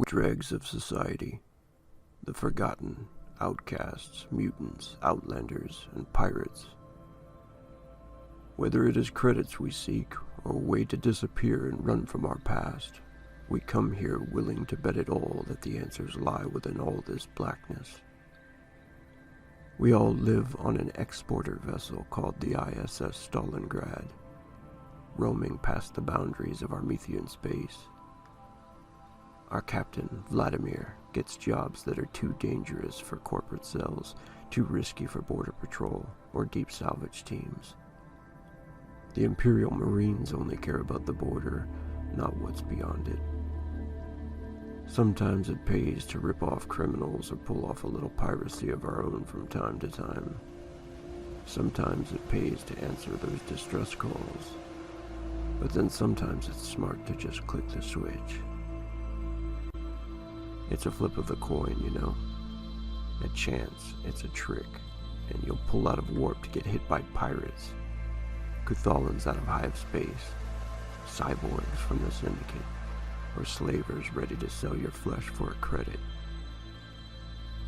dregs of society, the forgotten, outcasts, mutants, outlanders, and pirates. Whether it is credits we seek, or a way to disappear and run from our past, we come here willing to bet it all that the answers lie within all this blackness. We all live on an exporter vessel called the ISS Stalingrad, roaming past the boundaries of Armethian space. Our captain, Vladimir, gets jobs that are too dangerous for corporate cells, too risky for border patrol or deep salvage teams. The Imperial Marines only care about the border, not what's beyond it. Sometimes it pays to rip off criminals or pull off a little piracy of our own from time to time. Sometimes it pays to answer those distress calls. But then sometimes it's smart to just click the switch. It's a flip of the coin, you know. A chance, it's a trick, and you'll pull out of warp to get hit by pirates. Cuthalans out of hive space, cyborgs from the Syndicate, or slavers ready to sell your flesh for a credit.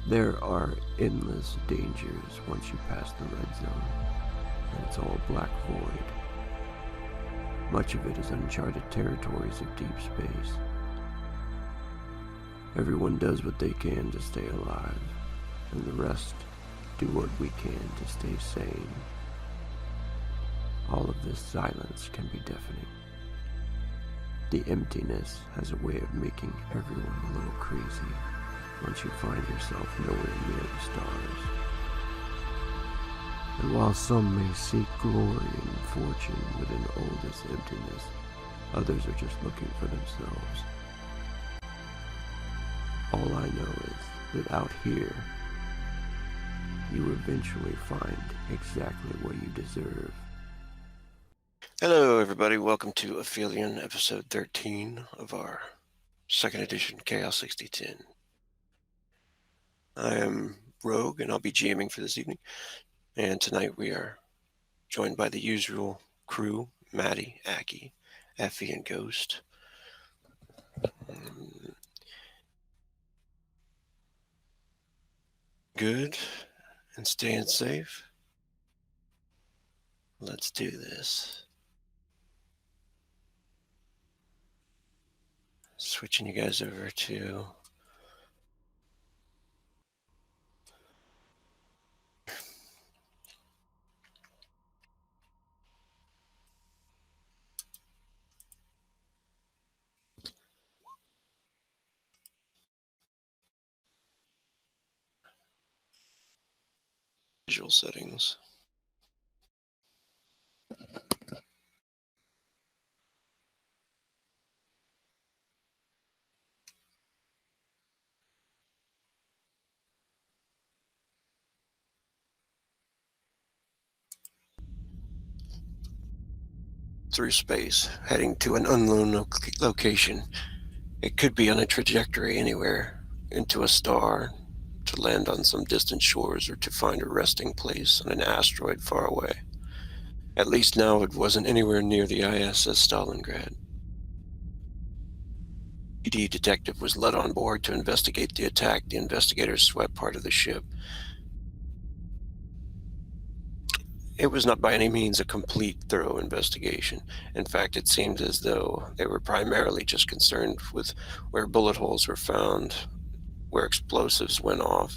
There are endless dangers once you pass the red zone, and it's all black void. Much of it is uncharted territories of deep space. Everyone does what they can to stay alive, and the rest do what we can to stay sane. All of this silence can be deafening. The emptiness has a way of making everyone a little crazy once you find yourself nowhere near the stars. And while some may seek glory and fortune within all this emptiness, others are just looking for themselves. All I know is that out here, you eventually find exactly what you deserve. Hello everybody, welcome to Aphelion episode 13 of our second edition Chaos 6010. I am Rogue and I'll be GMing for this evening, and tonight we are joined by the usual crew: Maddie, Aki, Effie, and Ghost. Good and staying safe. Let's do this. Switching you guys over to visual settings. Through space, heading to an unknown location. It could be on a trajectory anywhere, into a star, to land on some distant shores, or to find a resting place on an asteroid far away. At least now it wasn't anywhere near the ISS Stalingrad. PD detective was led on board to investigate the attack. The investigators swept part of the ship. It was not by any means a complete, thorough investigation. In fact, it seemed as though they were primarily just concerned with where bullet holes were found, where explosives went off,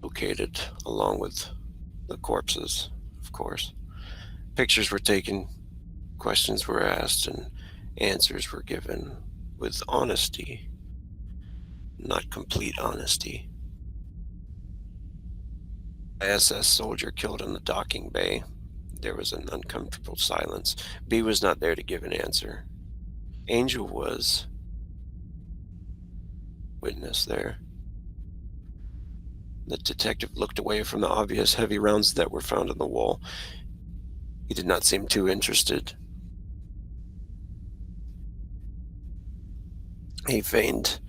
located, along with the corpses, of course. Pictures were taken, questions were asked, and answers were given with honesty, not complete honesty. ISS soldier killed in the docking bay. There was an uncomfortable silence. B was not there to give an answer. Angel was witness there. The detective looked away from the obvious heavy rounds that were found on the wall. He did not seem too interested. He feigned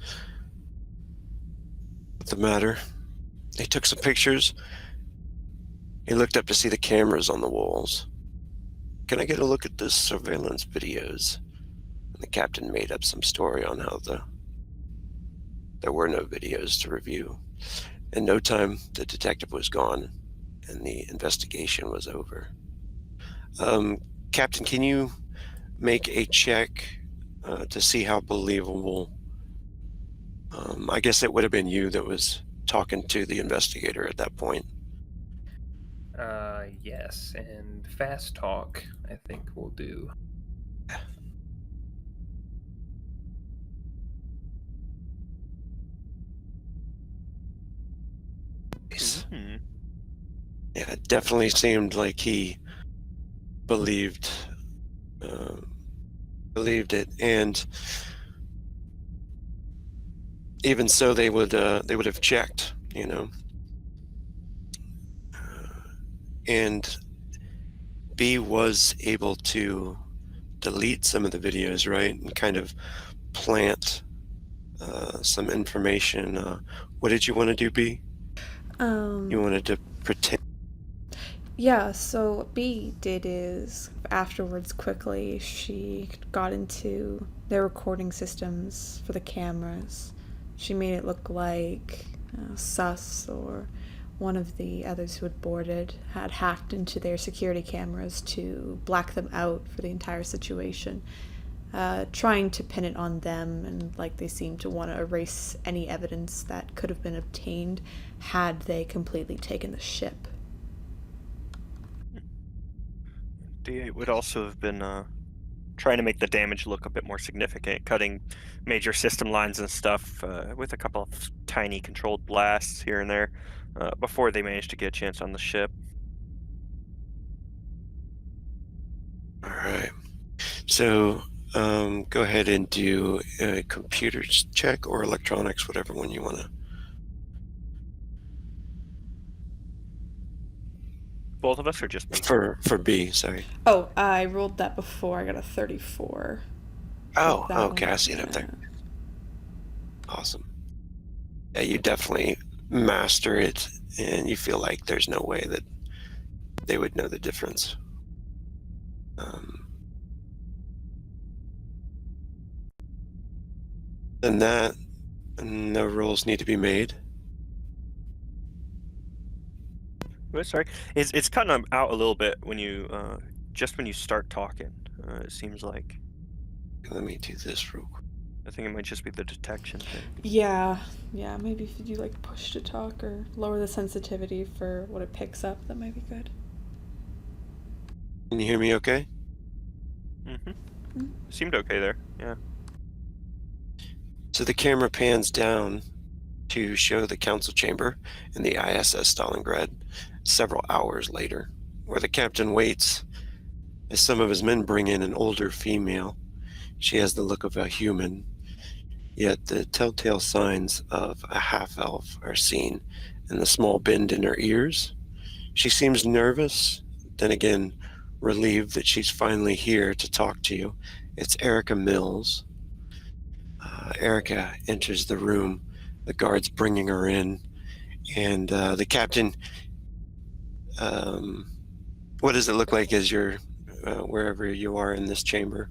the matter. He took some pictures. He looked up to see the cameras on the walls. Can I get a look at the surveillance videos? The captain made up some story on how there were no videos to review. In no time, the detective was gone, and the investigation was over. Captain, can you make a check to see how believable? I guess it would have been you that was talking to the investigator at that point. Yes, and fast talk, I think will do. Nice. Mm. Yeah, it definitely seemed like he believed uh, believed it, and even so, they would have checked, and B was able to delete some of the videos, right, and kind of plant some information. What did you want to do, B? You wanted to pretend. Yeah, so what B did is afterwards quickly she got into their recording systems for the cameras. She made it look like Sus or one of the others who had boarded had hacked into their security cameras to black them out for the entire situation, trying to pin it on them, and like they seemed to want to erase any evidence that could have been obtained had they completely taken the ship. D8 would also have been trying to make the damage look a bit more significant, cutting major system lines and stuff with a couple of tiny controlled blasts here and there before they managed to get a chance on the ship. All right. So go ahead and do a computer check or electronics, whatever one you want to. Both of us, or just me? For B, sorry. Oh, I rolled that before. I got a 34. Oh, that okay, one, I see it up yeah. there. Awesome. Yeah, you definitely master it, and you feel like there's no way that they would know the difference. And that, no rolls need to be made. Sorry, it's cutting out a little bit when you just when you start talking. It seems like. Let me do this real quick. I think it might just be the detection thing. Yeah, maybe if you do like push to talk or lower the sensitivity for what it picks up, that might be good. Can you hear me okay? Seemed okay there, yeah. So the camera pans down to show the council chamber in the ISS Stalingrad several hours later, where the captain waits as some of his men bring in an older female. She has the look of a human, yet the telltale signs of a half-elf are seen in the small bend in her ears. She seems nervous, then again relieved that she's finally here to talk to you. It's Erica Mills. Erica enters the room, the guards bringing her in, and the captain, what does it look like as you're wherever you are in this chamber?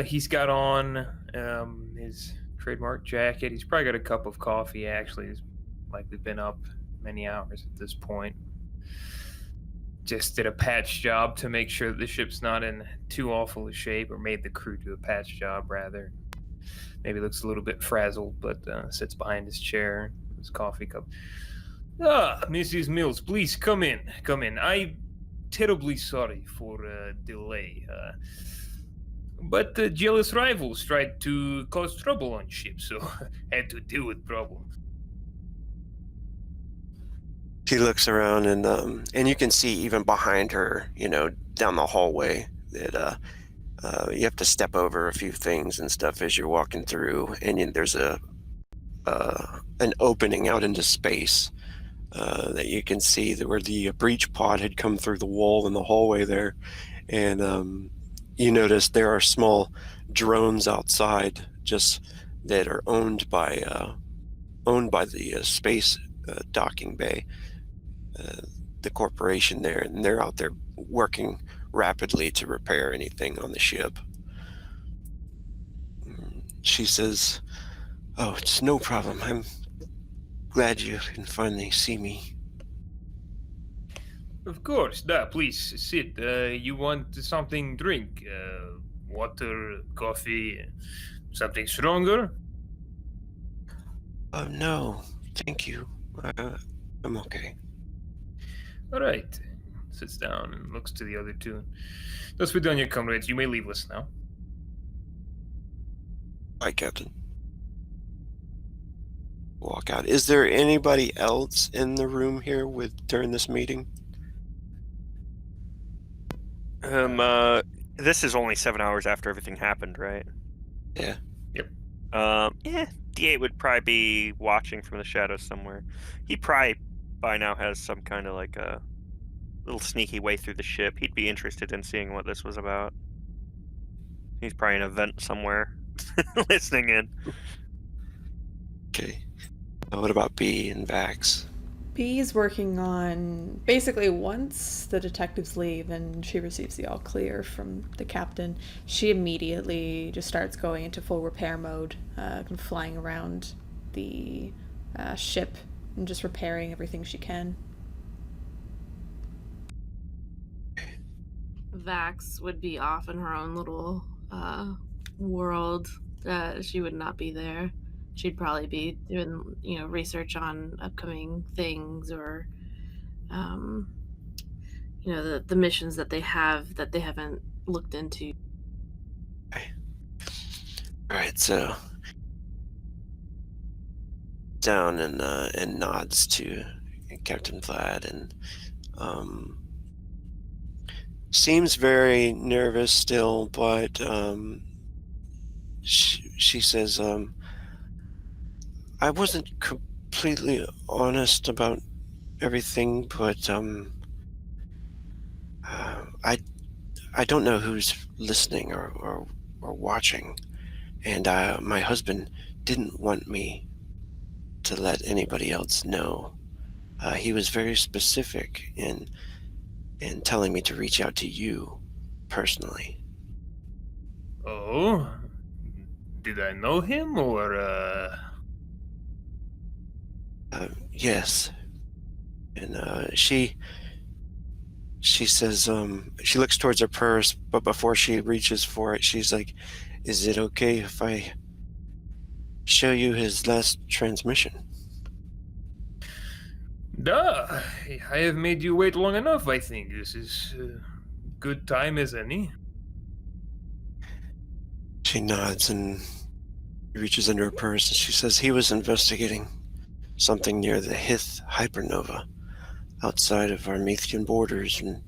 He's got on his trademark jacket. He's probably got a cup of coffee, actually. He's likely been up many hours at this point. Just did a patch job to make sure that the ship's not in too awful a shape, or made the crew do a patch job, rather. Maybe looks a little bit frazzled, but sits behind his chair, his coffee cup. Mrs. Mills, please come in. Come in. I'm terribly sorry for delay. But the jealous rivals tried to cause trouble on ship, so had to deal with problems. She looks around, and you can see even behind her, down the hallway, that you have to step over a few things and stuff as you're walking through, and there's an opening out into space that you can see where the breach pod had come through the wall in the hallway there, and you notice there are small drones outside just that are owned by the space docking bay, the corporation there, and they're out there working rapidly to repair anything on the ship. she says, "Oh, it's no problem. I'm glad you can finally see me." Of course, please sit. You want something drink? Water, coffee, something stronger? No, thank you. I'm okay. All right. Sits down and looks to the other two. Thus we're done, your comrades. You may leave us now. Bye, Captain. Walk out. Is there anybody else in the room here during this meeting? This is only 7 hours after everything happened, right? Yeah. Yep. Yeah, D8 would probably be watching from the shadows somewhere. He probably by now has some kind of like a little sneaky way through the ship. He'd be interested in seeing what this was about. He's probably in a vent somewhere, listening in. Okay. What about B and Vax? B's working on basically once the detectives leave and she receives the all clear from the captain, she immediately just starts going into full repair mode, flying around the ship and just repairing everything she can. Vax would be off in her own little world. She would not be there. She'd probably be doing, research on upcoming things or, the missions that they have that they haven't looked into. Okay. All right, so down and nods to Captain Vlad and seems very nervous still, but she says, "I wasn't completely honest about everything, but I don't know who's listening or watching, and my husband didn't want me to let anybody else know. He was very specific in telling me to reach out to you personally." Oh? Did I know him, or, Yes. And she says, she looks towards her purse, but before she reaches for it, she's like, "Is it okay if I show you his last transmission?" Duh. I have made you wait long enough, I think. This is good time as any. She nods and reaches into her purse, and she says, "He was investigating something near the Hith hypernova outside of our Methian borders, and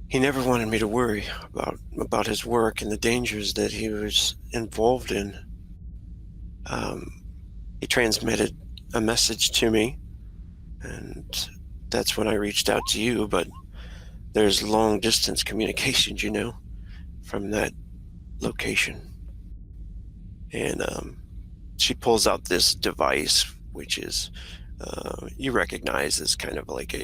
he never wanted me to worry about his work and the dangers that he was involved in. He transmitted a message to me, and that's when I reached out to you, but there's long distance communications, from that location." And she pulls out this device, which is you recognize as kind of like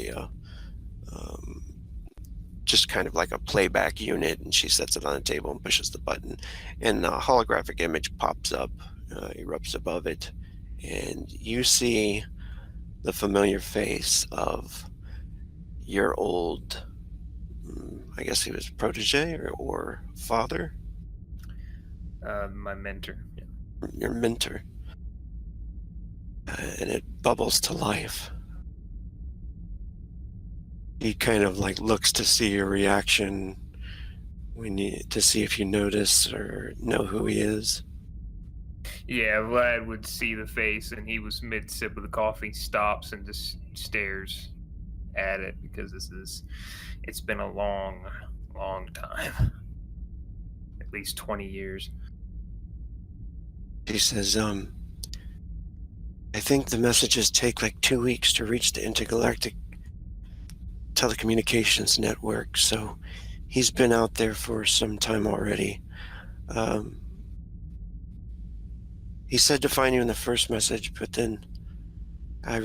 just kind of like a playback unit, and she sets it on the table and pushes the button, and a holographic image pops up, erupts above it, and you see the familiar face of your old, I guess he was protege or father? My mentor. Yeah. Your mentor. And it bubbles to life. He kind of like looks to see your reaction, to see if you notice or know who he is. Yeah, Vlad would see the face, and he was mid-sip of the coffee, stops and just stares at it, because it's been a long, long time. At least 20 years. He says, "I think the messages take like 2 weeks to reach the intergalactic telecommunications network, so he's been out there for some time already. He said to find you in the first message, but then I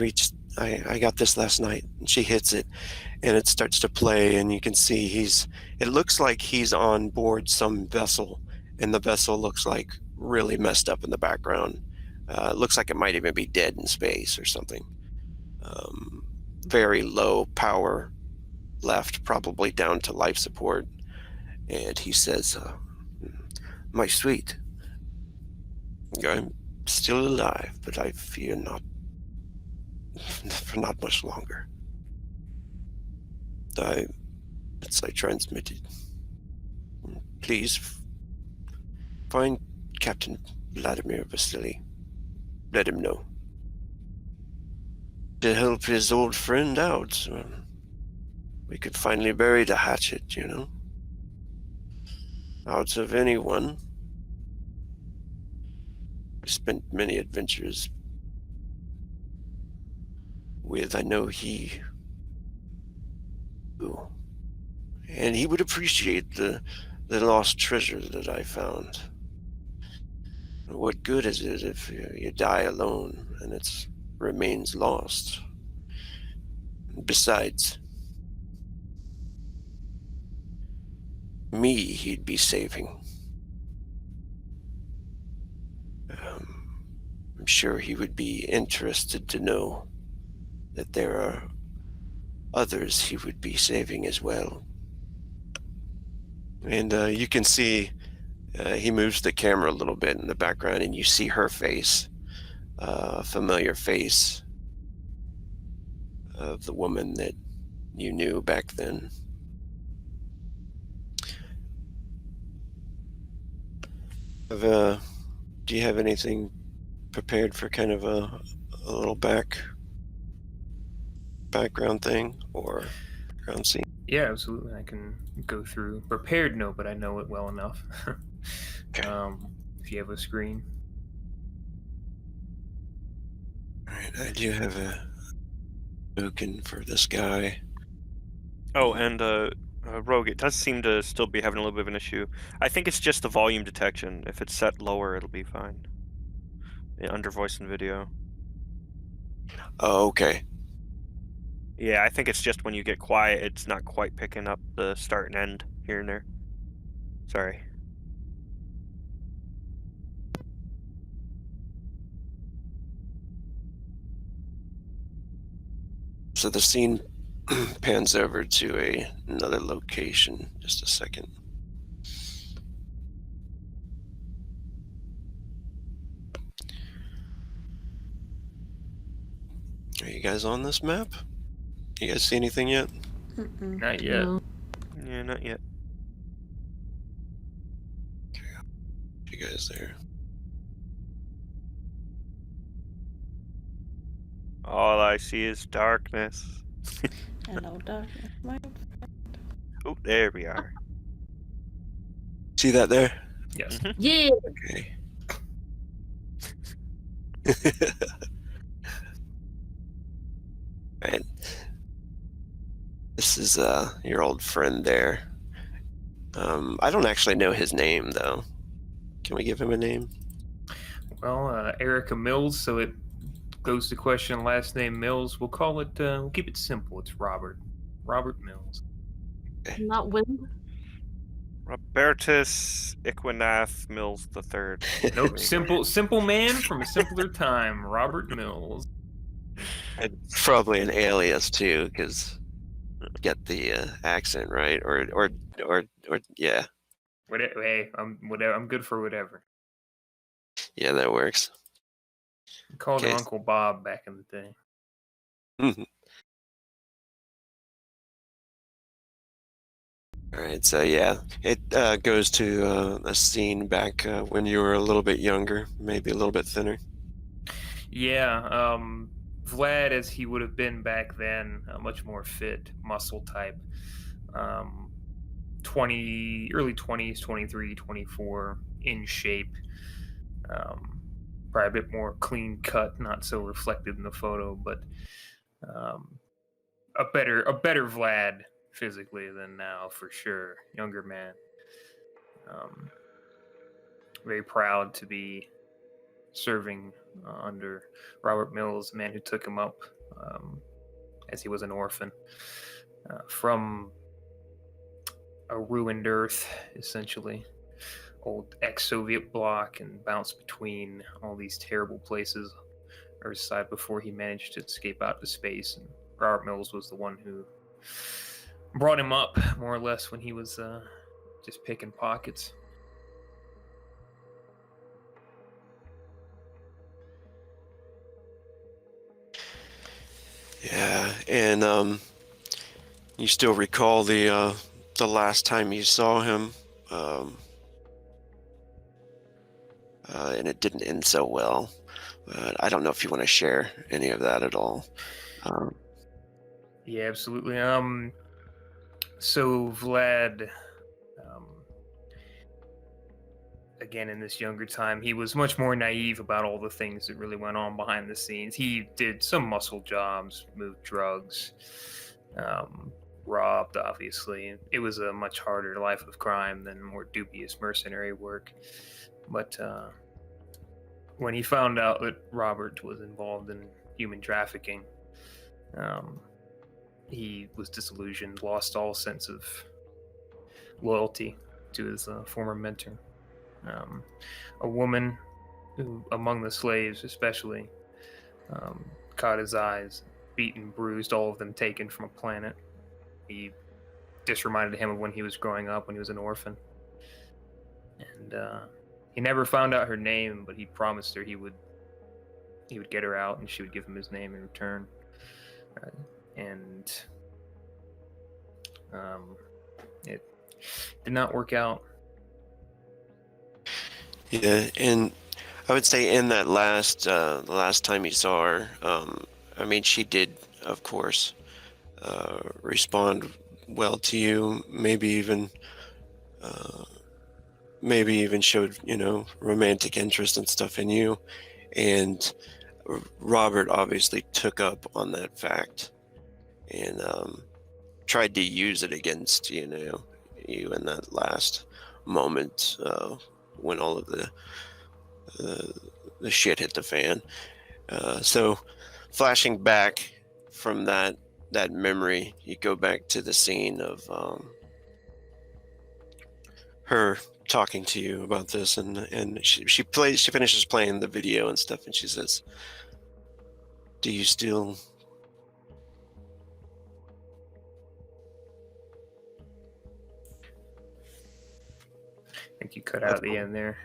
got this last night," and she hits it, and it starts to play, and you can see it looks like he's on board some vessel, and the vessel looks like really messed up in the background. It looks like it might even be dead in space or something. Very low power left, probably down to life support. And he says, "My sweet, I'm still alive, but I fear not for not much longer. As I transmitted, please find Captain Vladimir Vasily. Let him know. To help his old friend out. We could finally bury the hatchet, you know? Out of anyone. We spent many adventures with, I know he... Ooh. And he would appreciate the lost treasure that I found. What good is it if you die alone and it remains lost? Besides, me he'd be saving. I'm sure he would be interested to know that there are others he would be saving as well. And you can see he moves the camera a little bit in the background, and you see her face, a familiar face of the woman that you knew back then. Do you have anything prepared for kind of a little background thing or background scene? Yeah, absolutely. I can go through. Prepared, no, but I know it well enough. Okay. If you have a screen. All right, I do have a token for this guy. Oh, and Rogue, it does seem to still be having a little bit of an issue. I think it's just the volume detection. If it's set lower, it'll be fine. Yeah, under voice and video. Oh, okay. Yeah, I think it's just when you get quiet, it's not quite picking up the start and end here and there. Sorry. So the scene pans over to another location. Just a second. Are you guys on this map? You guys see anything yet? Mm-mm. Not yet. No. Yeah, not yet. You guys there? All I see is darkness. Hello, darkness, my old friend. Oh, there we are. See that there? Yes. Yeah. Okay. Right. This is your old friend there. I don't actually know his name though. Can we give him a name? Well, Erica Mills, so it goes to question last name Mills. We'll call it, we'll keep it simple. It's Robert. Robert Mills. Not Wind. Robertus Equinath Mills III. Nope, simple man from a simpler time. Robert Mills. It's probably an alias too, because get the accent right, or yeah, Hey, I'm good for whatever. yeah, that works. I called him Okay. Uncle Bob back in the day. All right, so yeah, it goes to a scene back when you were a little bit younger, maybe a little bit thinner. Yeah, Vlad, as he would have been back then, much more fit, muscle type. early 20s, 23, 24, in shape. Probably a bit more clean cut, not so reflected in the photo, but a better Vlad physically than now, for sure. Younger man. Very proud to be serving under Robert Mills, the man who took him up as he was an orphan from a ruined earth, essentially. old ex-Soviet bloc and bounced between all these terrible places Earth's side before he managed to escape out to space. And Robert Mills was the one who brought him up, more or less, when he was just picking pockets. Yeah, and you still recall the last time you saw him, and it didn't end so well. But I don't know if you want to share any of that at all. Yeah, absolutely. So Vlad, again, in this younger time, he was much more naive about all the things that really went on behind the scenes. He did some muscle jobs, moved drugs, robbed, obviously. It was a much harder life of crime than more dubious mercenary work. But when he found out that Robert was involved in human trafficking, he was disillusioned, lost all sense of loyalty to his former mentor. A woman who, among the slaves especially, caught his eyes, beaten, bruised, all of them taken from a planet. He just reminded him of when he was growing up, when he was an orphan. And he never found out her name, but he promised her he would get her out, and she would give him his name in return. And it did not work out. Yeah, and I would say in that the last time you saw her, I mean, she did, of course, respond well to you. Maybe even showed, romantic interest and stuff in you. And Robert obviously took up on that fact and tried to use it against you in that last moment when all of the shit hit the fan. So flashing back from that memory, you go back to the scene of her talking to you about this, and she finishes playing the video and stuff, and she says, "Do you still?" I think you cut out the end there.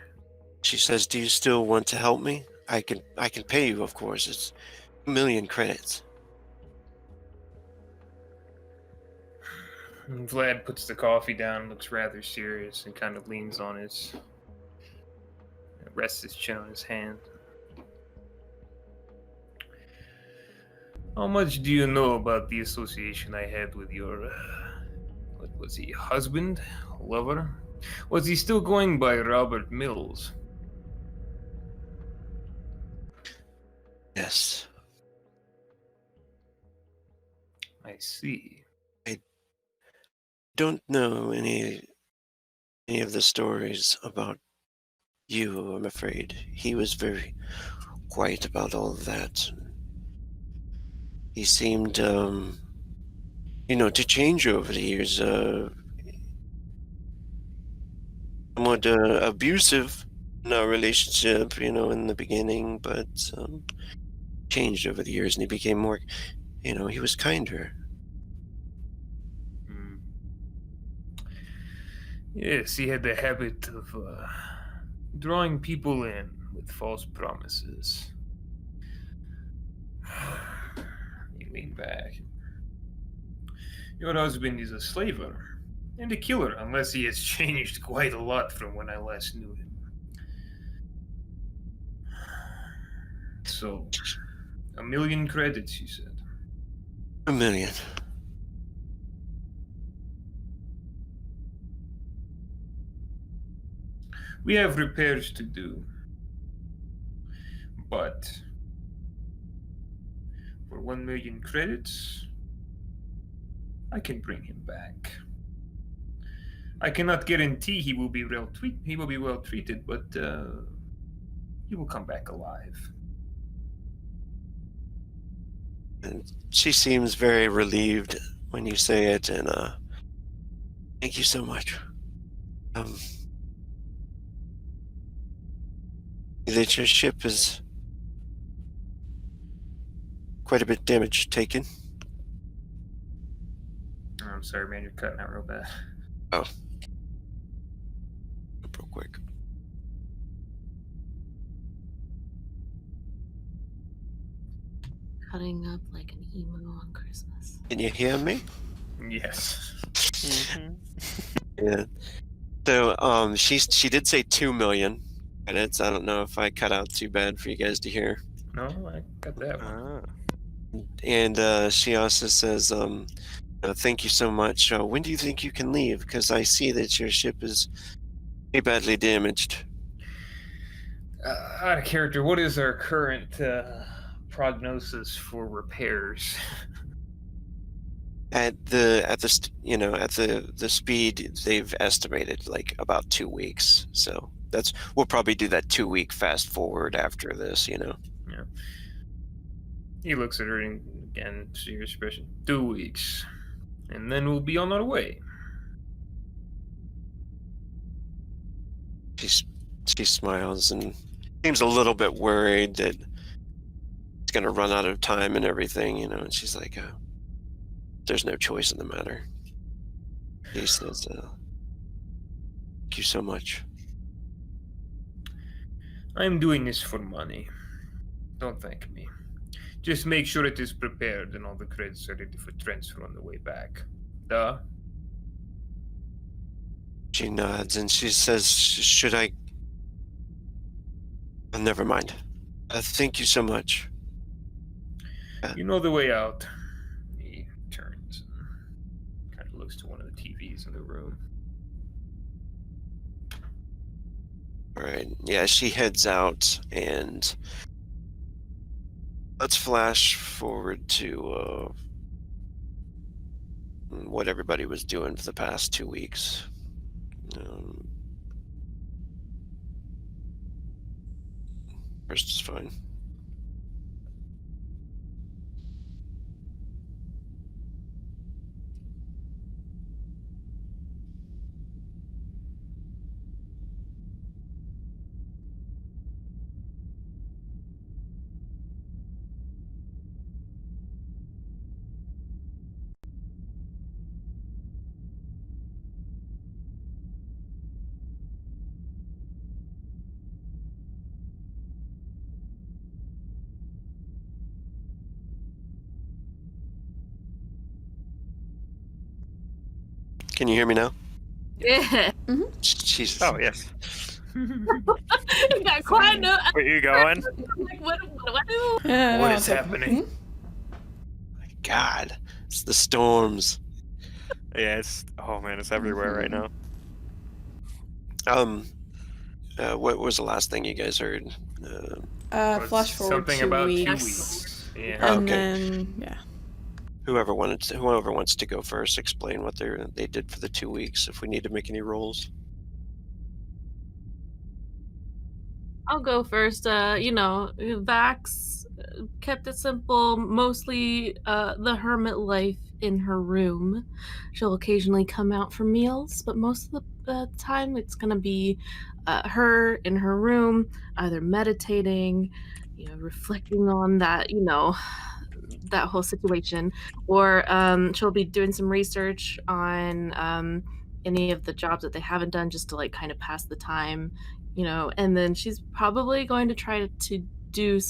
She says, "Do you still want to help me? I can pay you, of course. It's 1,000,000 credits." And Vlad puts the coffee down, looks rather serious, and kind of leans on rests his chin on his hand. How much do you know about the association I had with your, what was he, husband, lover? Was he still going by Robert Mills? Yes. I see. Don't know any of the stories about you, I'm afraid. He was very quiet about all of that. He seemed, to change over the years. Somewhat abusive in our relationship, in the beginning, but changed over the years, and he became more, he was kinder. Yes, he had the habit of drawing people in with false promises. He leaned back. Your husband is a slaver and a killer, unless he has changed quite a lot from when I last knew him. So, 1,000,000 credits, you said? 1,000,000. We have repairs to do, but for 1,000,000 credits, I can bring him back. I cannot guarantee he will be well treated, but he will come back alive. And she seems very relieved when you say it, and thank you so much. that your ship is quite a bit damage taken. I'm sorry, man. You're cutting out real bad. Oh. Real quick. Cutting up like an emo on Christmas. Can you hear me? Yes. Yeah. So, she did say 2 million credits. I don't know if I cut out too bad for you guys to hear. No, I got that one. And she also says, thank you so much. When do you think you can leave? Because I see that your ship is pretty badly damaged. Out of character, what is our current prognosis for repairs? At the speed they've estimated, like about 2 weeks. So we'll probably do that 2-week fast forward after this. Yeah. He looks at her and again, serious expression. 2 weeks, and then we'll be on our way. She smiles and seems a little bit worried that it's going to run out of time and everything, and she's like, there's no choice in the matter. He says, thank you so much. I'm doing this for money. Don't thank me. Just make sure it is prepared and all the credits are ready for transfer on the way back. Duh. She nods and she says, should I... never mind. Thank you so much. You know the way out. He turns and kind of looks to one of the TVs in the room. All right. Yeah, she heads out, and let's flash forward to what everybody was doing for the past 2 weeks. First is fine. Can you hear me now? Yeah. Jesus. Oh, yes. You got quiet. No, Where you going? like, what do I do? Yeah, What no, is it's like, happening? God, it's the storms. Yeah, it's everywhere right now. What was the last thing you guys heard? Flash forward something 2 about weeks. 2 weeks. Yeah. And Okay. then, yeah. Whoever wants to go first, explain what they did for the 2 weeks. If we need to make any rolls. I'll go first. Vax kept it simple. Mostly the hermit life in her room. She'll occasionally come out for meals, but most of the time it's going to be her in her room, either meditating, reflecting on that, that whole situation, or she'll be doing some research on any of the jobs that they haven't done, just to kind of pass the time, and then she's probably going to try to do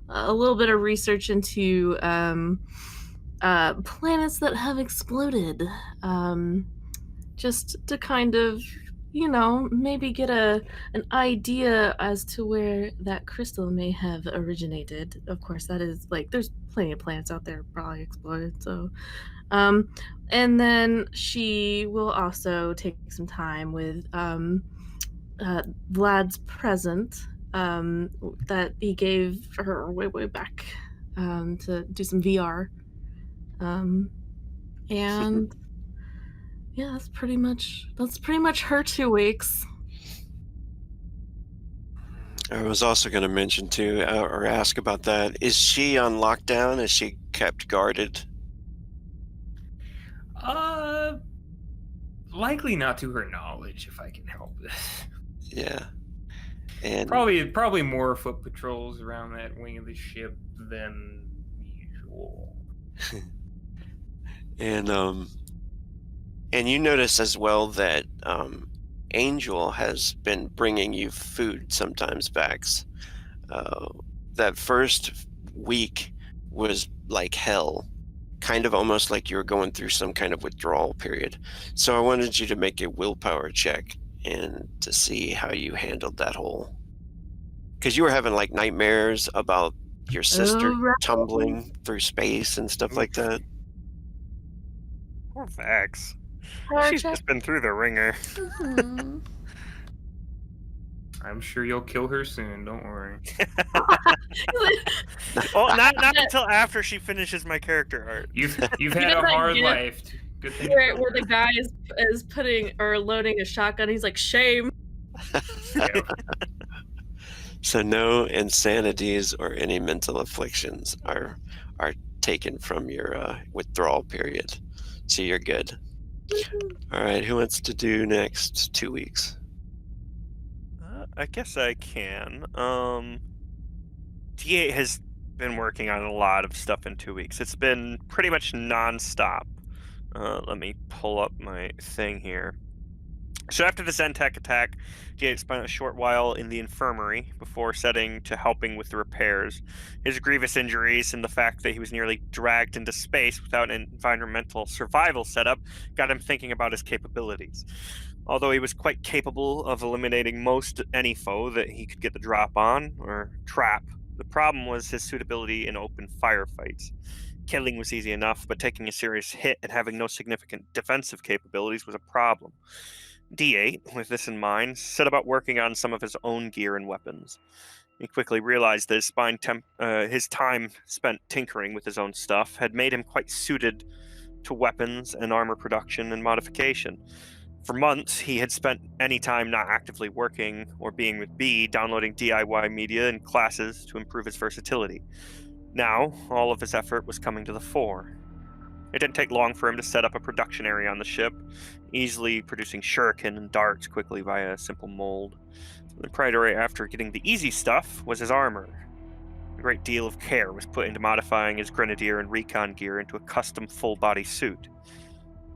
a little bit of research into planets that have exploded, just to kind of maybe get an idea as to where that crystal may have originated. Of course, that is there's plenty of planets out there probably exploded. So, and then she will also take some time with Vlad's present that he gave her way back to do some VR. And yeah, that's pretty much her 2 weeks. I was also going to mention too, or ask about that. Is she on lockdown? Is she kept guarded? Likely not to her knowledge, if I can help it. Yeah. And Probably more foot patrols around that wing of the ship than usual. and you notice as well that Angel has been bringing you food sometimes, Bax. That first week was like hell, kind of almost like you were going through some kind of withdrawal period. So I wanted you to make a willpower check and to see how you handled that whole, because you were having like nightmares about your sister right. tumbling through space and stuff like that. Poor Vax. Power She's check. just been through the ringer. Mhm. I'm sure you'll kill her soon. Don't worry. Well, not until after she finishes my character art. You've You had know a that hard gift life. Good thing. where the guy is putting or loading a shotgun. He's like, shame. Yeah. So no insanities or any mental afflictions are taken from your withdrawal period. So you're good. All right, who wants to do next 2 weeks? I guess I can. D8 has been working on a lot of stuff in 2 weeks. It's been pretty much non-stop. Let me pull up my thing here. So after the Zentec attack, D8 spent a short while in the infirmary before setting to helping with the repairs. His grievous injuries and the fact that he was nearly dragged into space without an environmental survival setup got him thinking about his capabilities. Although he was quite capable of eliminating most any foe that he could get the drop on or trap, the problem was his suitability in open firefights. Killing was easy enough, but taking a serious hit and having no significant defensive capabilities was a problem. D8, with this in mind, set about working on some of his own gear and weapons. He quickly realized that his time spent tinkering with his own stuff had made him quite suited to weapons and armor production and modification. For months, he had spent any time not actively working or being with B downloading DIY media and classes to improve his versatility. Now, all of his effort was coming to the fore. It didn't take long for him to set up a production area on the ship, easily producing shuriken and darts quickly via a simple mold. The priority after getting the easy stuff was his armor. A great deal of care was put into modifying his grenadier and recon gear into a custom full-body suit.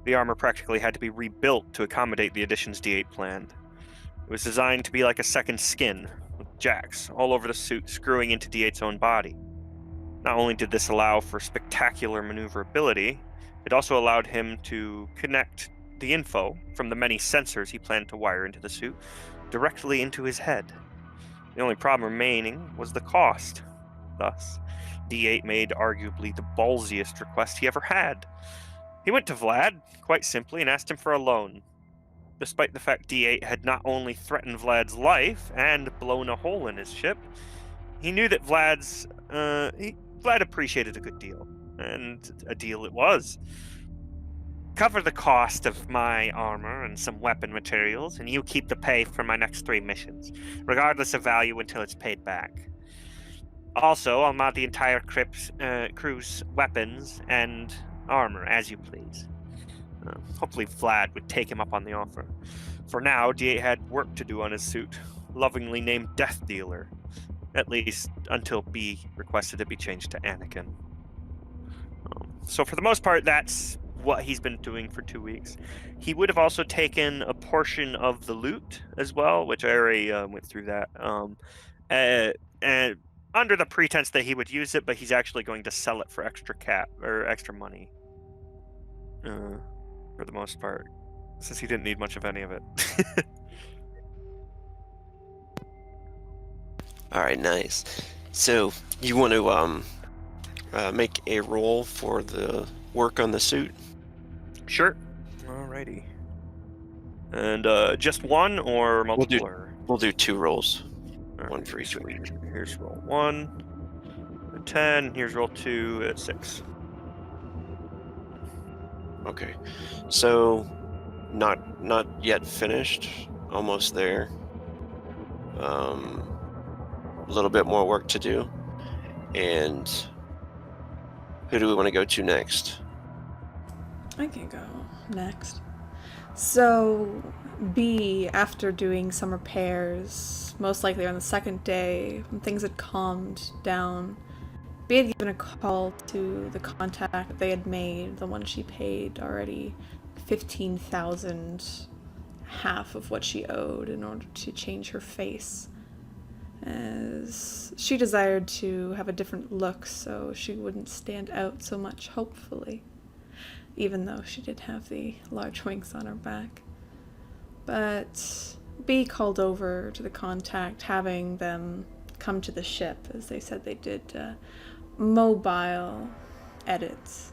The armor practically had to be rebuilt to accommodate the additions D8 planned. It was designed to be like a second skin, with jacks all over the suit screwing into D8's own body. Not only did this allow for spectacular maneuverability, it also allowed him to connect the info from the many sensors he planned to wire into the suit directly into his head. The only problem remaining was the cost. Thus, D8 made arguably the ballsiest request he ever had. He went to Vlad, quite simply, and asked him for a loan. Despite the fact D8 had not only threatened Vlad's life and blown a hole in his ship, he knew that Vlad appreciated a good deal, and a deal it was. Cover the cost of my armor and some weapon materials, and you keep the pay for my next 3 missions, regardless of value until it's paid back. Also, I'll mod the entire crew's weapons and armor, as you please. Hopefully Vlad would take him up on the offer. For now, D8 had work to do on his suit, lovingly named Death Dealer, at least until B requested it be changed to Anakin. So for the most part, that's what he's been doing for 2 weeks. He would have also taken a portion of the loot as well, which I already went through that, and under the pretense that he would use it, but he's actually going to sell it for extra money. For the most part, since he didn't need much of any of it. All right, nice. So you want to make a roll for the work on the suit? Sure. Alrighty. And just one or multiple? We'll do 2 rolls. Right, One for each week. Here's roll 1 at 10. Here's roll 2 at 6. Okay. So not yet finished. Almost there. A little bit more work to do. And who do we want to go to next? I can go next. So B, after doing some repairs, most likely on the second day, when things had calmed down, B had given a call to the contact they had made, the one she paid already 15,000, half of what she owed, in order to change her face, as she desired to have a different look so she wouldn't stand out so much, hopefully, even though she did have the large wings on her back. But B called over to the contact, having them come to the ship, as they said they did mobile edits.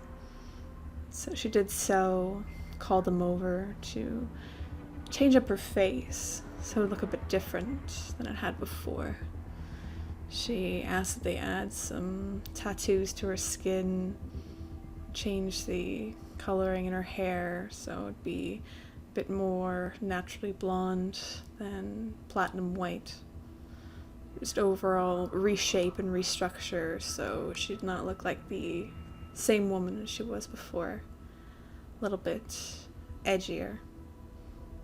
So she did so, called them over to change up her face so it would look a bit different than it had before. She asked that they add some tattoos to her skin, change the coloring in her hair so it would be a bit more naturally blonde than platinum white. Just overall reshape and restructure so she did not look like the same woman as she was before. A little bit edgier,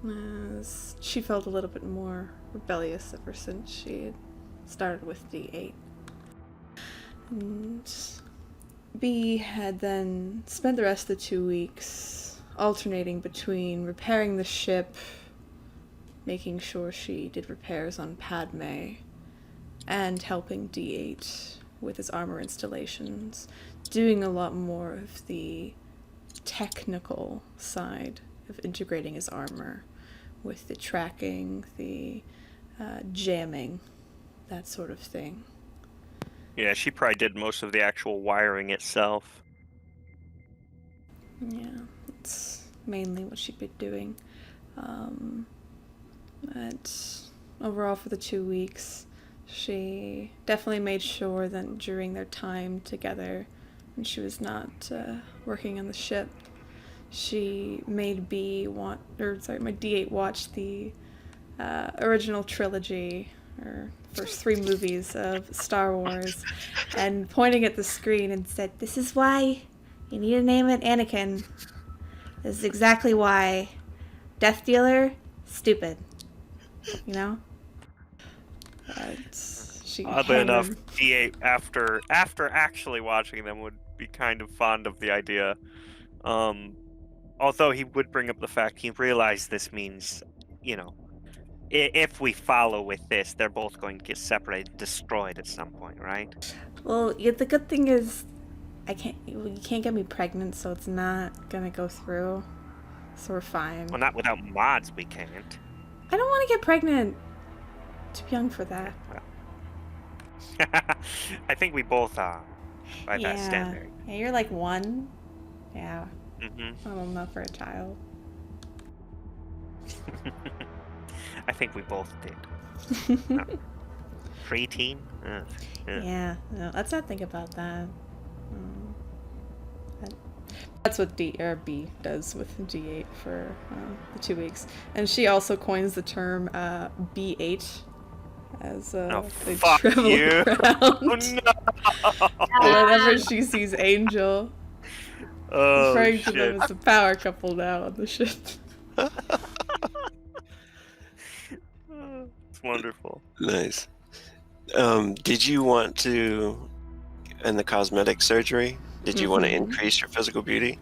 as she felt a little bit more rebellious ever since she had started with D8. And B had then spent the rest of the 2 weeks alternating between repairing the ship, making sure she did repairs on Padme, and helping D8 with his armor installations, doing a lot more of the technical side of integrating his armor with the tracking, the jamming, that sort of thing. Yeah, she probably did most of the actual wiring itself. Yeah, that's mainly what she'd been doing. But overall, for the 2 weeks, she definitely made sure that during their time together, when she was not working on the ship, she made my D8 watch the original trilogy, or first 3 movies of Star Wars, and pointing at the screen and said, "This is why you need to name it Anakin. This is exactly why. Death Dealer, stupid." You know? She Oddly enough, hammered. D8 after actually watching them would be kind of fond of the idea. Although he would bring up the fact he realized this means, if we follow with this, they're both going to get separated, destroyed at some point, right? Well, yeah, the good thing is, you can't get me pregnant, so it's not gonna go through. So we're fine. Well, not without mods, we can't. I don't want to get pregnant. Too young for that. I think we both are, by that standard. Yeah, you're like 1. Yeah. Mm-hmm. Not enough for a child. I think we both did. Preteen? Yeah. No, let's not think about that. That's what B does with D8 for the 2 weeks. And she also coins the term B8 as they travel around. Oh, no! Whenever she sees Angel. Oh, referring to shit. them as a power couple now on the ship. It's wonderful. Nice. Did you want to, in the cosmetic surgery, did you want to increase your physical beauty?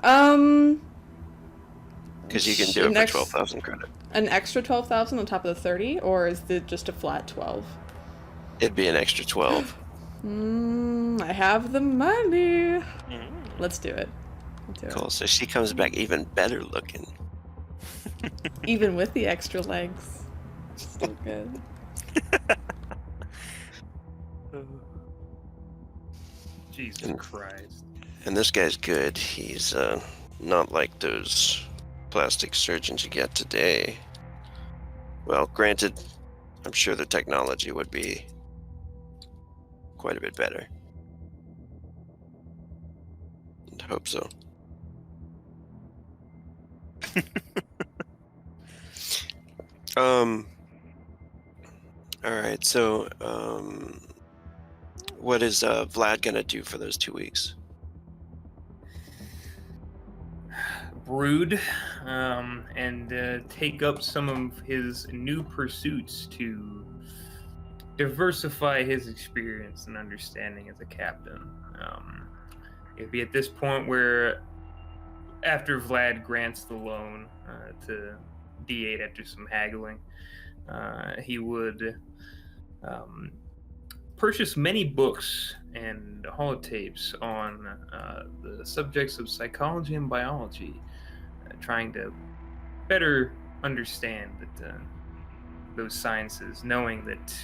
Because you can do it for 12,000 credit. An extra 12,000 on top of the 30, or is it just a flat 12? It'd be an extra 12. I have the money. Let's do it. Cool. So she comes back even better looking. Even with the extra legs. Still good. Jesus Christ. And this guy's good. He's not like those plastic surgeons you get today. Well, granted, I'm sure the technology would be quite a bit better. I hope so. Alright, so what is Vlad gonna do for those 2 weeks? brood and take up some of his new pursuits to diversify his experience and understanding as a captain. It'd be at this point where, after Vlad grants the loan to D8 after some haggling, he would purchase many books and holotapes on the subjects of psychology and biology, trying to better understand those sciences, knowing that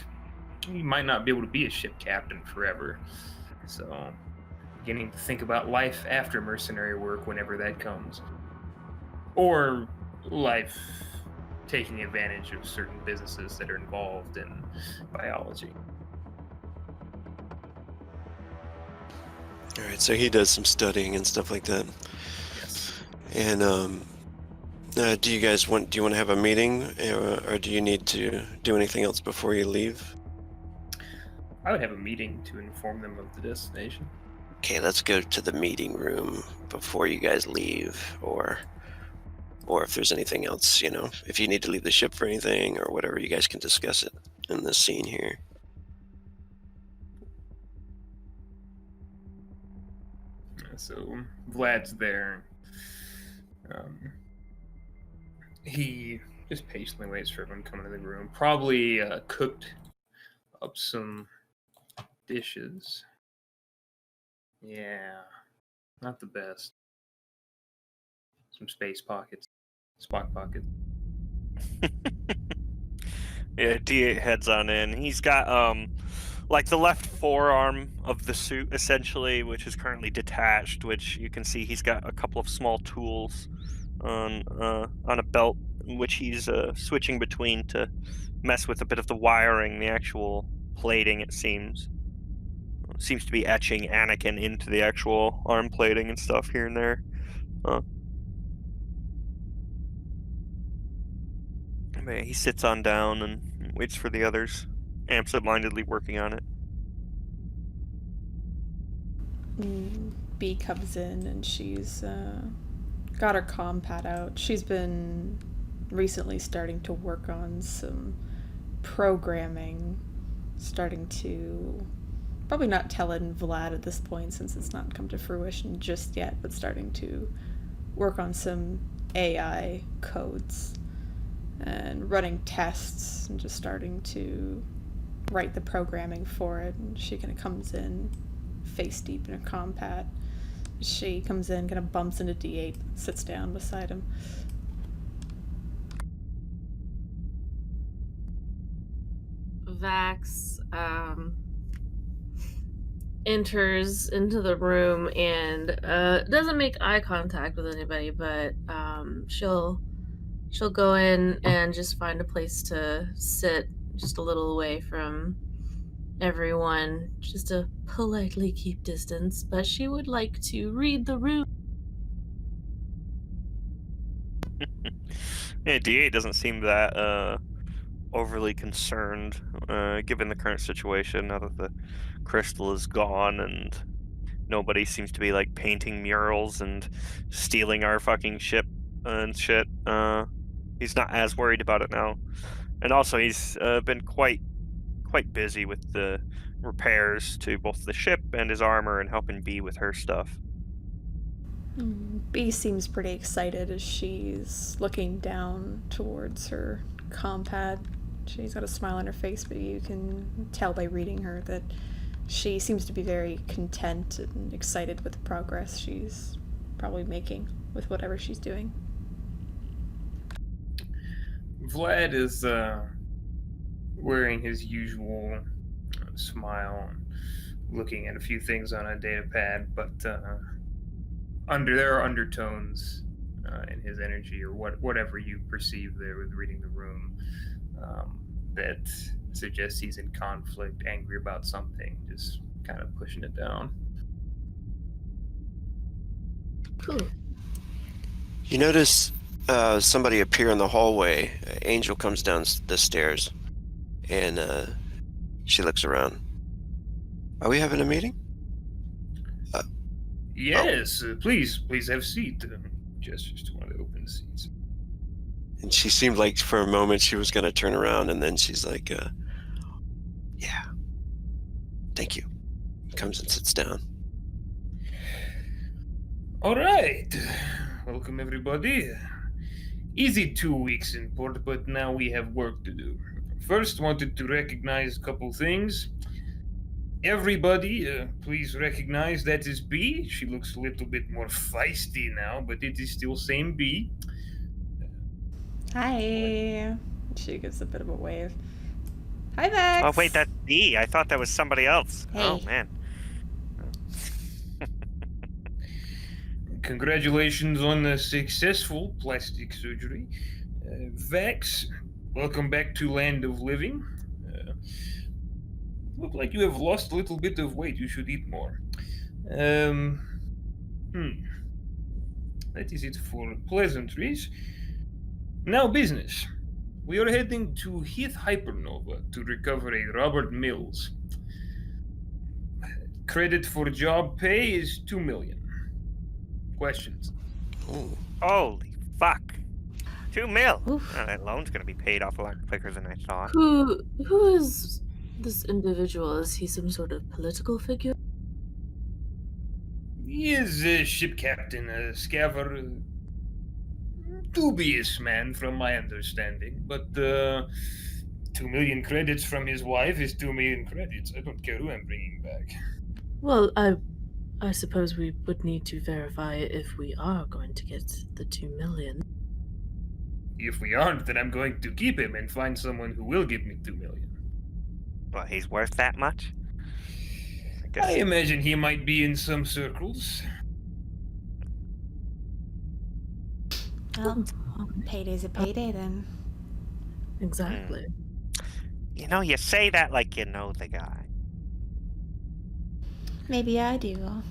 he might not be able to be a ship captain forever. So, beginning to think about life after mercenary work whenever that comes. Or life taking advantage of certain businesses that are involved in biology. All right, so he does some studying and stuff like that. Yes. And do you want to have a meeting, or do you need to do anything else before you leave? I would have a meeting to inform them of the destination. Okay, let's go to the meeting room before you guys leave, or if there's anything else, if you need to leave the ship for anything or whatever, you guys can discuss it in this scene here. So Vlad's there. He just patiently waits for everyone to come into the room. Probably cooked up some dishes. Yeah, not the best. Some space pockets. Spock pockets. Yeah, D8 heads on in. He's got like the left forearm of the suit essentially, which is currently detached, which you can see he's got a couple of small tools on a belt, which he's switching between to mess with a bit of the wiring, the actual plating. It seems to be etching Anakin into the actual arm plating and stuff here and there. But he sits on down and waits for the others, absent-mindedly working on it. B comes in and she's got her comm pad out. She's been recently starting to work on some programming, starting to probably not tell it in Vlad at this point since it's not come to fruition just yet, but starting to work on some AI codes and running tests and just starting to write the programming for it. And she kind of comes in face deep in her comm pad. She comes in, kind of bumps into D8, sits down beside him. Vax enters into the room and doesn't make eye contact with anybody, but she'll go in and just find a place to sit just a little away from everyone, just to politely keep distance, but she would like to read the room. Yeah, D8 doesn't seem that overly concerned, given the current situation, now that the crystal is gone and nobody seems to be like painting murals and stealing our fucking ship and shit. He's not as worried about it now. And also he's been quite busy with the repairs to both the ship and his armor and helping B with her stuff. B seems pretty excited as she's looking down towards her comm pad. She's got a smile on her face, but you can tell by reading her that she seems to be very content and excited with the progress she's probably making with whatever she's doing. Vlad is wearing his usual smile and looking at a few things on a data pad, but there are undertones in his energy, or whatever you perceive there with reading the room, that suggests he's in conflict, angry about something, just kind of pushing it down. Cool. You notice somebody appear in the hallway. Angel comes down the stairs, and she looks around. Are we having a meeting? Yes, please have a seat. Gestures to one of the open seats. And she seemed like for a moment she was going to turn around, and then she's like, yeah, thank you. Comes and sits down. All right. Welcome, everybody. Easy 2 weeks in port, but now we have work to do. First, wanted to recognize a couple things. Everybody, please recognize that is B. She looks a little bit more feisty now, but it is still same B. Hi. She gives a bit of a wave. Hi, Vex. Oh wait, that's B. I thought that was somebody else. Oh Hey. man. Congratulations on the successful plastic surgery. Vax, welcome back to Land of Living. Look like you have lost a little bit of weight. You should eat more. That is it for pleasantries. Now business. We are heading to Heath Hypernova to recover a Robert Mills. Credit for job pay is 2 million. Questions? Oh, Holy fuck. 2 mil. Oof. Oh, that loan's gonna be paid off a lot quicker than I thought. Who is this individual? Is he some sort of political figure? He is a ship captain, a scaver, dubious man from my understanding, but 2 million credits from his wife is 2 million credits. I don't care who I'm bringing back. Well, I suppose we would need to verify if we are going to get the 2 million. If we aren't, then I'm going to keep him and find someone who will give me 2 million. Well, he's worth that much? I guess. I imagine he might be in some circles. Well, payday's a payday then. Exactly. You know, you say that like you know the guy. Maybe I do.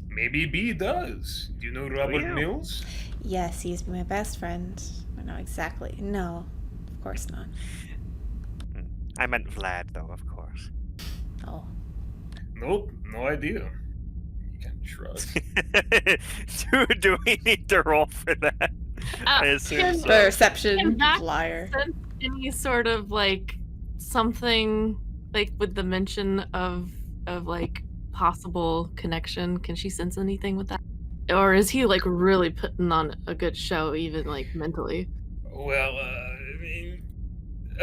Maybe B does. Do you know Robert you? Mills? Yes, he's my best friend. I know exactly. No, of course not. I meant Vlad, though, of course. Oh. Nope, no idea. He kind of shrugs. do we need to roll for that? I assume can- so. Perception, Can Vax liar. sense any sort of like something like with the mention of like possible connection? Can she sense anything with that? Or is he like really putting on a good show, even like mentally? Well, I mean,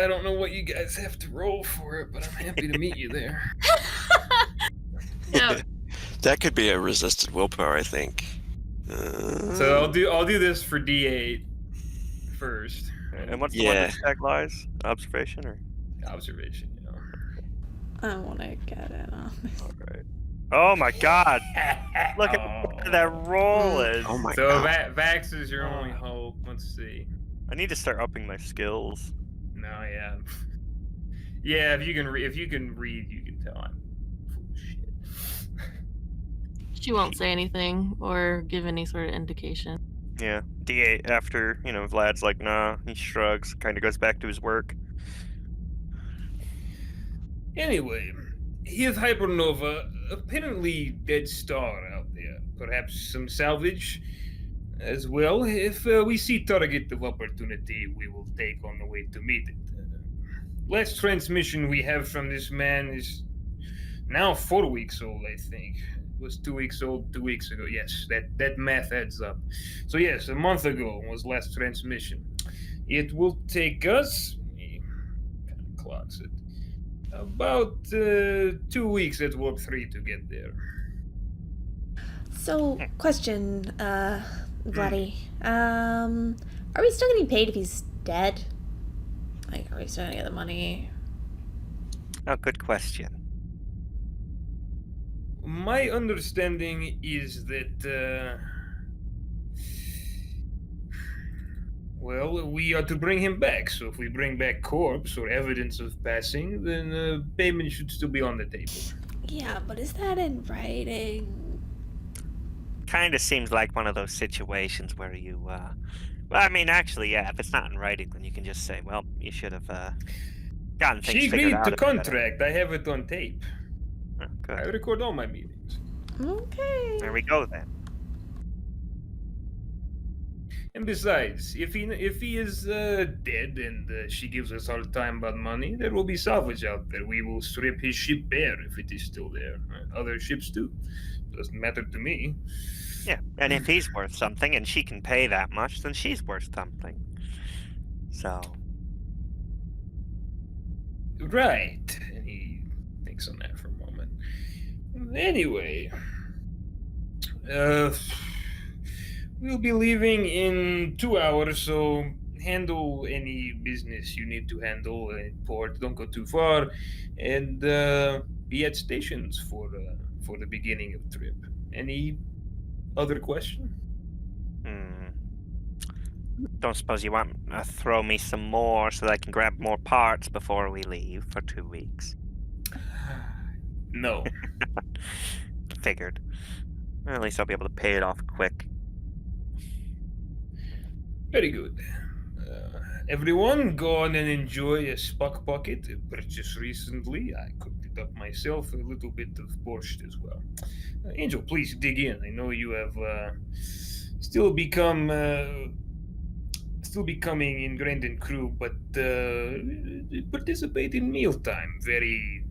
I don't know what you guys have to roll for it, but I'm happy to meet you there. Yeah. that could be a resisted willpower, I think. So I'll do this for D8 first. And what's the one Yeah. that tag lies? Observation or? Observation, you know. I want to get it on. Alright. Oh my god! Look at what that roll is! Oh my So god. Vax is your only hope. Let's see. I need to start upping my skills. No, yeah. Yeah, if you can read, you can tell I'm full of shit. She won't say anything or give any sort of indication. Yeah. D8 after, Vlad's like, nah, he shrugs, kind of goes back to his work. Anyway, here's Hypernova. Apparently dead star out there. Perhaps some salvage as well. If we see target of opportunity, we will take on the way to meet it. Last transmission we have from this man is now 4 weeks old, I think. It was 2 weeks old 2 weeks ago. Yes, that math adds up. So yes, a month ago was last transmission. It will take us, he kind of clocks it, about 2 weeks at warp 3 to get there. So, question, Vladdy. Are we still getting paid if he's dead? Like, are we still gonna get the money? Oh, good question. My understanding is that, well, we are to bring him back. So if we bring back corpse or evidence of passing, then payment should still be on the table. Yeah, but is that in writing? Kind of seems like one of those situations where you, well, I mean, actually, yeah, if it's not in writing, then you can just say, well, you should have gotten things She figured agreed out to a bit better. contract. I have it on tape. Oh, I good. record all my meetings. Okay. There we go, then. And besides, if he is dead and she gives us all the time about money, there will be salvage out there. We will strip his ship bare if it is still there. Other ships too. Doesn't matter to me. Yeah, and if he's worth something and she can pay that much, then she's worth something. So, Right. And he thinks on that for a moment. Anyway, we'll be leaving in 2 hours, so handle any business you need to handle in port. Don't go too far, and be at stations for the beginning of the trip. Any other question? Don't suppose you want to throw me some more so that I can grab more parts before we leave for 2 weeks? No. Figured. Well, at least I'll be able to pay it off quick. Very good. Everyone, go on and enjoy a Spock Pocket purchased recently. I cooked it up myself, a little bit of borscht as well. Angel, please dig in. I know you have still becoming ingrained in crew, but participate in mealtime. Very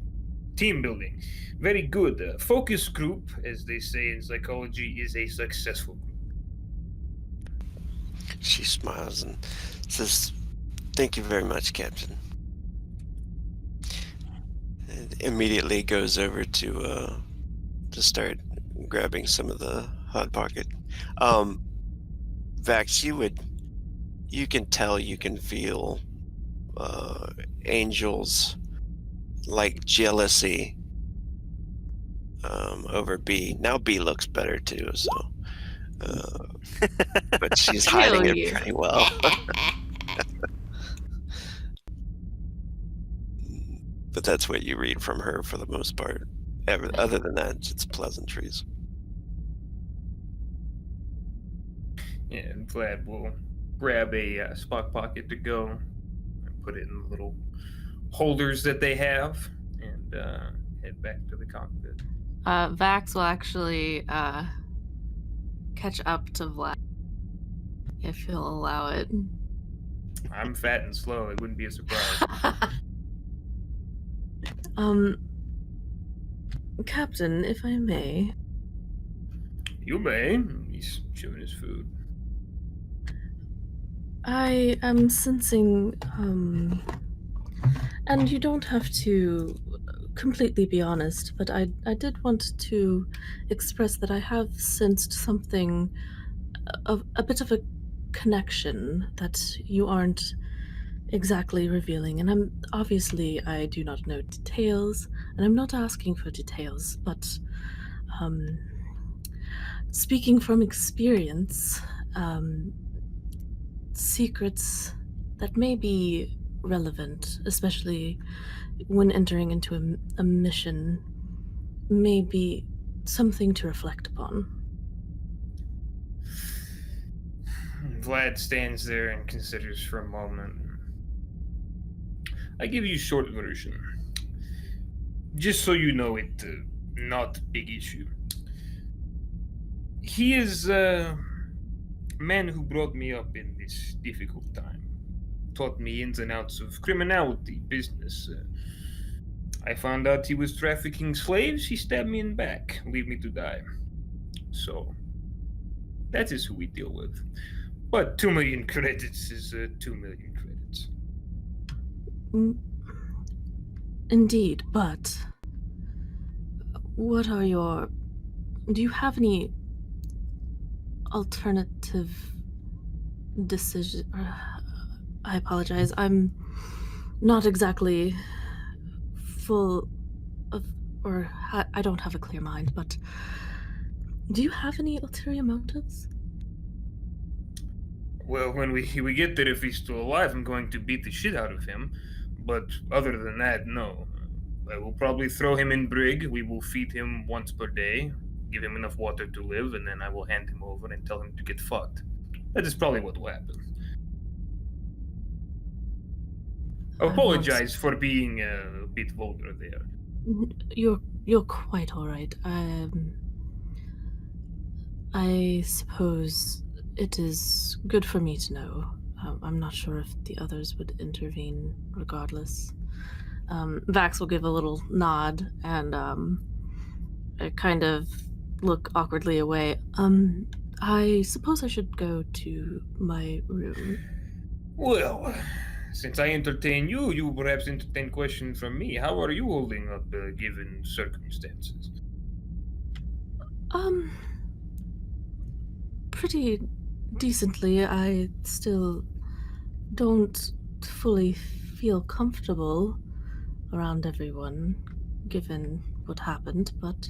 team building. Very good. Focus group, as they say in psychology, is a successful group. She smiles and says, "Thank you very much, Captain." And immediately goes over to start grabbing some of the hot pocket. Vax, you can tell, you can feel Angel's like jealousy over B. Now B looks better too, so but she's hiding Hell it yeah. pretty well. But that's what you read from her for the most part. Other than that, it's pleasantries. Yeah, and Vlad will grab a Spock Pocket to go and put it in the little holders that they have and head back to the cockpit. Vax will actually catch up to Vlad if he'll allow it. I'm fat and slow. It wouldn't be a surprise. Captain, if I may. You may. He's chewing his food. I am sensing, and you don't have to completely be honest, but I did want to express that I have sensed something, a bit of a connection that you aren't exactly revealing. And I do not know details, and I'm not asking for details, but speaking from experience, secrets that may be relevant, especially when entering into a mission, may be something to reflect upon. Vlad stands there and considers for a moment. I give you short version. Just so you know it, not big issue. He is a man who brought me up in this difficult time. Taught me ins and outs of criminality, business. I found out he was trafficking slaves. He stabbed me in the back, leave me to die. So, that is who we deal with. But 2 million credits is 2 million credits. Indeed, but what are your... Do you have any alternative decision? I apologize. I'm not exactly full of... or I don't have a clear mind, but do you have any ulterior motives? Well, when we get there, if he's still alive, I'm going to beat the shit out of him. But other than that, no. I will probably throw him in brig. We will feed him once per day, give him enough water to live, and then I will hand him over and tell him to get fucked. That is probably what will happen. I apologize for being a bit vulgar there. You're quite all right. I suppose It is good for me to know. I'm not sure if the others would intervene regardless. Vax will give a little nod and kind of look awkwardly away. I suppose I should go to my room. Well, since I entertain you, you perhaps entertain questions from me. How are you holding up, given circumstances? Pretty decently. I still don't fully feel comfortable around everyone, given what happened, but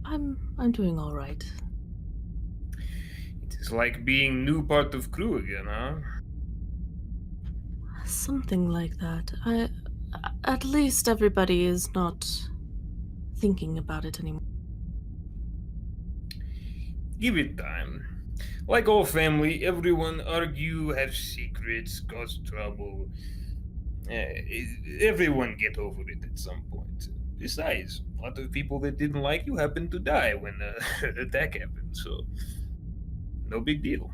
I'm doing all right. It is like being new part of crew again, huh? Something like that. At least everybody is not thinking about it anymore. Give it time. Like all family, everyone argue, have secrets, cause trouble. Everyone get over it at some point. Besides, a lot of people that didn't like you happened to die when the attack happened, so no big deal.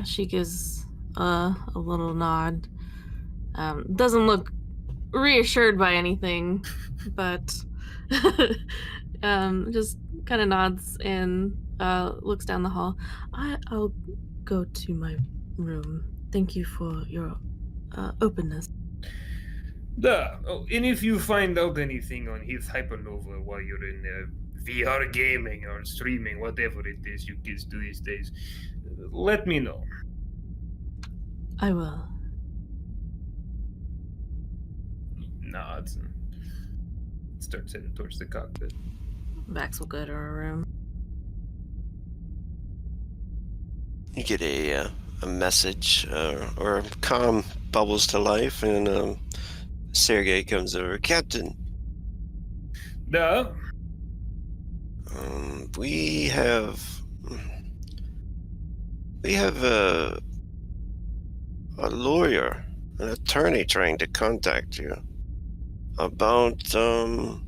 She gives a little nod. Doesn't look reassured by anything, but just kind of nods and looks down the hall. I'll go to my room. Thank you for your openness. Duh. Oh, and if you find out anything on his hypernova while you're in VR gaming or streaming, whatever it is you kids do these days, let me know. I will. Nods and starts heading towards the cockpit. Vax will go to her room. You get a message or a comm bubbles to life, and Sergey comes over. Captain, Duh. we have a lawyer, an attorney trying to contact you about the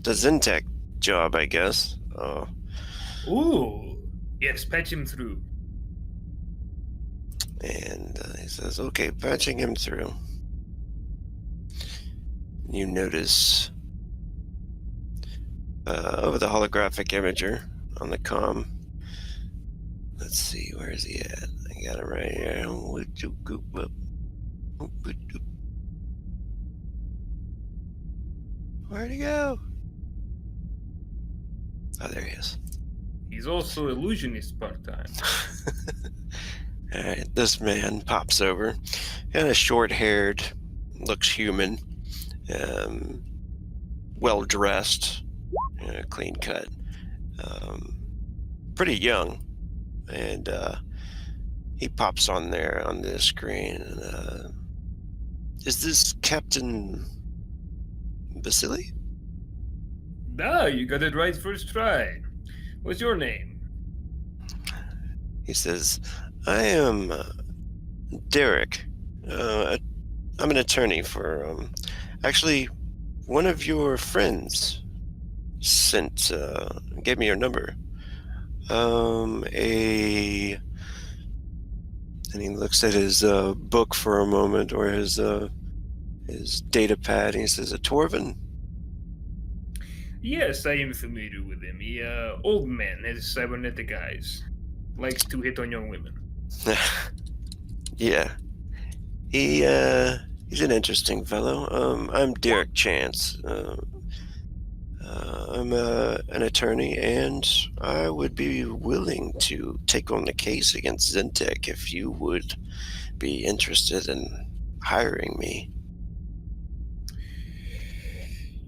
Zentec job, I guess. Ooh. Yes, patch him through. And he says, okay, patching him through. You notice over the holographic imager on the comm. Let's see, where is he at? I got it right here. Where'd he go? Oh, there he is. He's also illusionist part-time. All right, this man pops over, kind of short-haired, looks human, well-dressed, clean cut, pretty young, and he pops on there on the screen. And, is this Captain Vasily? Ah, you got it right first try. What's your name? He says, I am Derek. I'm an attorney for, actually, one of your friends gave me your number. And he looks at his book for a moment, or his data pad, and he says, a Torvin? Yes, I am familiar with him. He, old man, has cybernetic eyes. Likes to hit on young women. Yeah. He's an interesting fellow. I'm Derek Chance. I'm an attorney, and I would be willing to take on the case against Zentec if you would be interested in hiring me.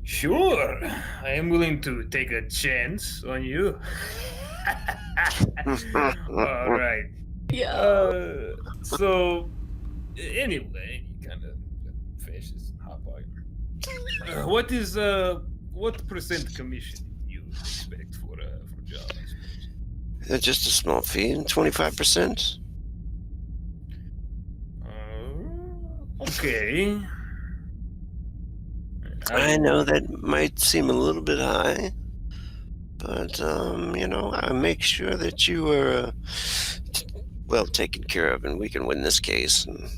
Sure, I am willing to take a chance on you. All right. Yeah. So, anyway, he kind of finishes hop on. What percent commission you expect for job? I suppose. Just a small fee, 25%. Okay. I know that might seem a little bit high, But I make sure that you are well taken care of, and we can win this case and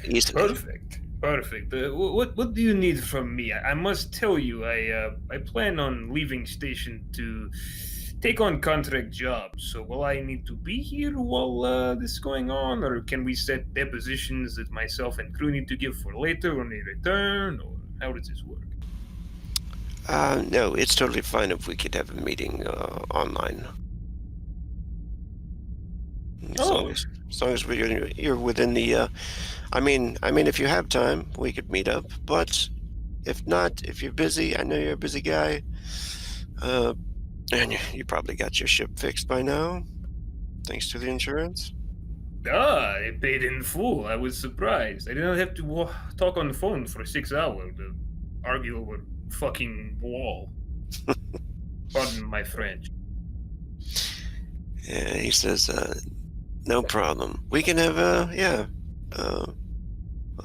easily. Perfect. What do you need from me? I must tell you, I plan on leaving station to take on contract jobs. So will I need to be here while this is going on, or can we set depositions that myself and crew need to give for later when they return, or how does this work? No, it's totally fine if we could have a meeting online. As long as you're within the. I mean, if you have time, we could meet up. But if not, if you're busy, I know you're a busy guy. And you probably got your ship fixed by now, thanks to the insurance. I paid in full. I was surprised. I didn't have to talk on the phone for 6 hours to argue over fucking wall. Pardon my French. Yeah, he says, no problem. We can have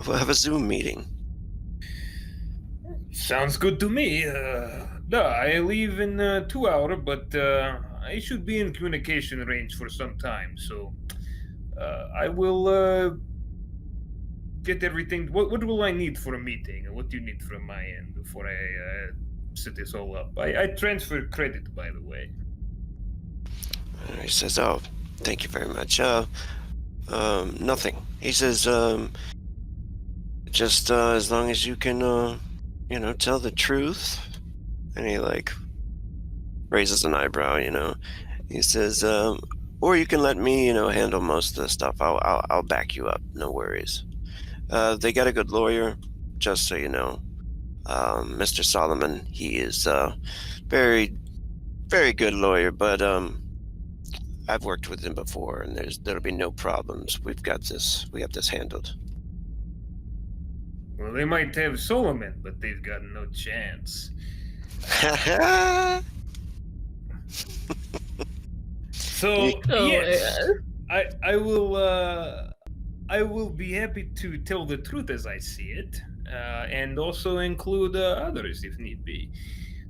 we'll have a Zoom meeting. Sounds good to me. I leave in 2 hours, but I should be in communication range for some time. So I will get everything. What will I need for a meeting? What do you need from my end before I set this all up? I transfer credit, by the way. He says, oh, thank you very much. Nothing. He says, just as long as you can, tell the truth. And he raises an eyebrow, He says, or you can let me, handle most of the stuff. I'll back you up. No worries. They got a good lawyer, just so you know. Mr. Solomon, he is very, very good lawyer, but I've worked with him before, and there'll be no problems. We got this handled. Well, they might have Solomon, but they've got no chance. So yes, I will be happy to tell the truth as I see it, and also include others if need be.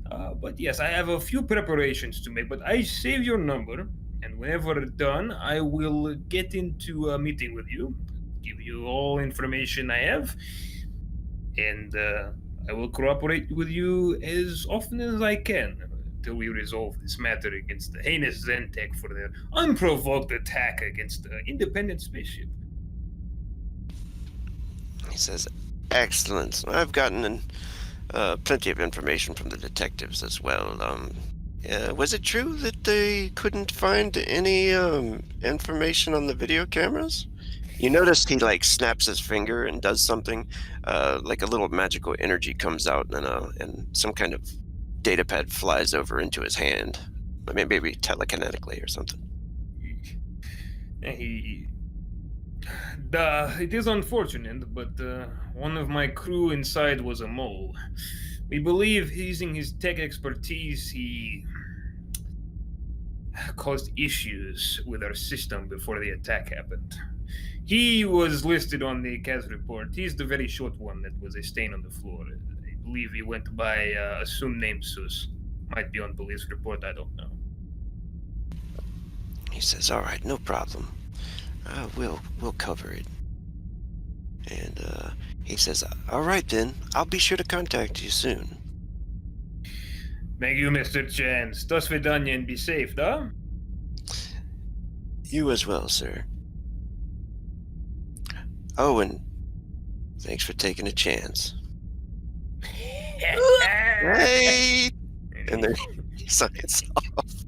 But yes, I have a few preparations to make, but I save your number, and whenever done, I will get into a meeting with you, give you all information I have, and I will cooperate with you as often as I can until we resolve this matter against the heinous Zentec for their unprovoked attack against the independent spaceship. He says, excellent. I've gotten plenty of information from the detectives as well. Was it true that they couldn't find any information on the video cameras? You notice he snaps his finger and does something, like a little magical energy comes out and some kind of data pad flies over into his hand, maybe telekinetically or something. It is unfortunate, but one of my crew inside was a mole. We believe using his tech expertise, he caused issues with our system before the attack happened. He was listed on the CAS report. He's the very short one that was a stain on the floor. I believe he went by assumed name Sus. Might be on police report, I don't know. He says, all right, no problem. We'll cover it. And he says, all right then, I'll be sure to contact you soon. Thank you, Mr. Chance. Do svidaniya and be safe, da? You as well, sir. Oh, and thanks for taking a chance. Hey! And then he signs off.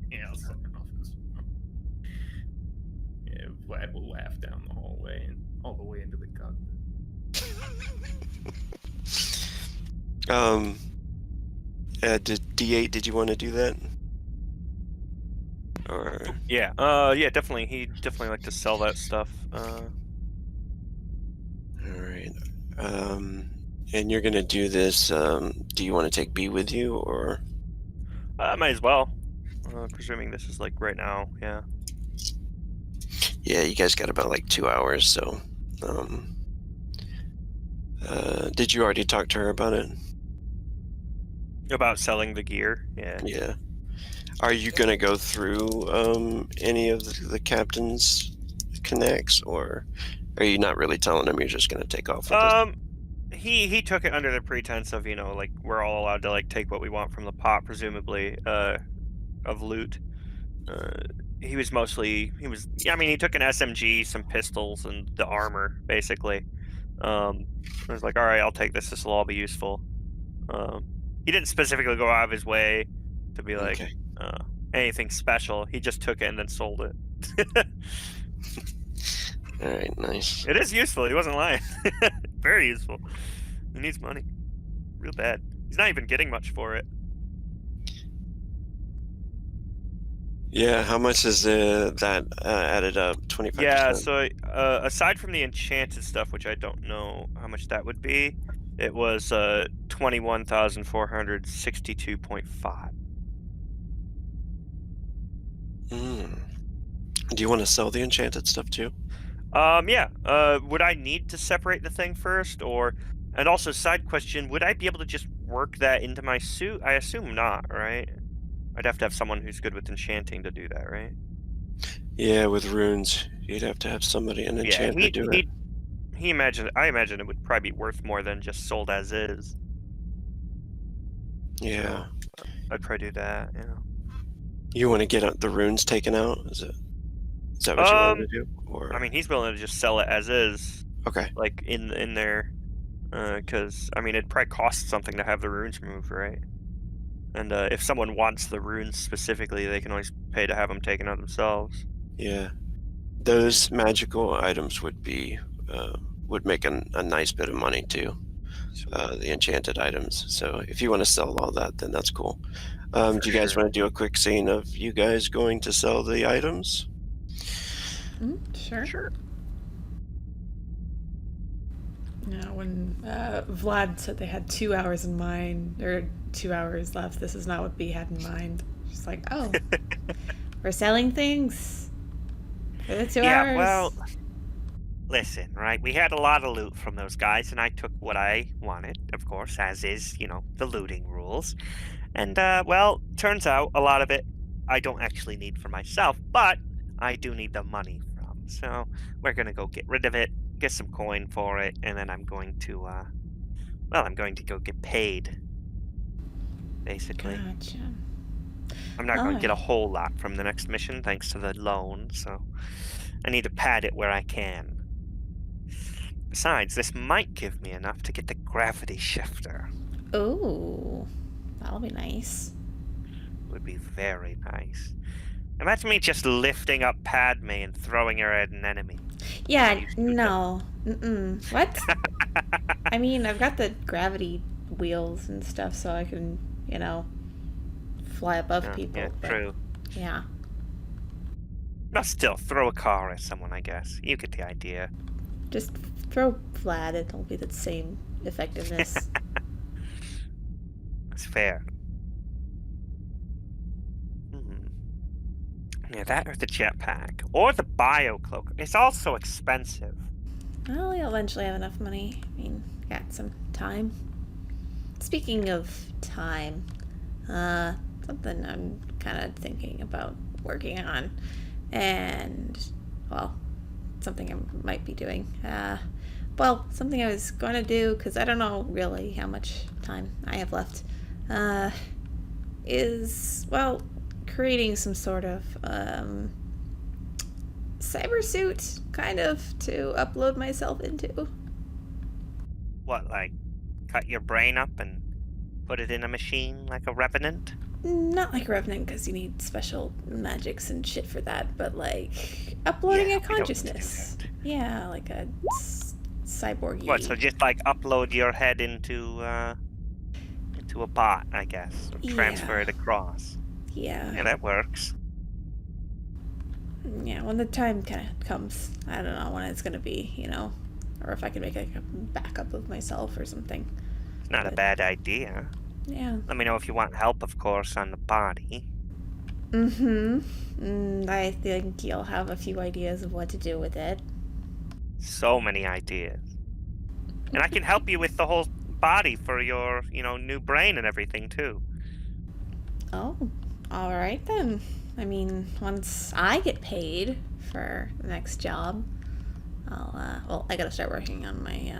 Yeah, I'll sign off this one. Yeah, Vlad will laugh down the hallway and all the way into the cockpit. D8, did you want to do that? Or Yeah, definitely. He'd definitely like to sell that stuff. all right. And you're gonna do this. Do you want to take B with you, or? Might as well. Presuming this is right now. Yeah. Yeah, you guys got about 2 hours. So, did you already talk to her about it? About selling the gear, yeah. Yeah. Are you going to go through any of the captain's connects, or are you not really telling him you're just going to take off with this? He took it under the pretense of, like, we're all allowed to, like, take what we want from the pot, presumably, of loot. He was he took an SMG, some pistols, and the armor, basically. I was like, all right, I'll take this. This will all be useful. He didn't specifically go out of his way to be like Okay. anything special. He just took it and then sold it. All right, nice. It is useful. He wasn't lying. Very useful. He needs money. Real bad. He's not even getting much for it. Yeah, how much is that added up? 25%? Yeah, so aside from the enchanted stuff, which I don't know how much that would be, it was 21,462.5. Do you want to sell the enchanted stuff too? Yeah. Would I need to separate the thing first, and also side question, would I be able to just work that into my suit? I assume not, right? I'd have to have someone who's good with enchanting to do that, right? Yeah, with runes, you'd have to have somebody an enchant to do it. I imagine it would probably be worth more than just sold as is. Yeah. I'd probably do that, yeah. You want to get the runes taken out? Is that what you want to do? Or I mean, he's willing to just sell it as is, okay. like in there, because I mean, it'd probably cost something to have the runes removed, right? And if someone wants the runes specifically, they can always pay to have them taken out themselves. Yeah, those magical items would make a nice bit of money too. The enchanted items. So if you want to sell all that, then that's cool. Do you guys want to do a quick scene of you guys going to sell the items? Sure. Yeah, when Vlad said they had 2 hours in mind, or 2 hours left, this is not what B had in mind. Just like, oh, we're selling things for the 2 hours. Yeah, well, listen, right? We had a lot of loot from those guys, and I took what I wanted, of course, as is, the looting rules. And, well, turns out a lot of it I don't actually need for myself, but I do need the money from. So we're going to go get rid of it, get some coin for it, and then I'm going to, I'm going to go get paid, basically. Gotcha. I'm not going to get a whole lot from the next mission, thanks to the loan, so I need to pad it where I can. Besides, this might give me enough to get the gravity shifter. Oh, that'll be nice. Would be very nice. Imagine me just lifting up Padme and throwing her at an enemy. Yeah, no. What? I mean, I've got the gravity wheels and stuff, so I can, fly above people. Yeah, but, true. Yeah. But still, throw a car at someone, I guess. You get the idea. Just throw Vlad, it'll be the same effectiveness. That's fair. Yeah, that or the jetpack. Or the biocloak. It's all so expensive. Well, you'll eventually have enough money. I mean, got some time. Speaking of time, something I'm kind of thinking about working on. And, well, something I might be doing. Something I was going to do, because I don't know really how much time I have left, is, creating some sort of cyber suit, kind of, to upload myself into. What, like, cut your brain up and put it in a machine like a revenant? Not like a revenant, because you need special magics and shit for that, but like uploading a consciousness. Yeah, like a cyborg. What, so just like upload your head into a bot, I guess. Or transfer it across. Yeah, that works. Yeah, when the time kind of comes. I don't know when it's going to be, or if I can make like a backup of myself or something. It's not a bad idea. Yeah. Let me know if you want help, of course, on the body. I think you'll have a few ideas of what to do with it. So many ideas. And I can help you with the whole body for your, new brain and everything too. Oh, all right then. I mean, once I get paid for the next job, well, I gotta start working on my,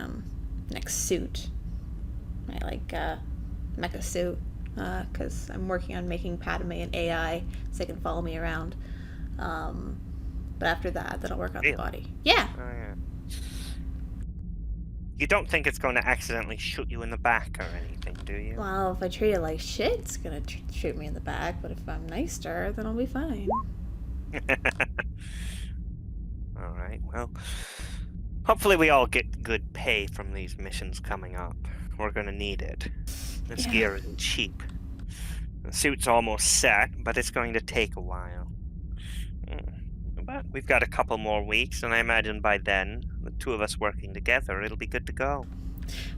next suit. My, mecha suit. Because I'm working on making Padme an AI so they can follow me around. But after that, then I'll work on the Really? body. Yeah. Oh, yeah. You don't think it's going to accidentally shoot you in the back or anything, do you? Well, if I treat it like shit, it's gonna shoot me in the back. But if I'm nice to her, then I'll be fine. All right, well, hopefully we all get good pay from these missions coming up. We're going to need it. This Yeah. gear isn't cheap. The suit's almost set, but it's going to take a while. But we've got a couple more weeks, and I imagine by then, the two of us working together, it'll be good to go.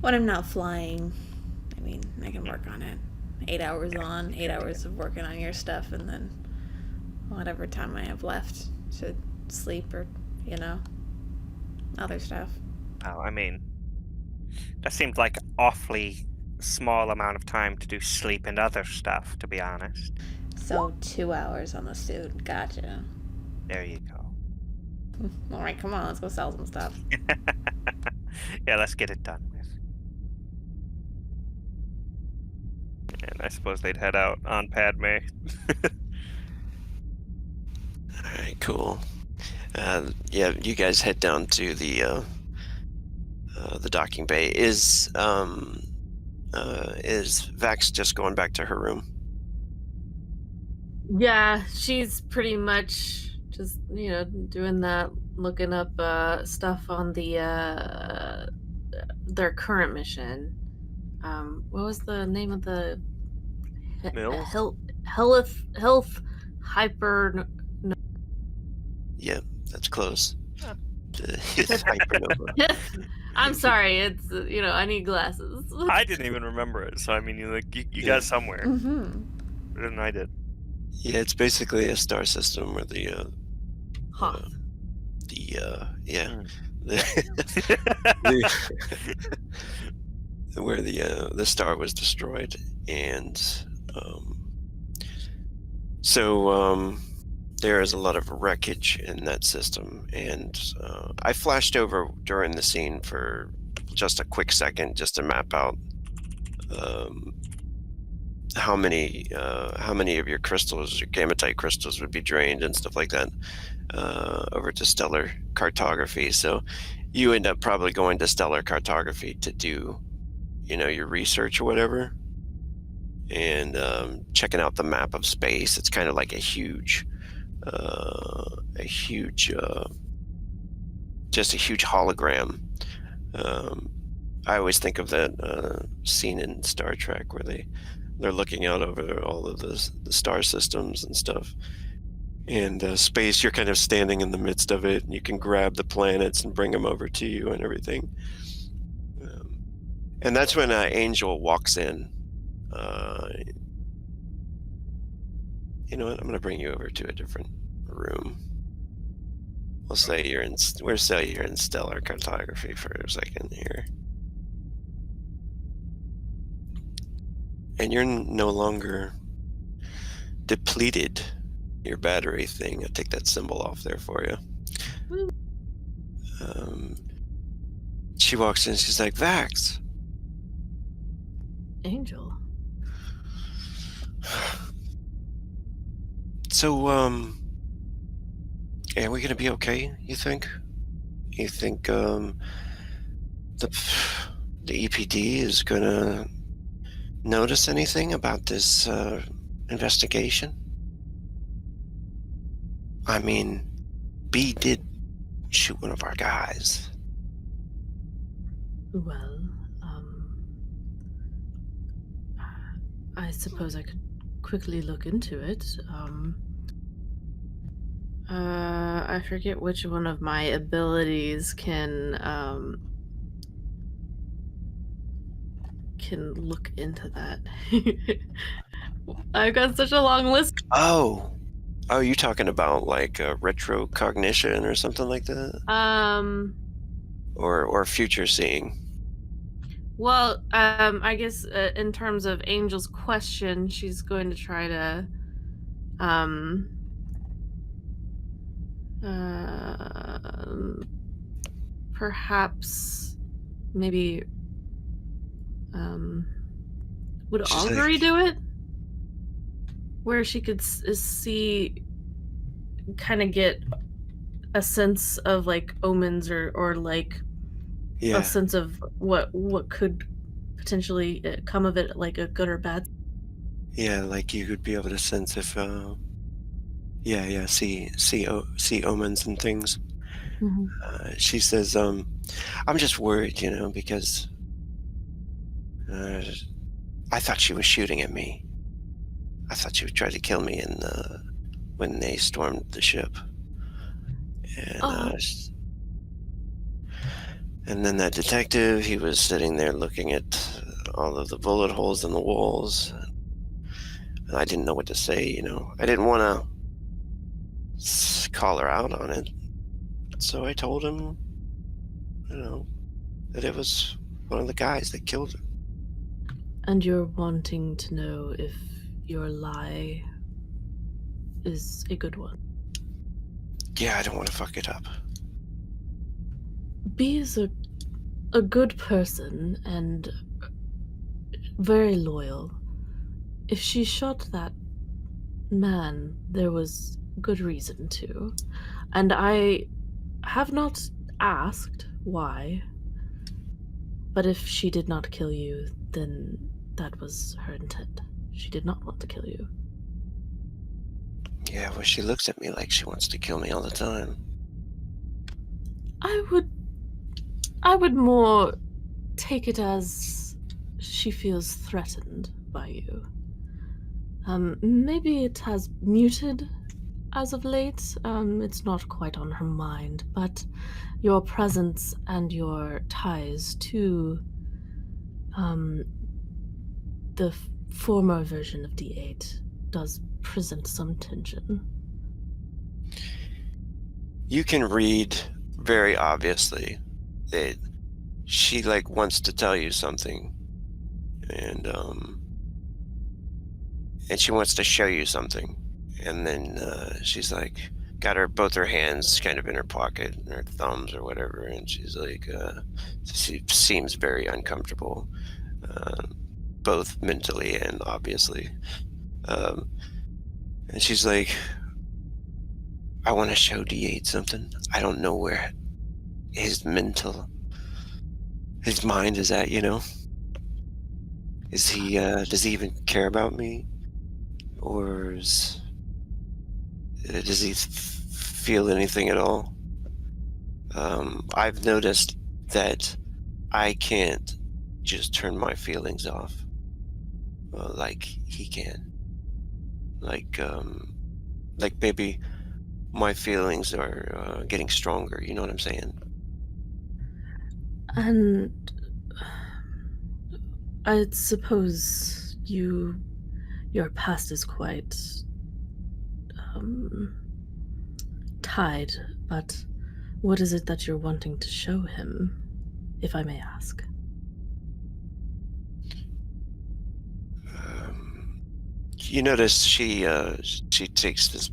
When I'm not flying, I mean, I can work on it. 8 hours on, 8 hours of working on your stuff, and then whatever time I have left to sleep or, other stuff. Oh, I mean, that seems like an awfully small amount of time to do sleep and other stuff, to be honest. So 2 hours on the suit. Gotcha. There you go. All right, come on, let's go sell some stuff. Yeah, let's get it done with. And I suppose they'd head out on Padme. Alright, cool. Yeah, you guys head down to the docking bay. Is Vax just going back to her room? Yeah, she's pretty much just, doing that, looking up stuff on their current mission. What was the name of the Mills? Health Hyper. Yeah, that's close. Huh. Hypernova. I'm sorry, it's I need glasses. I didn't even remember it, so I mean, you got it somewhere. Mm-hmm. Better than I did. Yeah, it's basically a star system where Hoth. where the star was destroyed, and so there is a lot of wreckage in that system, and I flashed over during the scene for just a quick second just to map out how many of your crystals, your gamatite crystals, would be drained and stuff like that over to stellar cartography. So you end up probably going to stellar cartography to do your research or whatever, and checking out the map of space. It's kind of like a huge hologram. I always think of that scene in Star Trek where they're looking out over all of the star systems and stuff. And space, you're kind of standing in the midst of it, and you can grab the planets and bring them over to you and everything. And that's when Angel walks in. You know what? I'm going to bring you over to a different room. We'll say you're in stellar cartography for a second here. And you're no longer depleted. Your battery thing. I'll take that symbol off there for you. She walks in. She's like, Vax. Angel. So, are we gonna be okay, you think? You think, the EPD is gonna notice anything about this, investigation? I mean, B did shoot one of our guys. Well, I suppose I could quickly look into it. I forget which one of my abilities can look into that. I've got such a long list. Oh, you're talking about like retrocognition or something like that, or future seeing. Well, I guess in terms of Angel's question, she's going to try to, perhaps, maybe, would She's augury like, do it? Where she could see, kind of get a sense of like omens or like yeah, a sense of what could potentially come of it, like a good or bad. yeah, like you could be able to sense if, see omens and things. She says, I'm just worried, because I thought she was shooting at me. I thought she would try to kill me when they stormed the ship. And Oh. and then that detective, he was sitting there looking at all of the bullet holes in the walls. And I didn't know what to say, I didn't want to call her out on it. So I told him, that it was one of the guys that killed her. And you're wanting to know if your lie is a good one. Yeah, I don't want to fuck it up. B is a good person and very loyal. If she shot that man, there was good reason to. And I have not asked why. But if she did not kill you, then that was her intent. She did not want to kill you. Yeah, well, she looks at me like she wants to kill me all the time. I would more take it as she feels threatened by you. Maybe it has muted as of late. It's not quite on her mind, but your presence and your ties to the former version of D8 does present some tension. You can read very obviously that she wants to tell you something, and she wants to show you something, and then she's got both her hands kind of in her pocket and her thumbs or whatever, and she's she seems very uncomfortable, both mentally and obviously, and she's like, I want to show D8 something. I don't know where his mind is at, Is he, does he even care about me? Or does he feel anything at all? I've noticed that I can't just turn my feelings off like he can. Maybe my feelings are getting stronger, you know what I'm saying? And I suppose your past is quite tied, but what is it that you're wanting to show him, if I may ask? You notice she takes this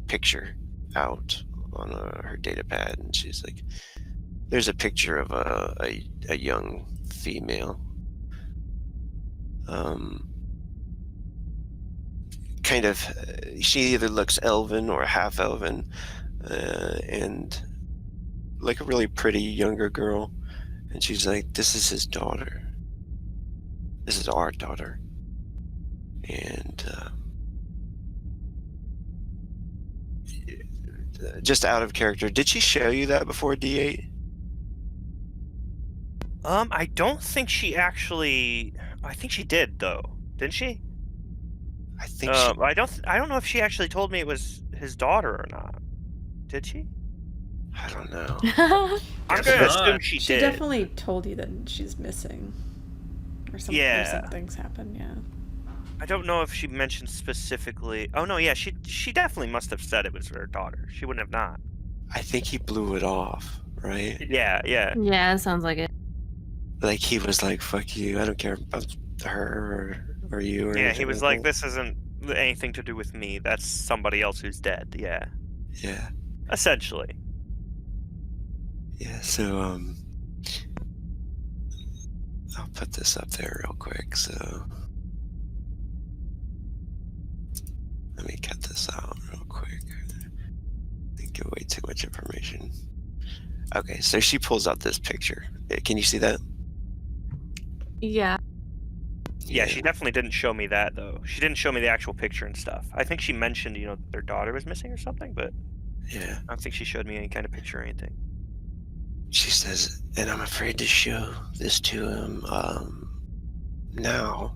picture out on her data pad, and she's like, there's a picture of a young female, kind of, she either looks elven or half elven, and like a really pretty younger girl, and she's like, this is his daughter, this is our daughter. And just out of character, did she show you that before D8? I don't think she actually. I think she did though, didn't she? I think I don't know if she actually told me it was his daughter or not. Did she? I don't know. I'm Guess gonna not. assume she She did. definitely told you that she's missing. Or something. Yeah. Or something's happened, yeah. I don't know if she mentioned specifically. Oh no, yeah, she definitely must have said it was her daughter. She wouldn't have not. I think he blew it off, right? Yeah. Yeah, it sounds like it. Like, he was like, fuck you, I don't care about her or you or Yeah, anything he was like like, that. this isn't anything to do with me. That's somebody else who's dead. Yeah, Yeah. essentially. Yeah, so, I'll put this up there real quick, so... Let me cut this out real quick. I give away too much information. Okay, so she pulls out this picture. Can you see that? Yeah. Yeah, she definitely didn't show me that, though. She didn't show me the actual picture and stuff. I think she mentioned, their daughter was missing or something, but Yeah. I don't think she showed me any kind of picture or anything. She says, and I'm afraid to show this to him now.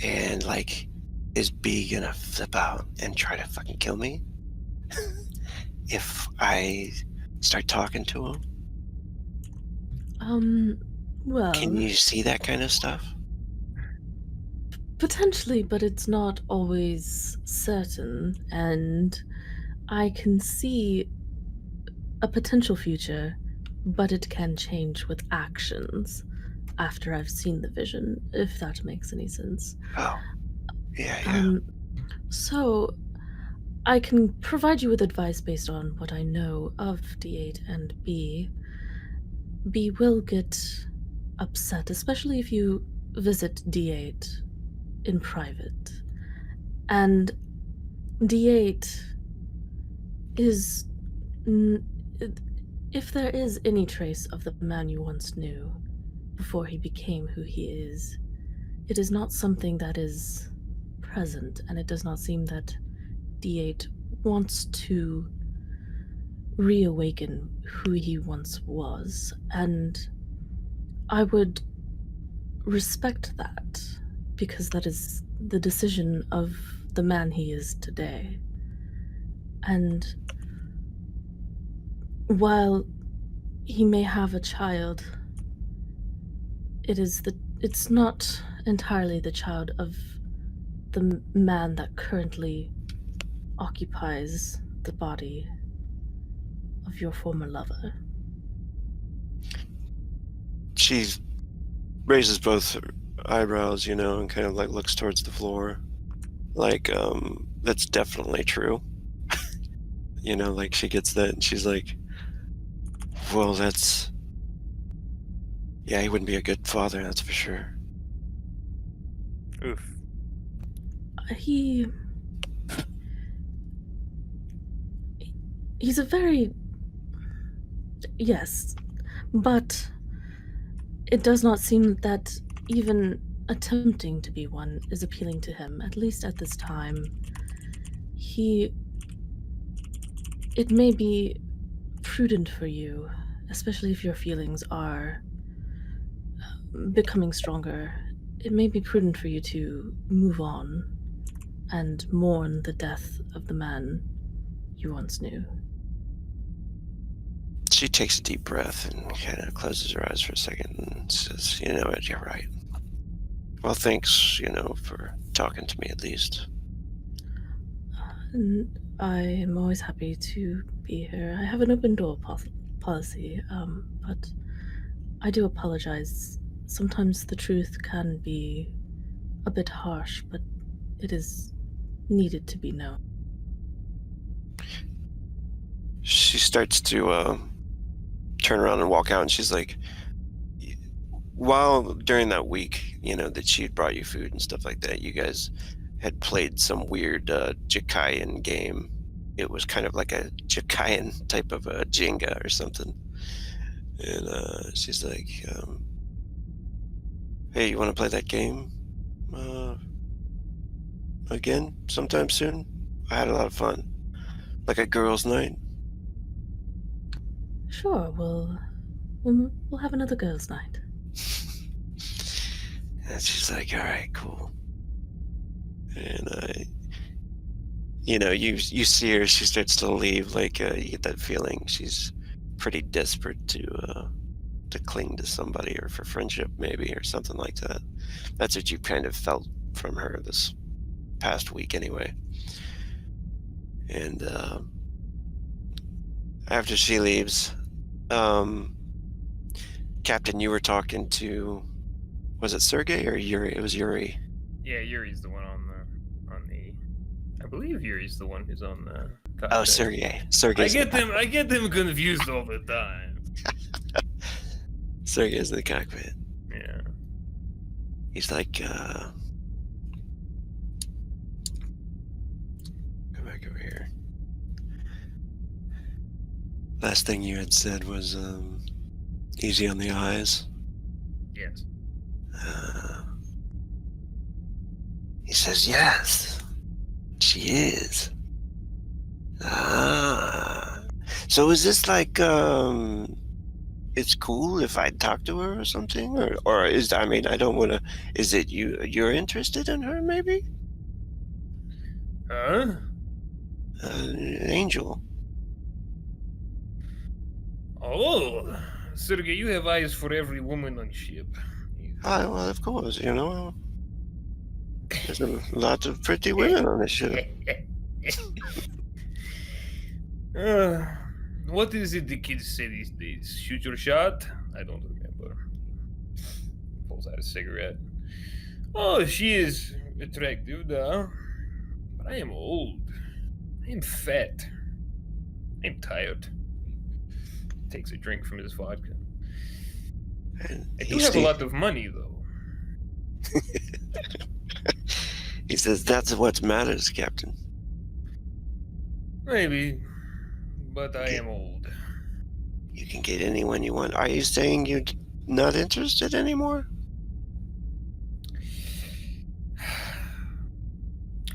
And, like, is B gonna flip out and try to fucking kill me? If I start talking to him? Well, Can you see that kind of stuff? potentially, but it's not always certain, and I can see a potential future, but it can change with actions after I've seen the vision, if that makes any sense. Oh, yeah. So I can provide you with advice based on what I know of D8 and B. B will get upset, especially if you visit D8 in private. And D8 is... if there is any trace of the man you once knew before he became who he is, it is not something that is present, and it does not seem that D8 wants to reawaken who he once was, and I would respect that, because that is the decision of the man he is today. And while he may have a child, it's not entirely the child of the man that currently occupies the body of your former lover. She raises both eyebrows, and kind of like looks towards the floor. Like, that's definitely true. Like, she gets that and she's like, well, that's... Yeah, he wouldn't be a good father, that's for sure. Oof. He's a very... Yes, but it does not seem that even attempting to be one is appealing to him, at least at this time. It may be prudent for you, especially if your feelings are becoming stronger. It may be prudent for you to move on and mourn the death of the man you once knew. She takes a deep breath and kind of closes her eyes for a second and says, you know what, you're right. Well, thanks, for talking to me at least. I am always happy to be here. I have an open door policy, but I do apologize. Sometimes the truth can be a bit harsh, but it is needed to be known. She starts to turn around and walk out, and she's like, while during that week, that she had brought you food and stuff like that, you guys had played some weird Jakayan game. It was kind of like a Jakayan type of a Jenga or something. And she's like, hey, you want to play that game again sometime soon? I had a lot of fun. Like a girls' night. Sure, we'll have another girls' night. And she's like, all right, cool. And you see her, she starts to leave. Like, you get that feeling she's pretty desperate to cling to somebody, or for friendship maybe, or something like that. That's what you kind of felt from her this past week anyway. And after she leaves, Captain, you were talking to, was it Sergey or Yuri? It was Yuri. Yeah, Yuri's the one on the. I believe Yuri's the one who's on the. Oh, cockpit. Sergey. I Sergey's get them confused all the time. Sergey's in the cockpit. Yeah. He's like, go back over here. Last thing you had said was easy on the eyes. Yes. He says, yes, she is. So is this like, it's cool if I talk to her or something? Or is, I mean, I don't want to, is it you're interested in her maybe? Huh? Angel. Oh, Sergey, you have eyes for every woman on ship. Well, of course, you know. There's a lot of pretty women on this ship. What is it the kids say these days? Shoot your shot? I don't remember. Pulls out a cigarette. Oh, she is attractive, though. But I am old. I am fat. I am tired. Takes a drink from his vodka. I do have a lot of money, though. He says, that's what matters, Captain. Maybe. But I am old. You can get anyone you want. Are you saying you're not interested anymore?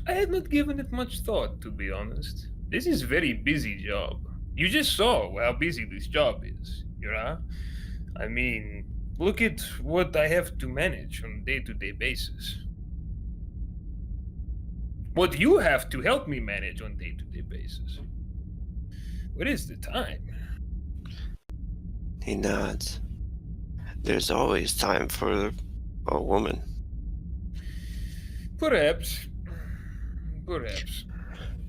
I had not given it much thought, to be honest. This is a very busy job. You just saw how busy this job is, you know? I mean, look at what I have to manage on a day-to-day basis. What you have to help me manage on a day-to-day basis. What is the time? He nods. There's always time for a woman. Perhaps. Perhaps.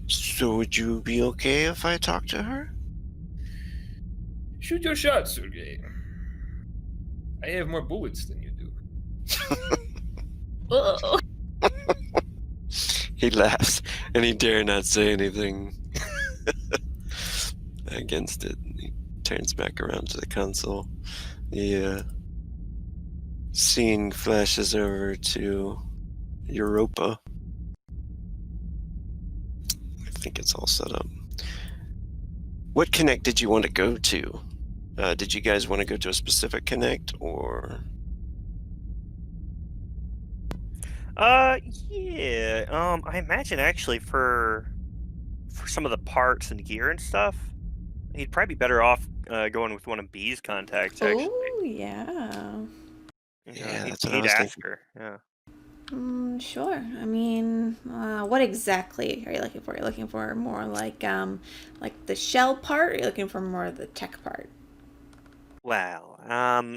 So would you be okay if I talk to her? Shoot your shot, Sergey. I have more bullets than you do. Whoa. He laughs, and he dare not say anything against it. He turns back around to the console. The scene flashes over to Europa. I think it's all set up. What connect did you want to go to? Did you guys want to go to a specific connect, or? Yeah. I imagine actually for some of the parts and gear and stuff, he'd probably be better off going with one of B's contacts. Actually, Oh, yeah. Yeah, he'd, that's what I he'd was ask thinking. her. Yeah. Sure. I mean, what exactly are you looking for? Are you looking for more like the shell part? Or are you looking for more of the tech part? Well,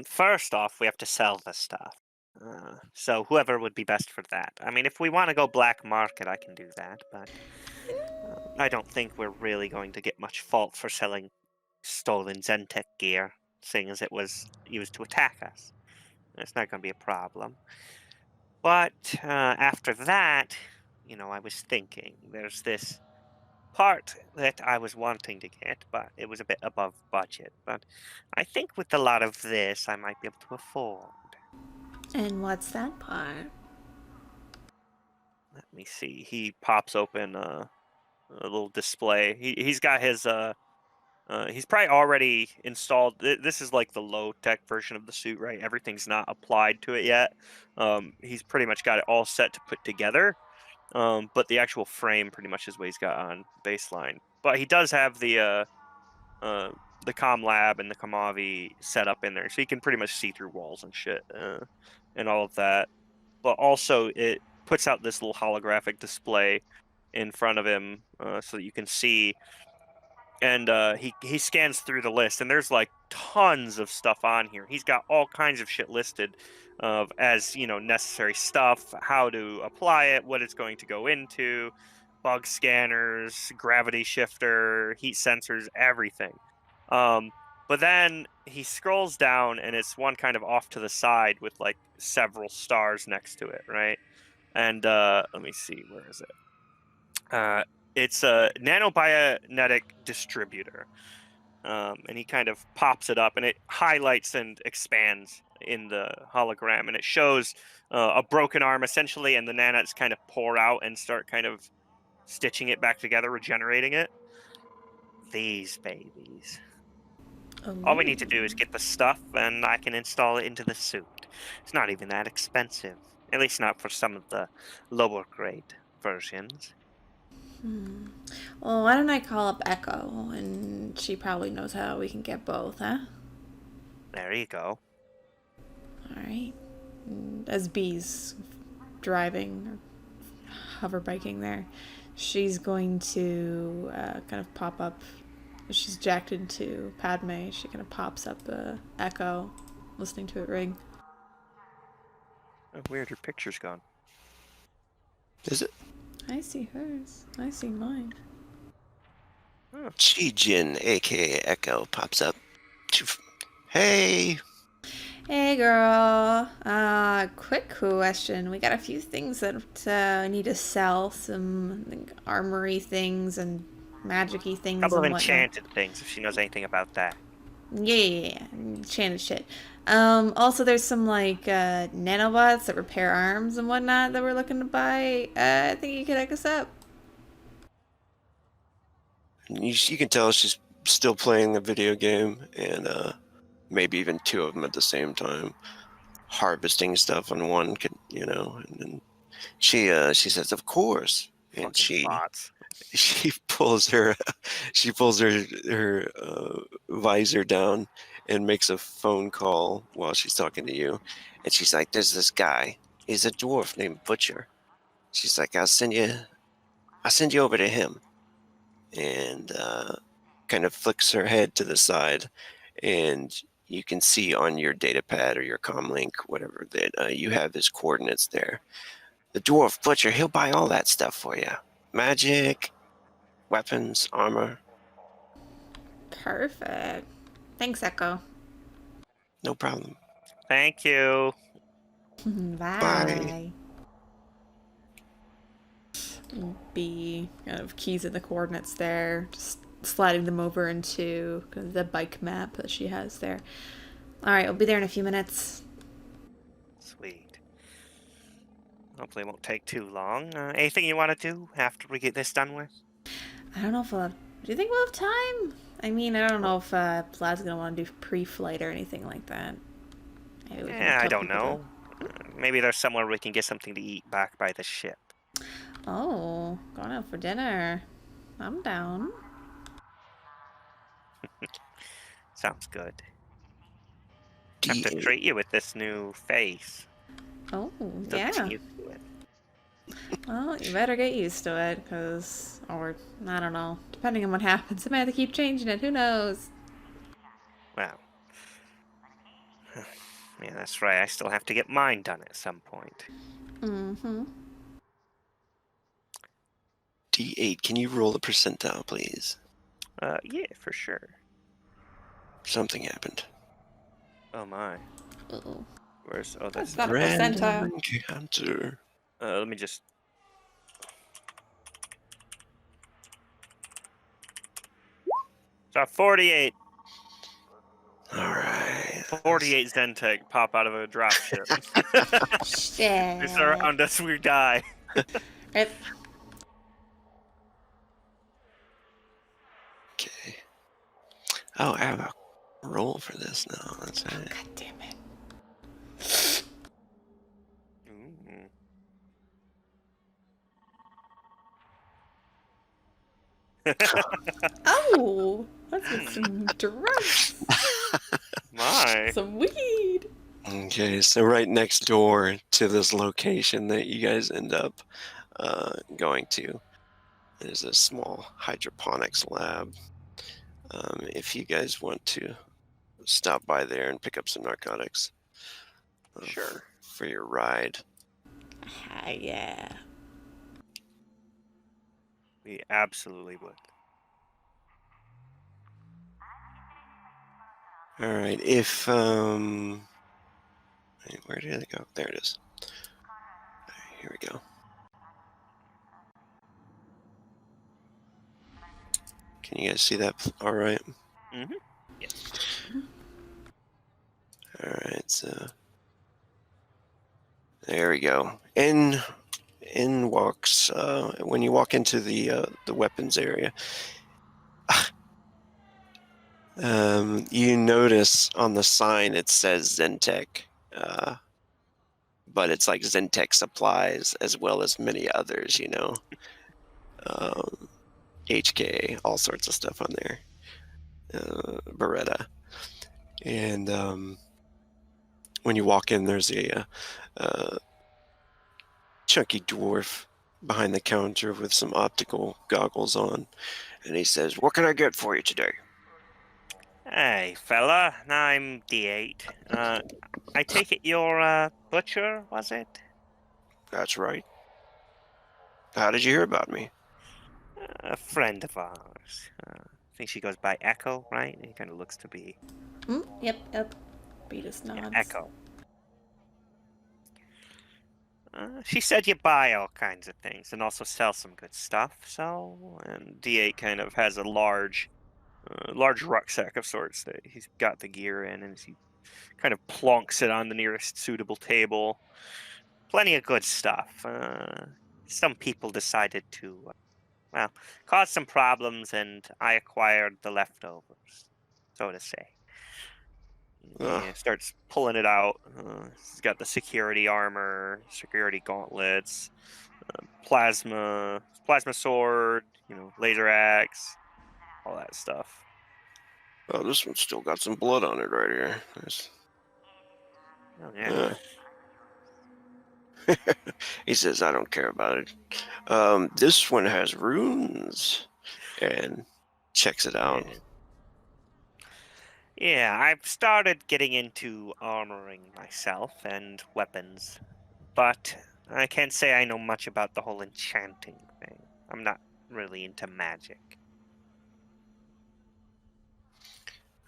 first off, we have to sell the stuff. So whoever would be best for that. I mean, if we want to go black market, I can do that, but I don't think we're really going to get much fault for selling stolen Zentec gear, seeing as it was used to attack us. It's not going to be a problem. But after that, I was thinking there's this part that I was wanting to get, but it was a bit above budget. But I think with a lot of this, I might be able to afford. And what's that part? Let me see. He pops open a little display. He's got his he's probably already installed. This is like the low tech version of the suit, right? Everything's not applied to it yet. He's pretty much got it all set to put together. But the actual frame pretty much is what he's got on baseline. But he does have the comm lab and the Kamavi set up in there, so he can pretty much see through walls and shit, and all of that. But also, it puts out this little holographic display in front of him, so that you can see. And he scans through the list, and there's like tons of stuff on here. He's got all kinds of shit listed as necessary stuff, how to apply it, what it's going to go into, bug scanners, gravity shifter, heat sensors, everything. But But then he scrolls down, and it's one kind of off to the side with like several stars next to it, right? And let me see, where is it? It's a nanobionetic distributor. And he kind of pops it up, and it highlights and expands in the hologram, and it shows a broken arm essentially, and the nanites kind of pour out and start kind of stitching it back together, regenerating it. These babies. All we need to do is get the stuff, and I can install it into the suit. It's not even that expensive, at least not for some of the lower grade versions. Well, why don't I call up Echo, and she probably knows how we can get both, huh? There you go. Alright. As Bee's driving, or hover biking there, she's going to kind of pop up. She's jacked into Padme. She kind of pops up Echo, listening to it ring. Oh, weird, her picture's gone. Is it? I see hers. I see mine. Chi-Jin, aka Echo, pops up. Hey! Hey, girl. Quick question. We got a few things that we need to sell. Some armory things and magic-y things A couple of and whatnot. enchanted things, if she knows anything about that. Yeah. Enchanted shit. Also, there's some, like, nanobots that repair arms and whatnot that we're looking to buy. I think you could hook us up. You can tell she's still playing a video game, and maybe even two of them at the same time, harvesting stuff on one. And then she says, "Of course," and Fucking bots. she pulls her visor down and makes a phone call while she's talking to you, and she's like, "There's this guy. He's a dwarf named Butcher." She's like, "I'll send you over to him," and kind of flicks her head to the side, and you can see on your data pad or your comlink, whatever, that you have his coordinates there. The dwarf Butcher, he'll buy all that stuff for you. Magic, weapons, armor. Perfect. Thanks, Echo. No problem. Thank you. Bye. B kind of keys in the coordinates there, just sliding them over into the bike map that she has there. Alright, I'll be there in a few minutes. Sweet. Hopefully it won't take too long. Anything you want to do after we get this done with? I don't know if we'll have... Do you think we'll have time? I mean, I don't know if Vlad's gonna want to do pre-flight or anything like that. Maybe we can Yeah, I tell don't people know. Maybe there's somewhere we can get something to eat back by the ship. Oh, going out for dinner. I'm down. Sounds good. Have to treat you with this new face. Oh, Still yeah. getting used to it. Well, you better get used to it, or, I don't know, depending on what happens, I might have to keep changing it, who knows? Well. Yeah, that's right. I still have to get mine done at some point. Mm-hmm. D8, can you roll a percentile, please? Yeah, for sure. Something happened. Oh my. Uh-oh. Where's... Oh, that's... That's not a percentile. Encounter. Let me just... So 48. Alright. 48 Zentec pop out of a drop ship. Shit. They surround us, we die. Right. Okay. Oh, I have a roll for this now. That's right. God damn it. Oh! Let's get some drugs. My. Some weed. Okay, so right next door to this location that you guys end up going to, there's a small hydroponics lab. If you guys want to stop by there and pick up some narcotics, Sure. for your ride. Yeah. We absolutely would. All right. If where did it go? There it is. Here we go. Can you guys see that? All right. Mm-hmm. Yes. All right. So there we go. In walks. When you walk into the weapons area, you notice on the sign it says Zentec, but it's like Zentec supplies as well as many others. HK, all sorts of stuff on there. Beretta, and when you walk in, there's a chunky dwarf behind the counter with some optical goggles on, and he says, "What can I get for you today?" Hey, fella. I'm D8. I take it you're a butcher, was it? That's right. How did you hear about me? A friend of ours. I think she goes by Echo, right? He kind of looks to be Yep. Beatus nods. Echo. She said you buy all kinds of things and also sell some good stuff. So, and D8 kind of has a large rucksack of sorts that he's got the gear in, and he kind of plonks it on the nearest suitable table. Plenty of good stuff. Some people decided to, cause some problems, and I acquired the leftovers, so to say. He starts pulling it out. He's got the security armor, security gauntlets, plasma sword, laser axe, all that stuff. Oh, this one's still got some blood on it right here. Oh yeah. He says, "I don't care about it. This one has runes," and checks it out. Yeah, I've started getting into armoring myself and weapons, but I can't say I know much about the whole enchanting thing. I'm not really into magic.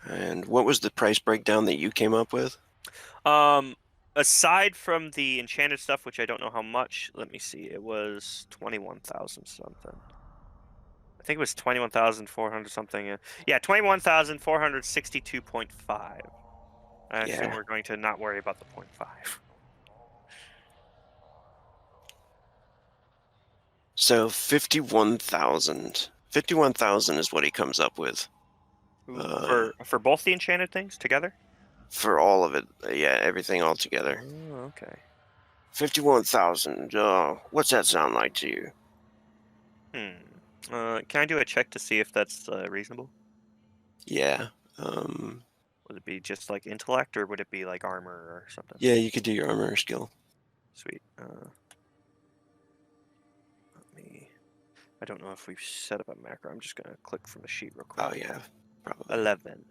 And what was the price breakdown that you came up with? Aside from the enchanted stuff, which I don't know how much, let me see. It was 21,000 something. I think it was 21,400 something. Yeah, 21,462.5. I assume we're going to not worry about the 0.5. So 51,000. 51,000 is what he comes up with. For both the enchanted things together? For all of it. Yeah, everything all together. Oh, okay. 51,000. What's that sound like to you? Can I do a check to see if that's reasonable? Yeah. Would it be just like intellect, or would it be like armor or something? Yeah, you could do your armor skill. Sweet. I don't know if we've set up a macro. I'm just gonna click from the sheet real quick. Oh yeah, probably. 11.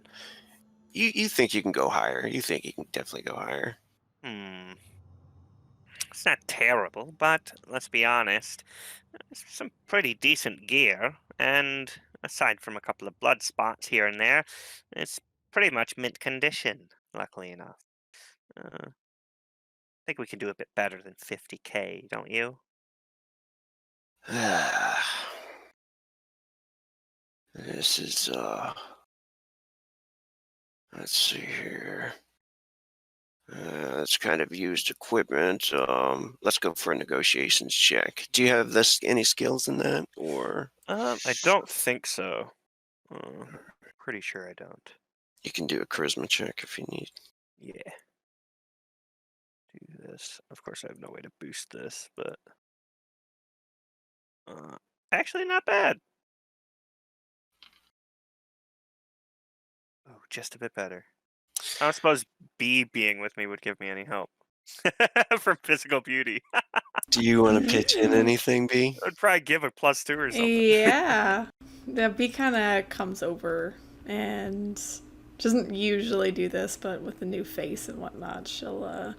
You think you can go higher? You think you can definitely go higher? It's not terrible, but let's be honest, it's some pretty decent gear, and aside from a couple of blood spots here and there, it's pretty much mint condition, luckily enough. I think we can do a bit better than 50K, don't you? This is let's see here. It's kind of used equipment. Let's go for a negotiations check. Do you have any skills in that, or? I don't think so. Pretty sure I don't. You can do a charisma check if you need. Yeah. Do this. Of course, I have no way to boost this, but actually not bad. Oh, just a bit better. I don't suppose B being with me would give me any help for physical beauty. Do you want to pitch in anything, B? I'd probably give a +2 or something. Yeah. The B kind of comes over and doesn't usually do this, but with the new face and whatnot, she'll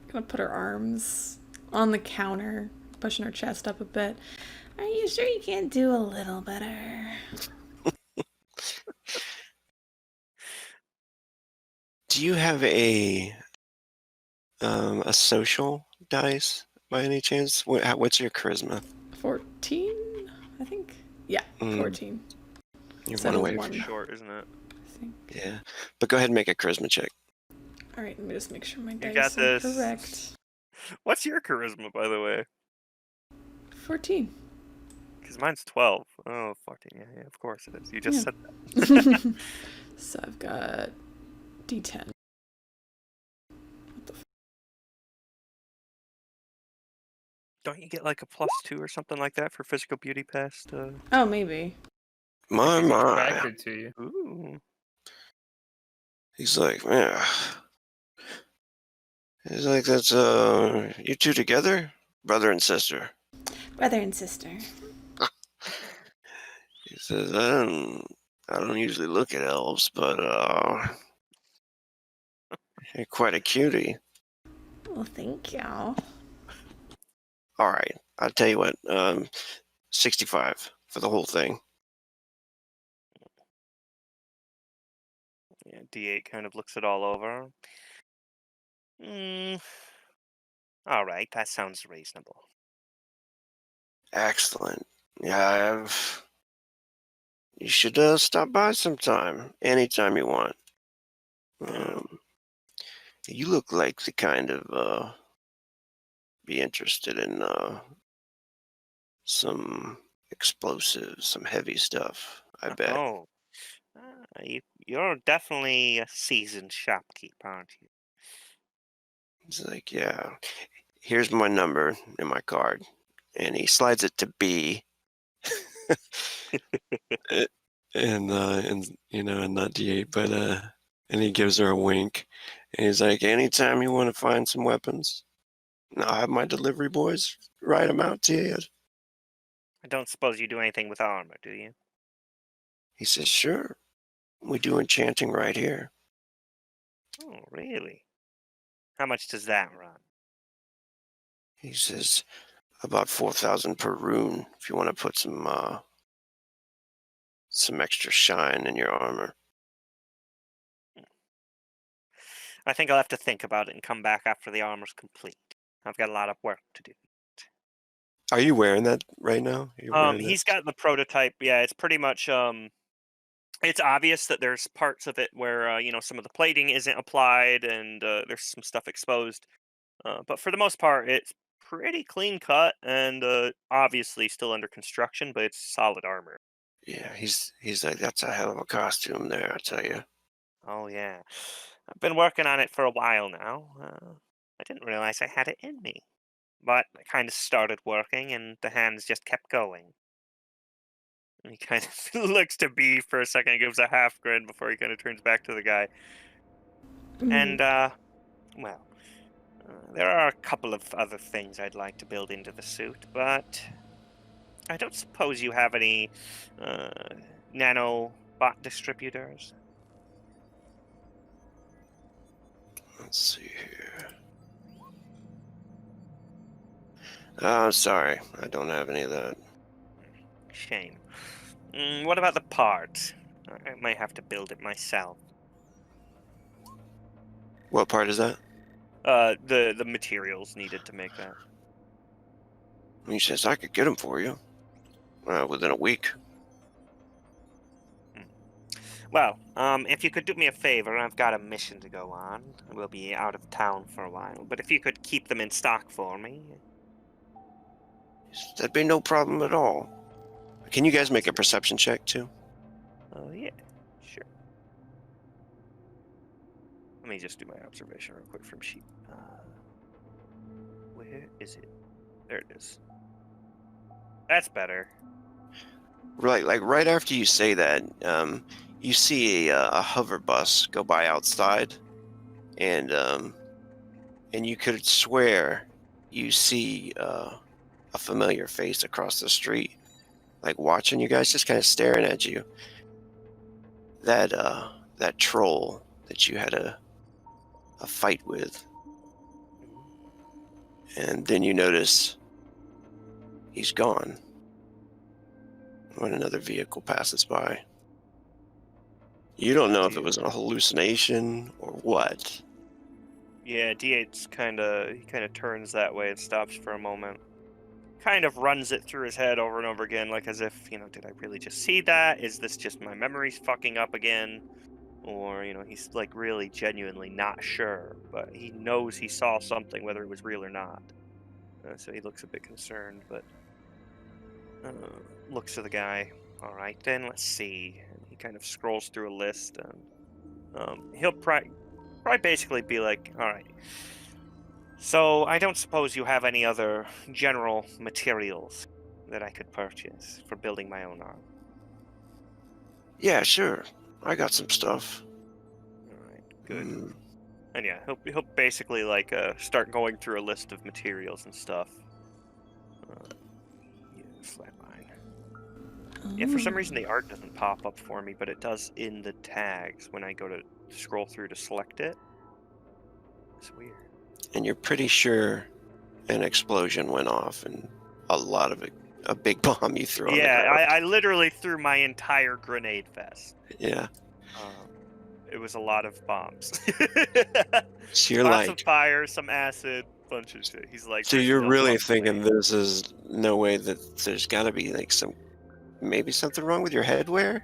kind of put her arms on the counter, pushing her chest up a bit. Are you sure you can't do a little better? Do you have a social dice by any chance? What's your charisma? 14, I think. Yeah, 14. You're So one away. one. Short, isn't it? I think. Yeah, but go ahead and make a charisma check. All right, let me just make sure my You dice got are this. correct. What's your charisma, by the way? 14. Because mine's 12. Oh, 14. Yeah, of course it is. You just Yeah. said that. So I've got D10. What the Don't you get like a +2 or something like that for physical beauty past? Oh, maybe. My. Attracted to you. Ooh. He's like, man. He's like, that's you two together, brother and sister. Brother and sister. He says, I don't usually look at elves, but you're quite a cutie. Well, thank you. All right, I'll tell you what. 65 for the whole thing. Yeah, D8 kind of looks it all over. All right, that sounds reasonable. Excellent. Yeah, you should stop by sometime, anytime you want. You look like the kind of be interested in some explosives, some heavy stuff. I bet. Oh, you're definitely a seasoned shopkeeper, aren't you? He's like, yeah. Here's my number in my card, and he slides it to B. and not D8, but and he gives her a wink, and he's like, anytime you want to find some weapons, I'll have my delivery boys ride them out to you. I don't suppose you do anything with armor, do you? He says, sure, we do enchanting right here. Oh, really? How much does that run? He says, about 4,000 per rune if you want to put some extra shine in your armor. I think I'll have to think about it and come back after the armor's complete. I've got a lot of work to do. Are you wearing that right now? He's got the prototype. Yeah, it's pretty much it's obvious that there's parts of it where some of the plating isn't applied and there's some stuff exposed. But for the most part, it's pretty clean cut and obviously still under construction, but it's solid armor. Yeah, he's like, that's a hell of a costume there, I tell you. Oh yeah, I've been working on it for a while now. I didn't realize I had it in me, but I kind of started working, and the hands just kept going. And he kind of looks to B for a second, gives a half grin before he kind of turns back to the guy. And well, there are a couple of other things I'd like to build into the suit, but I don't suppose you have any nanobot distributors. Let's see here. Oh, sorry, I don't have any of that. Shame. What about the parts? I might have to build it myself. What part is that? The materials needed to make that. He says, I could get them for you within a week. Well, if you could do me a favor, I've got a mission to go on. I will be out of town for a while, but if you could keep them in stock for me. That'd be no problem at all. Can you guys make a perception check, too? Yeah, sure. Let me just do my observation real quick from sheet. Where is it? There it is. That's better. Right, like right after you say that, you see a hover bus go by outside, and you could swear you see a familiar face across the street, like watching you guys, just kind of staring at you. That troll that you had a fight with, and then you notice he's gone when another vehicle passes by. You don't know if it was a hallucination or what. Yeah, D8's kind of turns that way and stops for a moment. Kind of runs it through his head over and over again, like as if, did I really just see that? Is this just my memories fucking up again? Or, he's like really genuinely not sure, but he knows he saw something, whether it was real or not. So he looks a bit concerned, but looks at the guy. All right, then let's see. And he kind of scrolls through a list, and he'll probably basically be like, all right. So I don't suppose you have any other general materials that I could purchase for building my own arm. Yeah, sure. I got some stuff. All right, good. And yeah, he'll basically like start going through a list of materials and stuff. Flatline. Yeah, for some reason the art doesn't pop up for me, but it does in the tags when I go to scroll through to select it. It's weird. And you're pretty sure an explosion went off and a big bomb you threw on the ground. I literally threw my entire grenade vest. Yeah. It was a lot of bombs. So you're Lots like, of fire, some acid, bunch of shit. He's like, so "There's you're no really fucking thinking way." this is no way that there's got to be like maybe something wrong with your headwear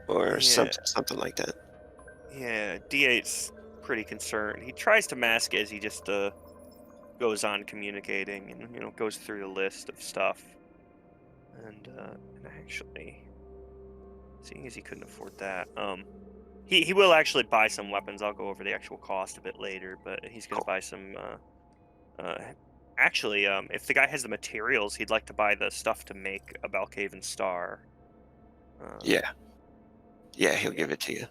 or something like that. Yeah, D8's pretty concerned. He tries to mask it as he just goes on communicating and goes through the list of stuff. And actually, seeing as he couldn't afford that, he will actually buy some weapons. I'll go over the actual cost a bit later, but he's gonna buy some. Actually, if the guy has the materials, he'd like to buy the stuff to make a Balkavan star. Yeah, he'll give it to you.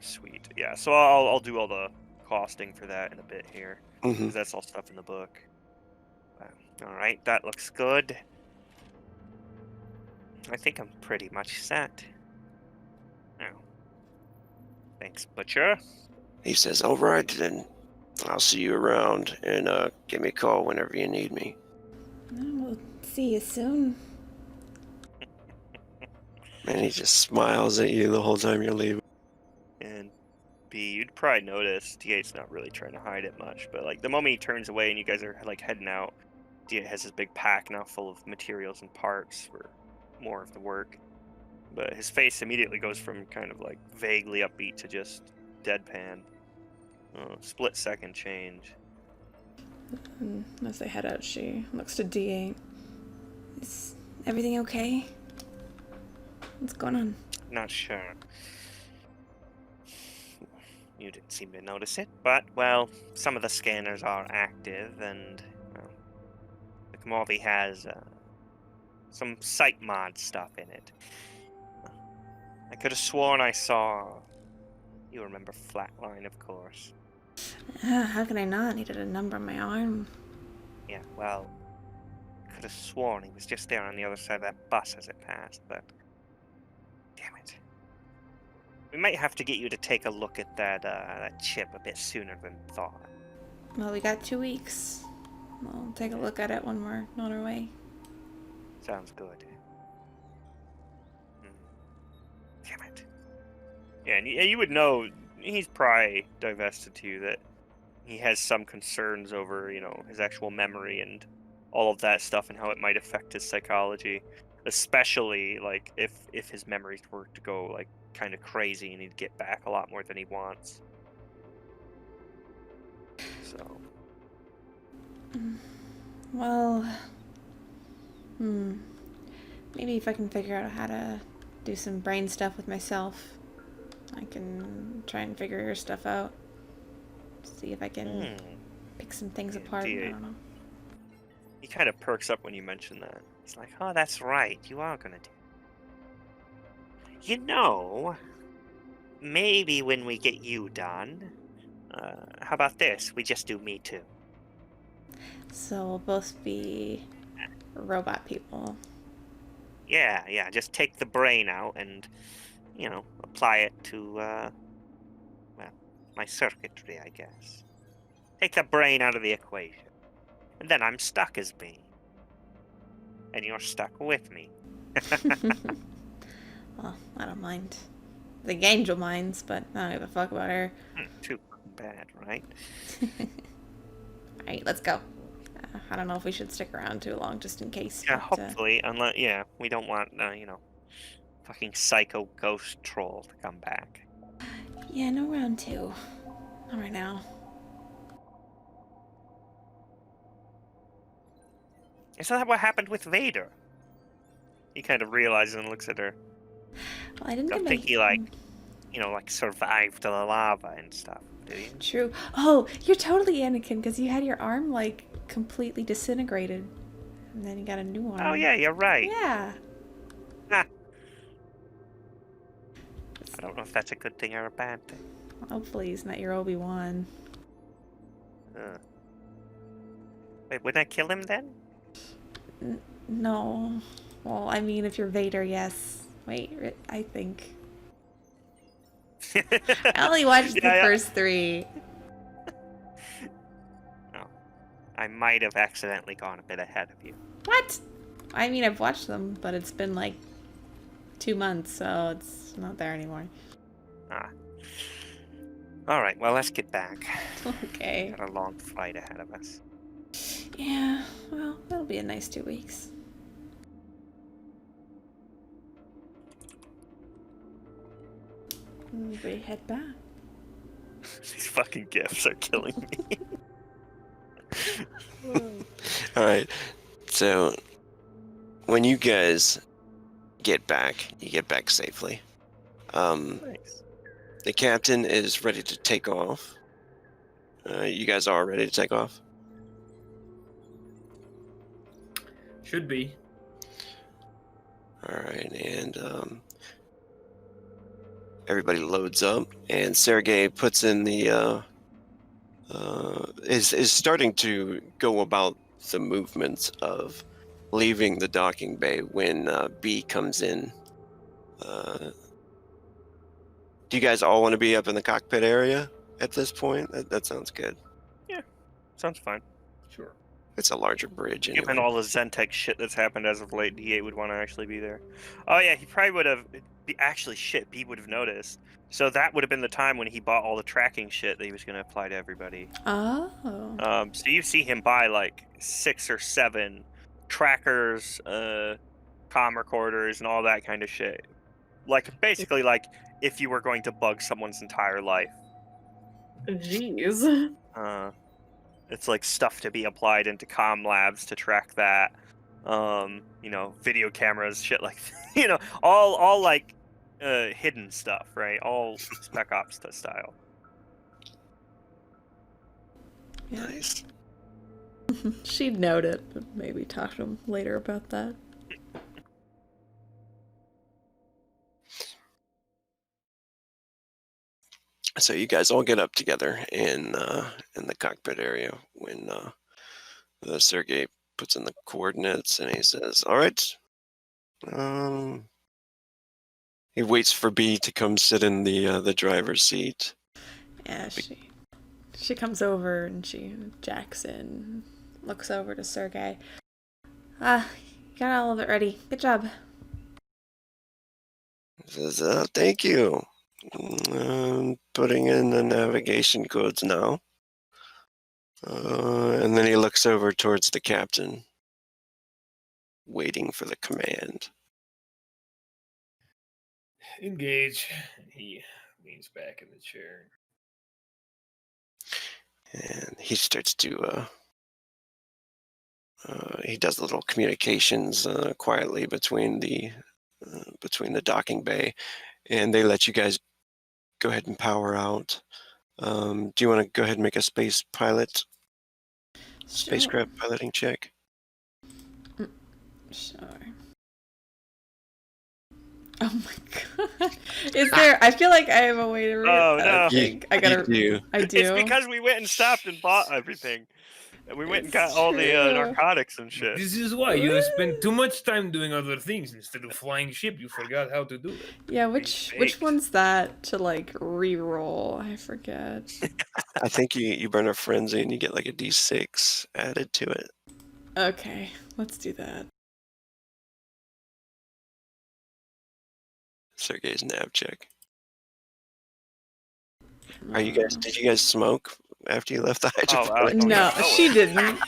Sweet. Yeah, so I'll do all the costing for that in a bit here. Mm-hmm. 'Cause that's all stuff in the book. All right, that looks good. I think I'm pretty much set. Oh. Thanks, Butcher. He says, all right, then I'll see you around, and give me a call whenever you need me. We'll see you soon. And he just smiles at you the whole time you're leaving. And B, you'd probably notice D8's not really trying to hide it much, but like the moment he turns away and you guys are like heading out, D8 has this big pack now full of materials and parts for more of the work. But his face immediately goes from kind of like vaguely upbeat to just deadpan. Split second change. And as they head out, she looks to D8. Is everything okay? What's going on? Not sure. You didn't seem to notice it, but, well, some of the scanners are active, and, well, the Commodity has some site mod stuff in it. I could have sworn I saw... You remember Flatline, of course. How can I not? I needed a number on my arm. Yeah, well, could have sworn he was just there on the other side of that bus as it passed, but... Damn it. We might have to get you to take a look at that chip a bit sooner than thought. Well, we got 2 weeks. We'll take a look at it when we're on our way. Sounds good. Damn it. Yeah, and you would know he's probably divested to you that he has some concerns over, his actual memory and all of that stuff and how it might affect his psychology. Especially, like, if his memories were to go, like, kind of crazy and he'd get back a lot more than he wants. So. Well, maybe if I can figure out how to do some brain stuff with myself, I can try and figure your stuff out. See if I can pick some things apart. I don't know. He kind of perks up when you mention that. He's like, oh, that's right. You are gonna do. Maybe when we get you done, how about this? We just do me too. So we'll both be robot people. Yeah. Just take the brain out and, apply it to, my circuitry, I guess. Take the brain out of the equation. And then I'm stuck as me. And you're stuck with me. Well, I don't mind. the angel minds, but I don't give a fuck about her. Too fucking bad, right? Alright, let's go. I don't know if we should stick around too long, just in case. Yeah, but, hopefully. Unless, yeah, we don't want, fucking psycho ghost troll to come back. Yeah, no round 2. Not right now. Isn't that what happened with Vader? He kind of realizes and looks at her. Well, I didn't Don't get think my... he, survived the lava and stuff, do you? True. Oh, you're totally Anakin, because you had your arm, completely disintegrated. And then you got a new arm. Oh, yeah, you're right. Yeah. I don't know if that's a good thing or a bad thing. Hopefully he's not your Obi-Wan. Wait, wouldn't I kill him then? No. Well, I mean, if you're Vader, yes. Wait, I think. I only watched the first 3. Oh. I might have accidentally gone a bit ahead of you. What? I mean, I've watched them, but it's been 2 months, so it's not there anymore. Ah. Alright, well, let's get back. Okay. Got a long flight ahead of us. Yeah, well, that'll be a nice 2 weeks. We head back. These fucking gifts are killing me. All right. So when you guys get back, you get back safely. Nice. The captain is ready to take off. You guys are ready to take off? Should be. All right, and everybody loads up, and Sergey puts in the is starting to go about the movements of leaving the docking bay when B comes in. Do you guys all want to be up in the cockpit area at this point? That sounds good. Yeah, sounds fine. Sure. It's a larger bridge anyway. Given all the Zentec shit that's happened as of late, D8 would want to actually be there. Oh yeah, he probably would have. Actually, shit, B would have noticed. So that would have been the time when he bought all the tracking shit that he was going to apply to everybody. Oh. So you see him buy 6 or 7 trackers, comm recorders, and all that kind of shit. Basically, if you were going to bug someone's entire life. Jeez. It's stuff to be applied into comm labs to track that. Video cameras, shit all hidden stuff, right? All Spec Ops style. Nice. She'd note it, but maybe talk to him later about that. So you guys all get up together in the cockpit area when Sergey puts in the coordinates, and he says, "All right." He waits for B to come sit in the driver's seat. Yeah, she comes over and she jacks in, looks over to Sergey. You got all of it ready. Good job. He says, "Thank you. I'm putting in the navigation codes now." And then he looks over towards the captain, waiting for the command. Engage. He leans back in the chair. And he starts to he does little communications quietly between the docking bay, and they let you guys go ahead and power out. Do you want to go ahead and make a spacecraft piloting check? Sure. Oh my god. Is there... I feel like I have a way to read Oh, no. I gotta... You do. I do? It's because we went and stopped and bought everything. And we went and got It's all the true. narcotics and shit. This is why you spend too much time doing other things instead of flying ship. You forgot how to do it. Yeah, which baked. one's that to re-roll? I forget. I think you burn a frenzy and you get a D6 added to it. Okay, let's do that. Sergey's nav check. Are you guys? Did you guys smoke after you left the hydroponic? No, she didn't.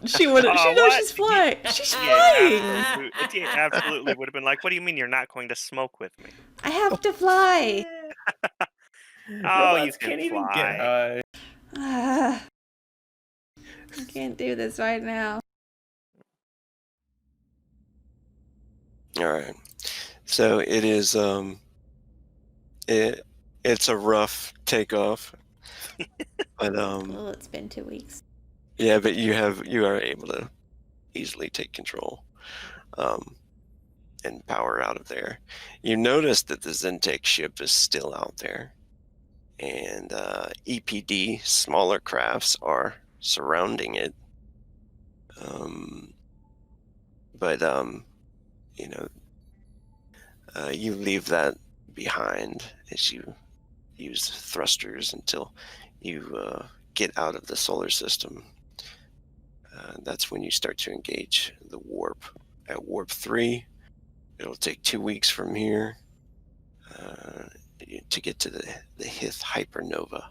She wouldn't. She knows what? she's flying. She's Yeah, flying. absolutely, absolutely would have been like, what do you mean you're not going to smoke with me? I have to fly. Oh, you Robots can can't even fly. get high. Ah, I can't do this right now. All right. So it is. It's a rough takeoff, but Well, it's been 2 weeks. yeah, but you are able to easily take control, and power out of there. You notice that the Zentec ship is still out there, and EPD smaller crafts are surrounding it. But you know, you leave that behind as you use thrusters until you get out of the solar system. That's when you start to engage the warp. At warp 3, it'll take 2 weeks from here to get to the Hith hypernova.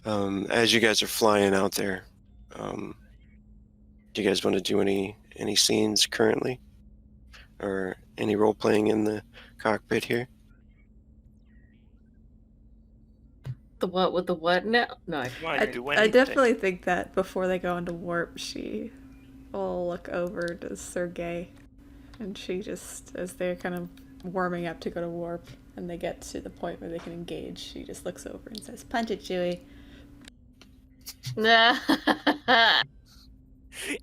As you guys are flying out there, do you guys want to do any scenes currently, or any role playing in the cockpit here? The what with the what now? No, I Why do I anything? definitely think that before they go into warp, she will look over to Sergey, and she just, as they're kind of warming up to go to warp, and they get to the point where they can engage, she just looks over and says, "Punch it, Chewie."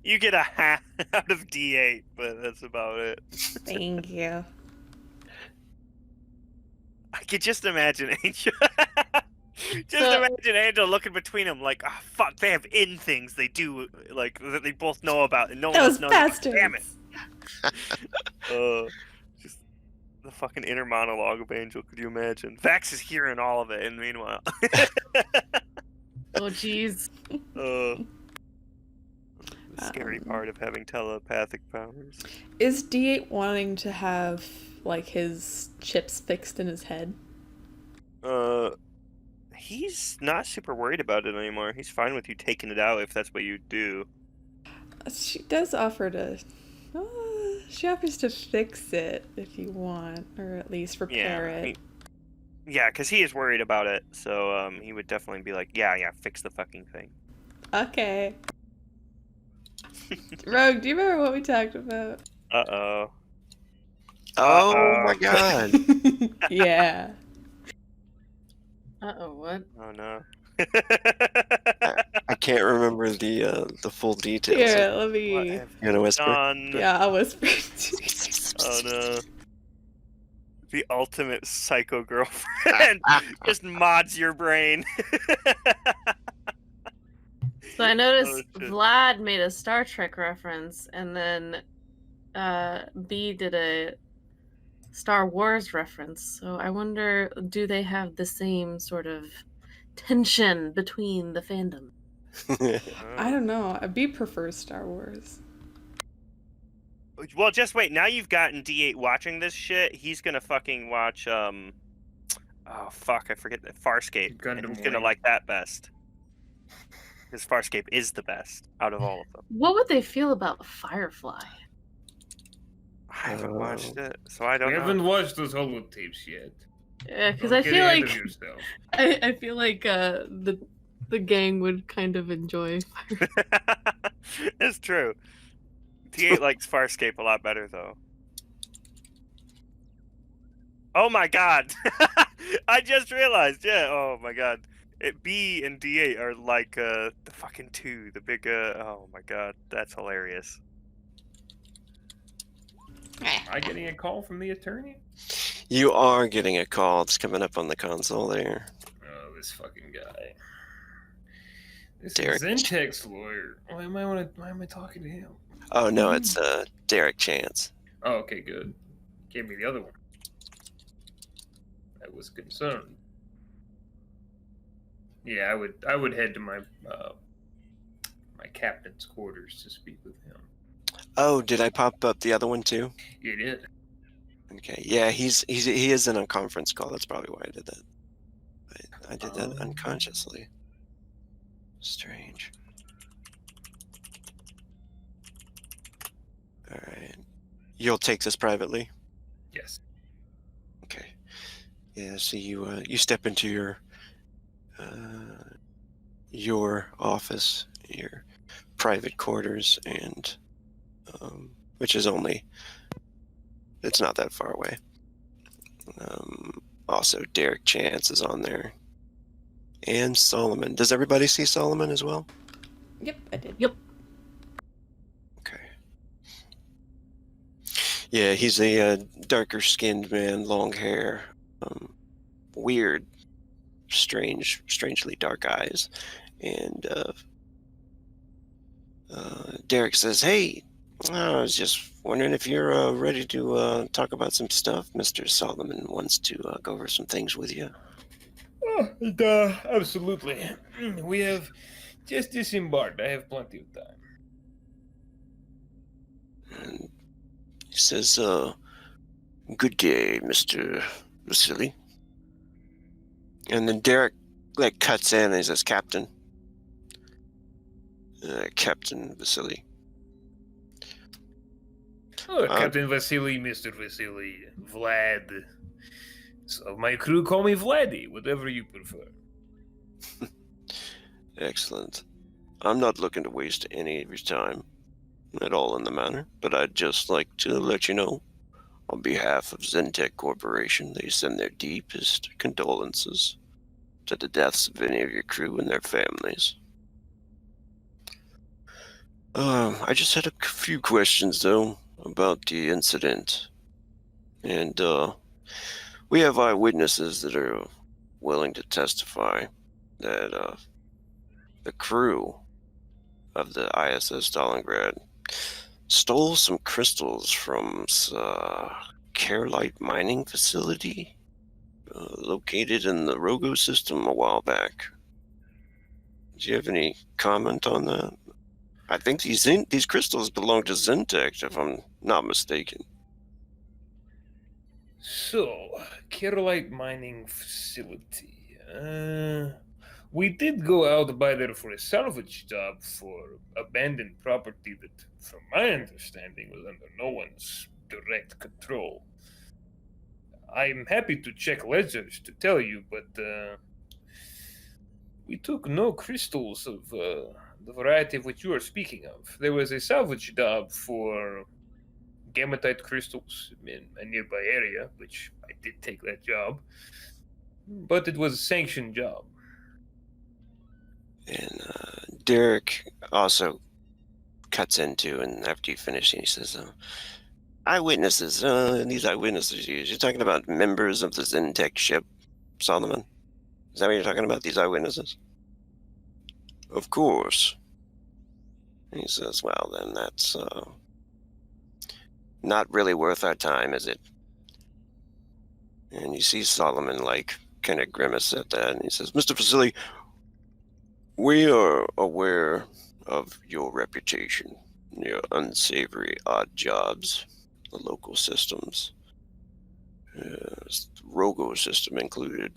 You get a half out of D8, but that's about it. Thank you. I could just imagine Angel. Imagine Angel looking between them like, oh, fuck, they have in things they do, like, that they both know about, and no one else Those knows bastards. about. Damn it. Just the fucking inner monologue of Angel, could you imagine? Vax is hearing all of it, and meanwhile... Oh, jeez. The scary part of having telepathic powers. Is D8 wanting to have, like, his chips fixed in his head? He's not super worried about it anymore. He's fine with you taking it out if that's what you do. She does offer to... she offers to fix it if you want, or at least repair it. Yeah, because he is worried about it, so he would definitely be like, yeah, fix the fucking thing. Okay. Rogue, do you remember what we talked about? Uh-oh. Oh my god. Yeah. Uh-oh, what? Oh, no. I can't remember the full details. Here, let me... You gonna whisper? Done. Yeah, I'll whisper. Oh, no. The ultimate psycho girlfriend just mods your brain. So I noticed Oh, shit. Vlad made a Star Trek reference, and then B did a Star Wars reference. So I wonder, do they have the same sort of tension between the fandom? I don't know. B prefers Star Wars. Well, just wait. Now you've gotten D8 watching this shit. He's gonna fucking watch, oh, fuck, I forget that. Farscape. And Gundam he's gonna Wing. like that best. Because Farscape is the best out of all of them. What would they feel about Firefly? I haven't watched it, so I don't We know. haven't watched those holotapes yet. Yeah, because Don't I get feel ahead like of yourself. I feel like the gang would kind of enjoy. It's true. D8 likes Farscape a lot better, though. Oh my god! I just realized, yeah, oh my god. B and D8 are like the fucking two, the big, oh my god, that's hilarious. Am I getting a call from the attorney? You are getting a call. It's coming up on the console there. Oh, this fucking guy. This Derek. is Zentec's lawyer. Why am I talking to him? Oh no, it's Derek Chance. Oh, okay, good. Gave me the other one. I was concerned. Yeah, I would head to my my captain's quarters to speak with him. Oh, did I pop up the other one too? You did. Okay, yeah, he is in a conference call. That's probably why I did that. I did that unconsciously. Strange. All right. You'll take this privately? Yes. Okay. Yeah, so you step into your office, your private quarters, and which is it's not that far away. Also, Derek Chance is on there. And Solomon. Does everybody see Solomon as well? Yep, I did. Yep. Okay. Yeah, he's a darker skinned man, long hair, weird, strangely dark eyes. And Derek says, "Hey, I was just wondering if you're ready to talk about some stuff. Mr. Solomon wants to go over some things with you." Absolutely. We have just disembarked. I have plenty of time. And he says, "Good day, Mr. Vasily." And then Derek cuts in and he says, "Captain. Captain Vasily." Oh, Captain Vasily, Mr. Vasily, Vlad. So my crew call me Vladdy, whatever you prefer. Excellent. I'm not looking to waste any of your time at all in the matter, but I'd just like to let you know, on behalf of Zentec Corporation, they send their deepest condolences to the deaths of any of your crew and their families. I just had a few questions, though, about the incident. And, we have eyewitnesses that are willing to testify that, the crew of the ISS Stalingrad stole some crystals from Carolite mining facility located in the Rogo system a while back. Do you have any comment on that? I think these crystals belong to Zentec, if I'm not mistaken. So, Kerolite mining facility. We did go out by there for a salvage job for abandoned property that, from my understanding, was under no one's direct control. I'm happy to check ledgers to tell you, but we took no crystals of the variety of which you are speaking of. There was a salvage job for gamatite crystals in a nearby area, which I did take that job, but it was a sanctioned job. And Derek also cuts into, and after you finish, he says, eyewitnesses, these eyewitnesses, you're talking about members of the Zentec ship, Solomon? Is that what you're talking about, these eyewitnesses? Of course. He says, well, then that's not really worth our time, is it? And you see Solomon, kind of grimace at that, and he says, Mr. Vasily, we are aware of your reputation, your unsavory odd jobs, the local systems, Rogo system included.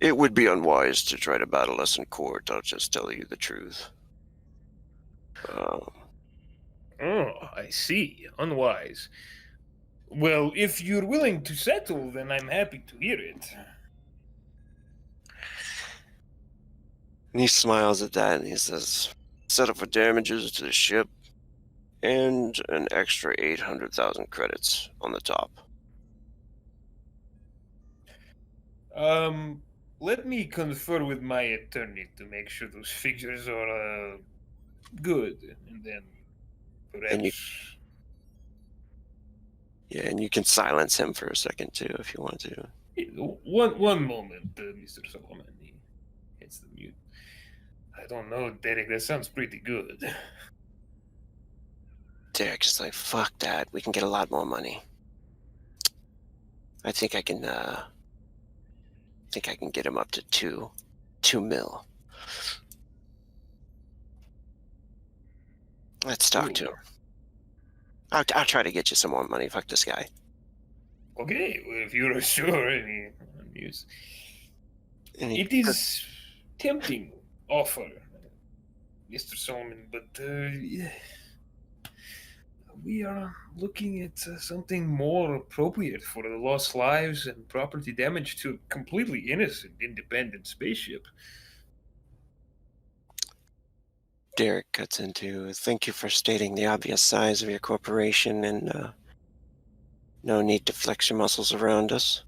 It would be unwise to try to battle us in court, I'll just tell you the truth. Oh, I see. Unwise. Well, if you're willing to settle, then I'm happy to hear it. And he smiles at that and he says, settle for damages to the ship and an extra 800,000 credits on the top. Let me confer with my attorney to make sure those figures are good, and then perhaps. And you can silence him for a second too, if you want to. One moment, Mr. Solomon. He hits the mute. I don't know, Derek. That sounds pretty good. Derek's just like, fuck that. We can get a lot more money. I think I can get him up to two mil. Let's talk to him. I'll try to get you some more money. Fuck this guy. Okay, well, if you're sure, Yes. And he- It is tempting offer, Mr. Solomon, but we are looking at something more appropriate for the lost lives and property damage to a completely innocent, independent spaceship. Derek cuts into, thank you for stating the obvious size of your corporation, and no need to flex your muscles around us.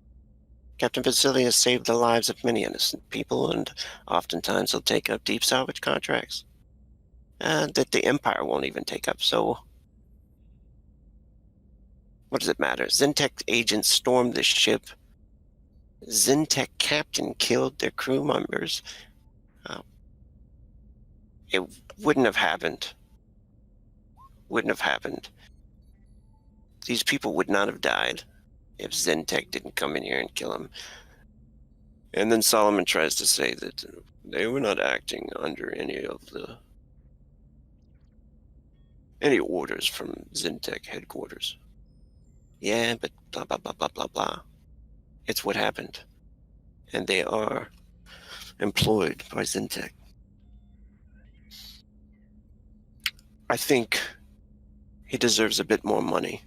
Captain Vasily has saved the lives of many innocent people, and oftentimes he'll take up deep salvage contracts that the Empire won't even take up, so what does it matter? Zentec agents stormed the ship. Zentec captain killed their crew members. It wouldn't have happened. Wouldn't have happened. These people would not have died if Zentec didn't come in here and kill him. And then Solomon tries to say that they were not acting under any orders from Zentec headquarters. Yeah, but blah, blah, blah, blah, blah, blah. It's what happened. And they are employed by Zentec. I think he deserves a bit more money.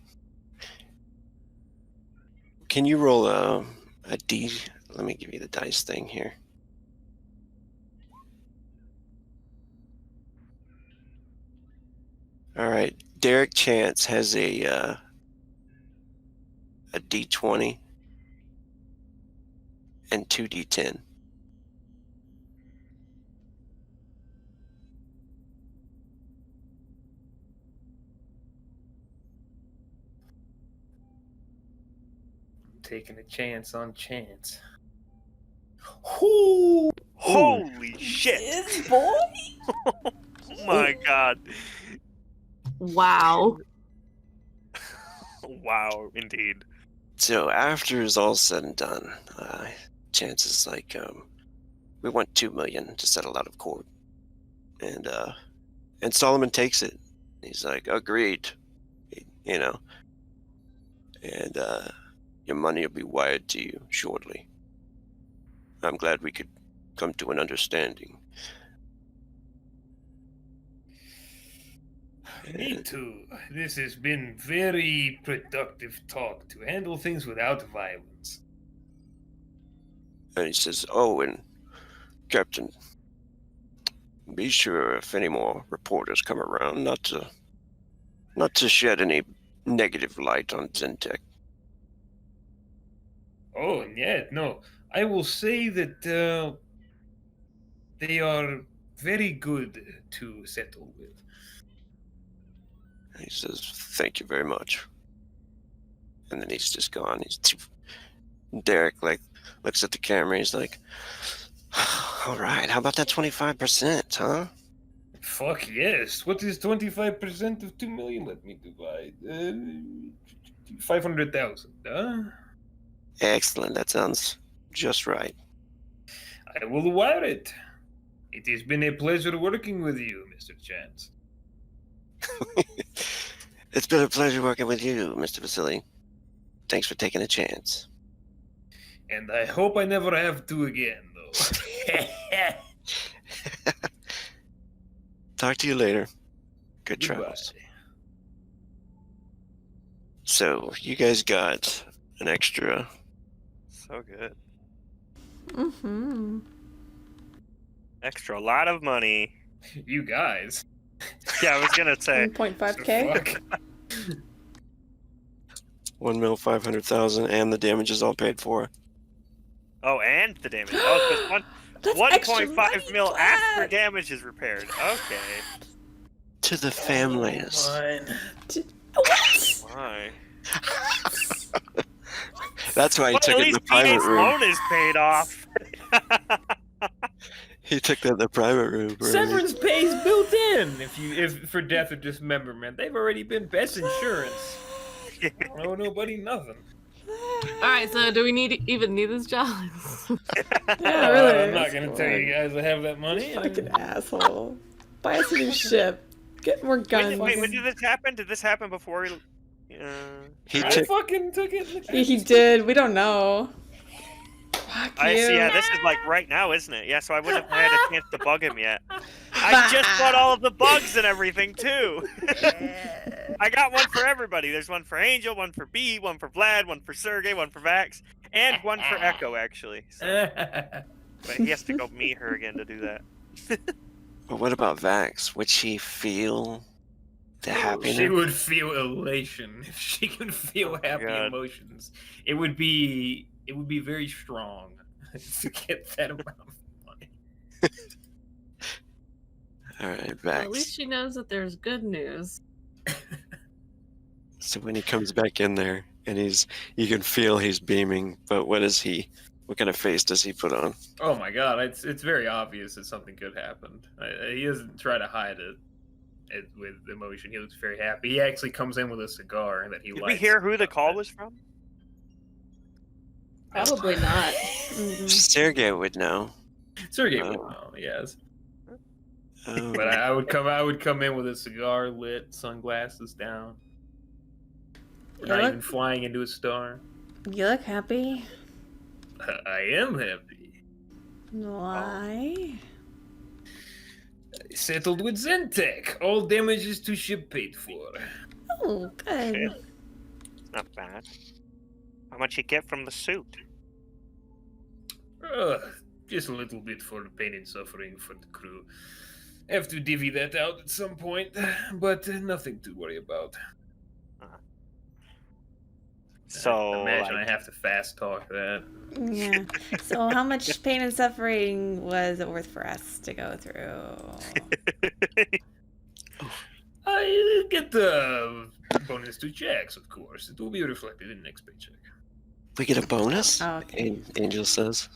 Can you roll a D? Let me give you the dice thing here. All right, Derek Chance has a D20 and 2 D10. Taking a chance on chance. Holy shit! boy. Oh my god. Wow. Wow, indeed. So after it's all said and done, Chance is like, we want $2 million to settle out of court, and Solomon takes it. He's like, agreed, you know, and your money will be wired to you shortly. I'm glad we could come to an understanding. Me too. This has been very productive talk to handle things without violence. And he says, oh, and Captain, be sure if any more reporters come around not to shed any negative light on Zentec. Oh, yeah, no. I will say that they are very good to settle with. He says, thank you very much. And then he's just gone. Derek, like, looks at the camera. He's like, all right, how about that 25%, huh? Fuck yes. What is 25% of 2 million? Let me divide. 500,000, huh? Excellent. That sounds just right. I will wire it. It has been a pleasure working with you, Mr. Chance. It's been a pleasure working with you, Mr. Vasily. Thanks for taking a chance. And I hope I never have to again, though. Talk to you later. Good Goodbye. travels. So, you guys got an extra. So good. Mm-hmm. Extra lot of money. You guys. Yeah, I was gonna say. 1.5K. Fuck. 1,500,000, and the damage is all paid for. Oh, and the damage. Oh, because That's extra 1.5 money, mil after Vlad. damage is repaired. Okay. To the families. What? Why? That's why he Well, took at it in least the private P8's room. loan is paid off. He took that in the private room. Bernie. Severance pays built in if for death or dismemberment. They've already been best insurance. No, nobody, nothing. All right, so do we even need this job? Yeah, really. I'm not gonna tell you guys I have that money. Fucking asshole. Buy us a new ship. Get more guns. Wait, when did this happen? Did this happen before he? He I took fucking took it. He did. We don't know. Fuck I see. you. Yeah, this is like right now, isn't it? Yeah, so I wouldn't have had a chance to bug him yet. I just got all of the bugs and everything too. I got one for everybody. There's one for Angel, one for B, one for Vlad, one for Sergey, one for Vax, and one for Echo actually. So, but he has to go meet her again to do that. But what about Vax? Would she feel the happiness? She would feel elation if she could feel happy God. emotions. It would be very strong to get that amount of money. All right, Well, at least Vax. she knows that there's good news. So when he comes back in there, and you can feel he's beaming. But what kind of face does he put on? Oh my god, it's very obvious that something good happened. He doesn't try to hide it with emotion. He looks very happy. He actually comes in with a cigar that he Did lights. we hear who the call was from? Probably not. Sergey would know. Sergey would Oh. know, yes. Oh, But I would come in with a cigar lit, sunglasses down. We're not even flying into a star. You look happy. I am happy. Why? I settled with Zentec. All damages to ship paid for. Oh, good. Okay. Not bad. How much you get from the suit? Just a little bit for the pain and suffering for the crew. Have to divvy that out at some point, but nothing to worry about. So, Imagine like- I have to fast talk that. Yeah. So how much pain and suffering was it worth for us to go through? I get the bonus to checks, of course. It will be reflected in next paycheck. we get a bonus? Oh, okay. Angel says.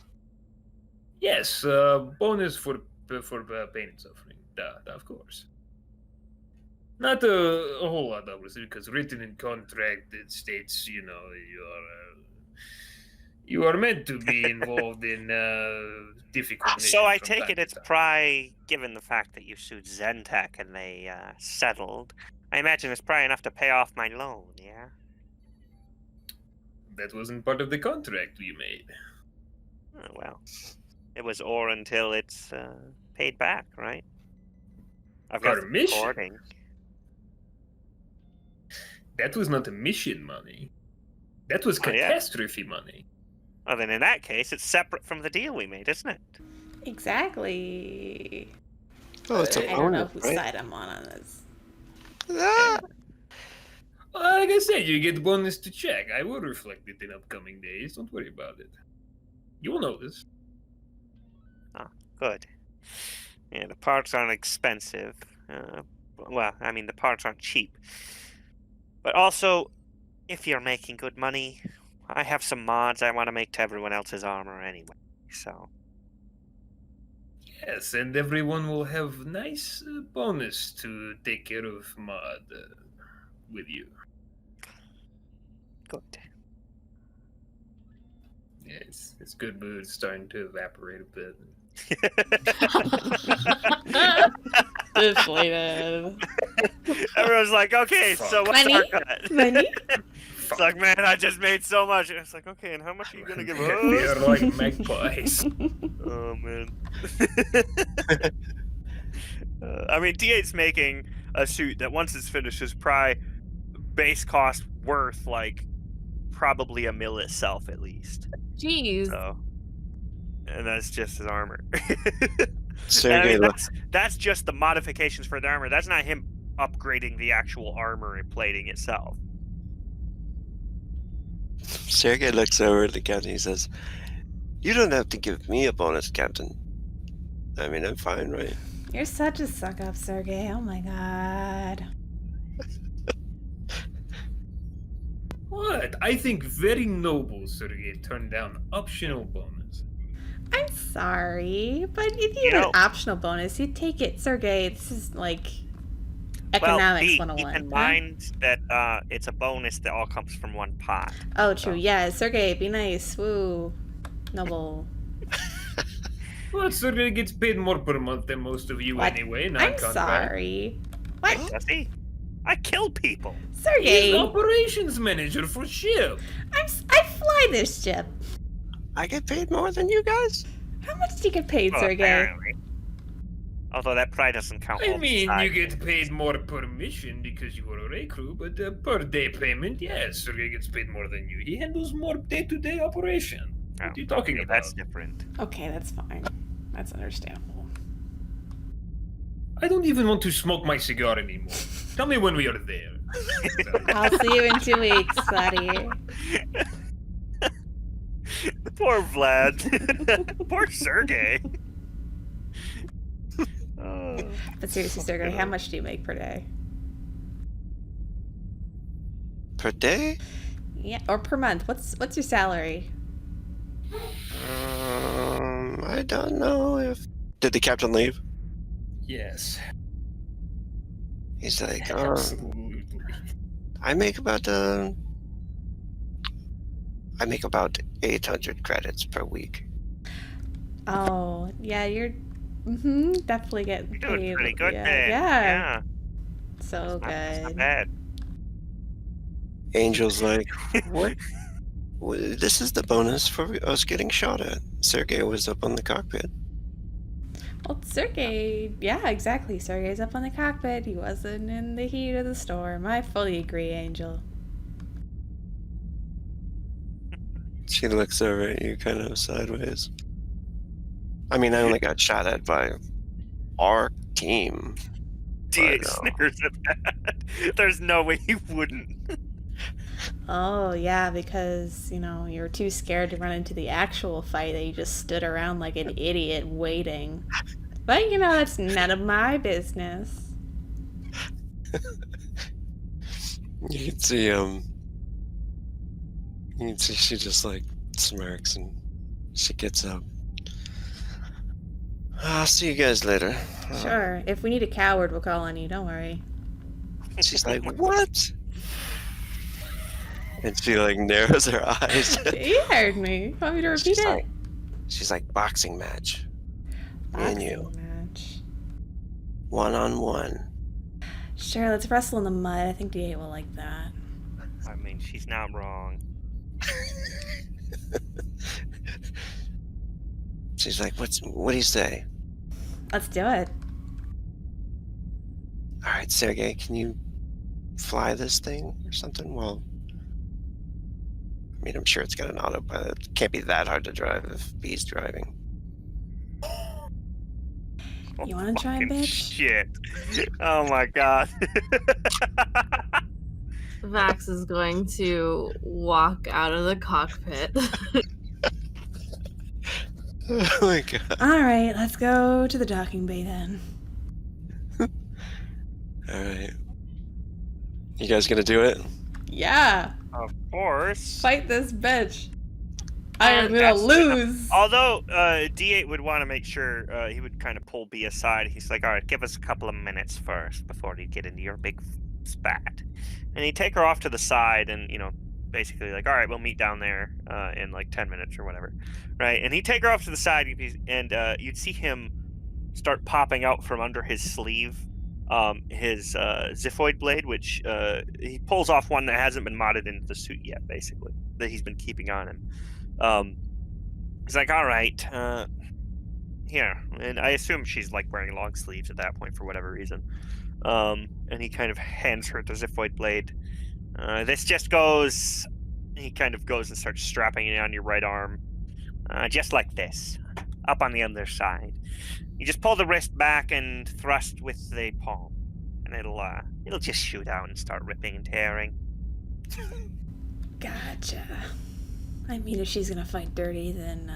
Yes, bonus for pain and suffering. Of course. Not a whole lot, obviously, because written in contract it states, you are meant to be involved in difficult. So I missions from take time it to it's time. probably, given the fact that you sued Zentec and they settled, I imagine it's probably enough to pay off my loan, yeah? That wasn't part of the contract we made. Oh, well, it was or until it's paid back, right? I've got Our the mission? recording. That was not mission money. That was Oh, yeah? catastrophe money. Well, then in that case, it's separate from the deal we made, isn't it? Exactly. Oh, it's a I don't know bonus, whose right? side I'm on this. Ah! Well, like I said, you get bonus to check. I will reflect it in upcoming days. Don't worry about it. You'll notice. Good. Yeah, the parts aren't expensive. Well, I mean, the parts aren't cheap. But also, if you're making good money, I have some mods I want to make to everyone else's armor anyway. So, Yes, and everyone will have nice bonus to take care of Mod with you. good. Yes, his good mood's starting to evaporate a bit. Deflated. Everyone's like, okay, so what's Money? our cut? Money? It's like, man, I just made so much. And it's like, okay, and how much are you gonna give We are us? like magpies. Oh man. I mean, D8's making a suit that once it's finished is probably base cost worth like probably $1 million itself at least. Jeez. So, and that's just his armor. Sergey, that's just the modifications for the armor. That's not him upgrading the actual armor and plating itself. Sergey looks over at the captain. He says, "You don't have to give me a bonus, Captain. I mean, I'm fine, right?" You're such a suck up, Sergey. Oh my god. What? I think very noble, Sergey turned down optional bonus. I'm sorry, but if you You had know- an optional bonus, you'd take it, Sergey. This is like Well, economics keep 101. in mind that it's a bonus that all comes from one pot. Oh, true. so- Yeah, Sergey, be nice. Woo. Noble. Well, Sergey gets paid more per month than most of you What? anyway, I'm non-contract. sorry. What? Does he? I kill people. He's Sergey, operations manager for ship. I fly this ship. I get paid more than you guys? How much do you get paid, Well, Sergey? apparently. Although that probably doesn't count. I all the mean, side you get things. paid more per mission because you are a recruit, but per day payment, yes, Sergey gets paid more than you. He handles more day-to-day operation. Oh, What are you talking okay, about? that's different. Okay, that's fine. That's understandable. I don't even want to smoke my cigar anymore. Tell me when we are there. I'll see you in 2 weeks, buddy. Poor Vlad. Poor Sergey. Oh. But seriously, Sergey, how much do you make per day? Per day? Yeah, or per month? What's your salary? I don't know if... Did the captain leave? Yes, He's like, absolutely. I make about 800 credits per week. Oh, yeah, you're definitely getting You're paid. doing pretty good yeah, there. Yeah, so That's not good. bad. Angel's like, what? This is the bonus for us getting shot at. Sergey was up on the cockpit. Well, Sergey, yeah, exactly. Sergey's up on the cockpit. He wasn't in the heat of the storm. I fully agree, Angel. She looks over at you kind of sideways. I mean, I only got shot at by our team. DA But, snickers at that. There's no way he wouldn't. Oh, yeah, because, you're too scared to run into the actual fight that you just stood around like an idiot waiting. But, that's none of my business. You can see, she just like smirks and she gets up. I'll see you guys later. Sure, if we need a coward, we'll call on you, don't worry. She's like, what? And she like narrows her eyes. You heard me. Want me to repeat it? She's like, boxing match. Me and you. Boxing match. 1-on-1. Sure, let's wrestle in the mud. I think D8 will like that. I mean, she's not wrong. She's like, what do you say? Let's do it. All right, Sergey, can you fly this thing or something? Well, I mean, I'm sure it's got an autopilot. It can't be that hard to drive if B's driving. You wanna try, Fucking bitch? Shit. Oh my god. Vax is going to walk out of the cockpit. Oh my god. Alright, let's go to the docking bay then. Alright. You guys gonna do it? Yeah! Of course. Fight this bitch! I am gonna That's- lose! Although D8 would want to make sure he would kind of pull B aside. He's like, all right, give us a couple of minutes first before you get into your big spat. And he'd take her off to the side and, basically like, all right, we'll meet down there in like 10 minutes or whatever. Right? And he'd take her off to the side and you'd see him start popping out from under his sleeve his Ziphoid blade, which he pulls off one that hasn't been modded into the suit yet, basically, that he's been keeping on him. He's like, all right, here. And I assume she's like wearing long sleeves at that point for whatever reason. And he kind of hands her the Ziphoid blade. This just goes... He kind of goes and starts strapping it on your right arm. Just like this. Up on the other side. You just pull the wrist back and thrust with the palm. And it'll just shoot out and start ripping and tearing. Gotcha. I mean, if she's gonna fight dirty, then,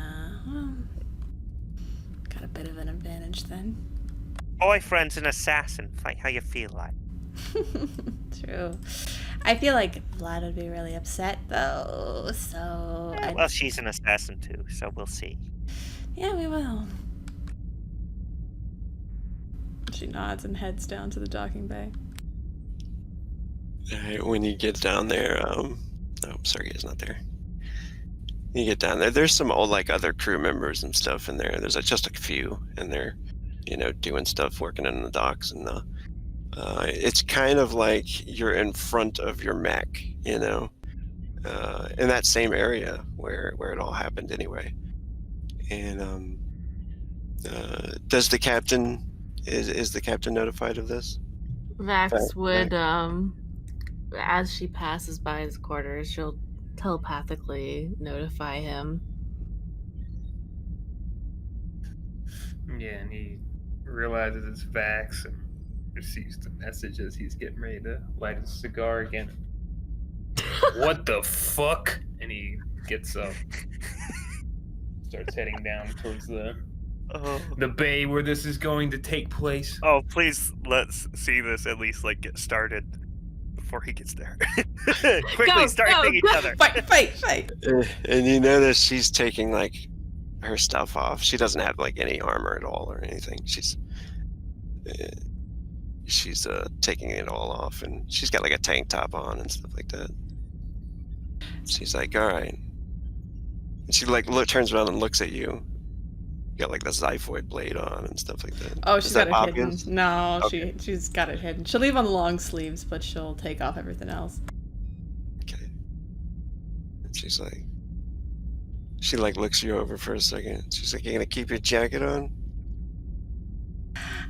well, got a bit of an advantage then. Boyfriend's an assassin. Fight how you feel like. True. I feel like Vlad would be really upset, though, so... Well, she's an assassin too, so we'll see. Yeah, we will. She nods and heads down to the docking bay. Alright, when you get down there, Sergey's not there. You get down there, there's some old, like, other crew members and stuff in there. There's just a few, and they're, doing stuff, working in the docks, and it's kind of like you're in front of your mech, in that same area where it all happened anyway. And does the captain is the captain notified of this? Vax would, Vax. as she passes by his quarters, she'll telepathically notify him. Yeah, and he realizes it's Vax and receives the message as he's getting ready to light his cigar again. What the fuck? And he gets up, starts heading down towards the bay where this is going to take place. Oh, please let's see this at least like get started before he gets there. Quickly Go, start go, hitting go. each other. Fight! And you notice she's taking like her stuff off. She doesn't have like any armor at all or anything. She's taking it all off, and she's got like a tank top on and stuff like that. She's like, all right. And she like turns around and looks at you. You got like the xiphoid blade on and stuff like that. Oh, Is she's that got it obvious? hidden. No, Okay. she's got it hidden. She'll leave on the long sleeves, but she'll take off everything else. Okay. And she's like, she like looks you over for a second. She's like, you gonna keep your jacket on?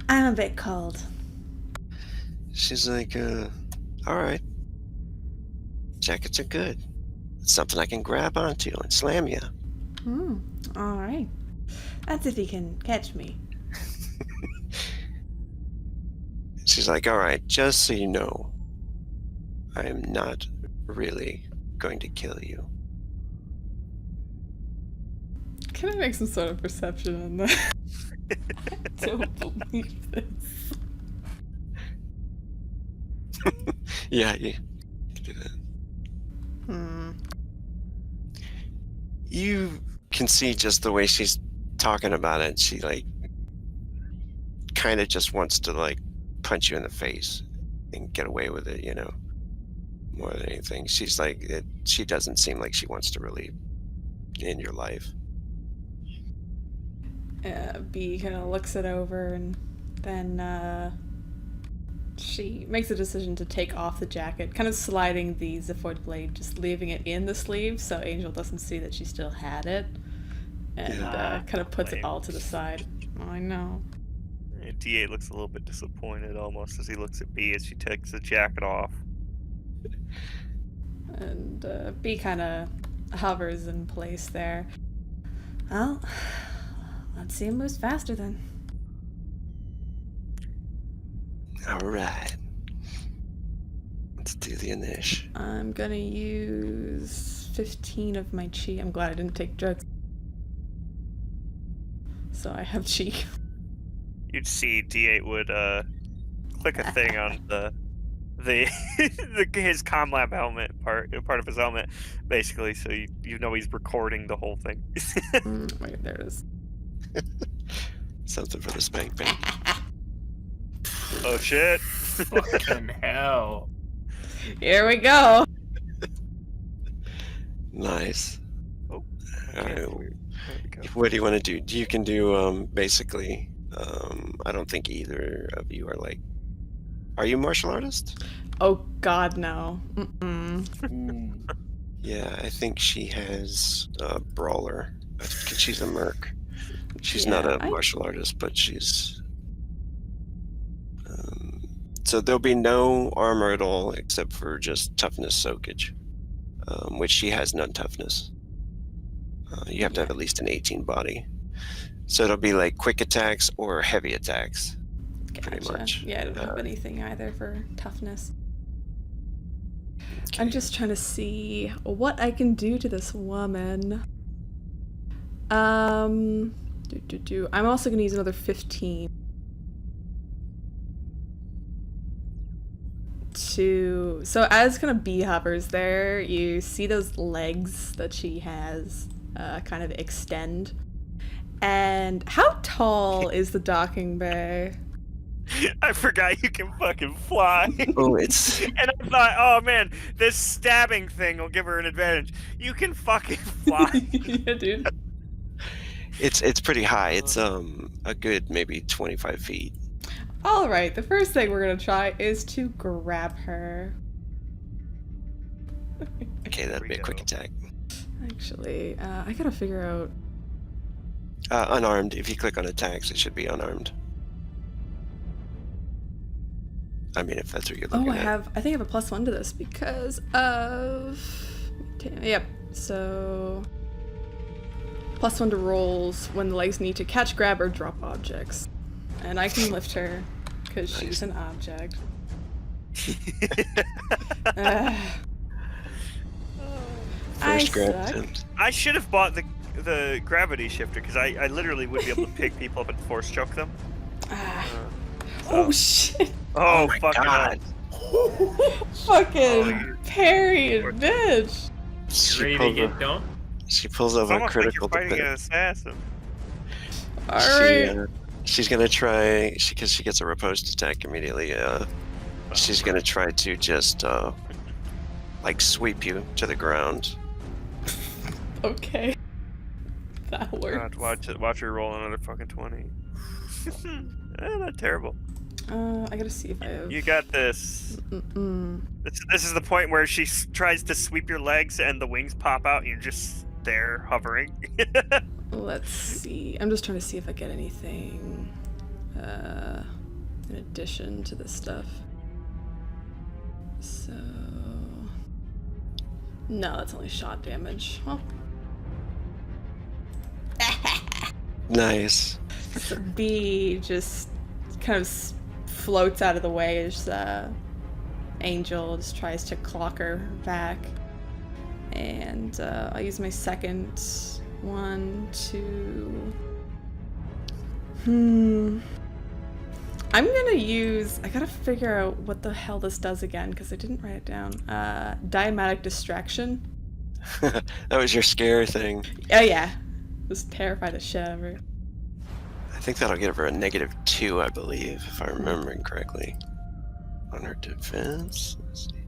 I'm a bit cold. She's like, all right. Jackets are good. It's something I can grab onto and slam you. All right. That's if he can catch me. She's like, all right, just so you know, I am not really going to kill you. Can I make some sort of perception on that? I don't believe this. Yeah, you can do that. You can see just the way she's talking about it. She like kind of just wants to like punch you in the face and get away with it, you know, more than anything. She's like, she doesn't seem like she wants to really end your life. B kind of looks it over, and then she makes a decision to take off the jacket, kind of sliding the xiphoid blade, just leaving it in the sleeve so Angel doesn't see that she still had it, and kind of puts it all to the side. Oh, I know. D8 looks a little bit disappointed almost as he looks at B as she takes the jacket off. And B kind of hovers in place there. Well, let's see him move faster then. All right. Let's do the initial. I'm gonna use 15 of my chi. I'm glad I didn't take drugs. So I have chi. You'd see D8 would click a thing on the his comm lab helmet part of his helmet, basically, so you know he's recording the whole thing. Wait, there it is. Something for the spank bank. Oh shit! Fucking hell. Here we go. Nice. Oh, All okay, right. weird. There we go. What do you want to do? You can do basically. I don't think either of you are like. Are you a martial artist? Oh God, no. Mm-mm. Yeah, I think she has a brawler. I think she's a merc. She's Yeah, not a I- martial artist, but she's. So there'll be no armor at all except for just toughness soakage, which she has none toughness. You have to have at least an 18 body. So it'll be like quick attacks or heavy attacks. Pretty Gotcha. much. Yeah, I don't have anything either for toughness. I'm just trying to see what I can do to this woman. I'm also gonna use another 15 to. So as kind of bee hovers there, you see those legs that she has kind of extend. And how tall is the docking bay? I forgot you can fucking fly. Oh, it's And I thought, oh man, this stabbing thing will give her an advantage. You can fucking fly. Yeah, dude. it's pretty high. It's a good maybe 25 feet. All right, the first thing we're gonna try is to grab her. Okay, that'd be a quick attack. Actually, I gotta figure out. Unarmed. If you click on attacks, it should be unarmed. I mean, if that's what you're looking Oh, at. I think I have a +1 to this because of. Yep. So. +1 to rolls when the legs need to catch, grab, or drop objects, and I can lift her because she's an object. First grab suck. attempt. I should have bought the gravity shifter because I literally would be able to pick people up and force choke them. Oh shit! Oh, my fucking God. Fucking parry, bitch. You ready to get done? She pulls It's over a almost like critical you're fighting an defense. assassin. Alright. She's gonna try, because she gets a riposte attack immediately. She's gonna try to just like sweep you to the ground. Okay. That works. God, watch her roll another fucking 20. Not terrible. I gotta see if I have. You got this. Mm-mm. This is the point where she tries to sweep your legs and the wings pop out and you're just there hovering. Let's see. I'm just trying to see if I get anything in addition to this stuff. So. No, that's only shot damage. Well. Nice. B just kind of floats out of the way as Angel just tries to clock her back. And I'll use my second one to... I'm gonna use... I gotta figure out what the hell this does again, because I didn't write it down. Diametic distraction. That was your scare thing. Oh yeah. Just terrified the shit out of her. I think that'll give her a -2, I believe, if I'm remembering correctly. On her defense. Let's see.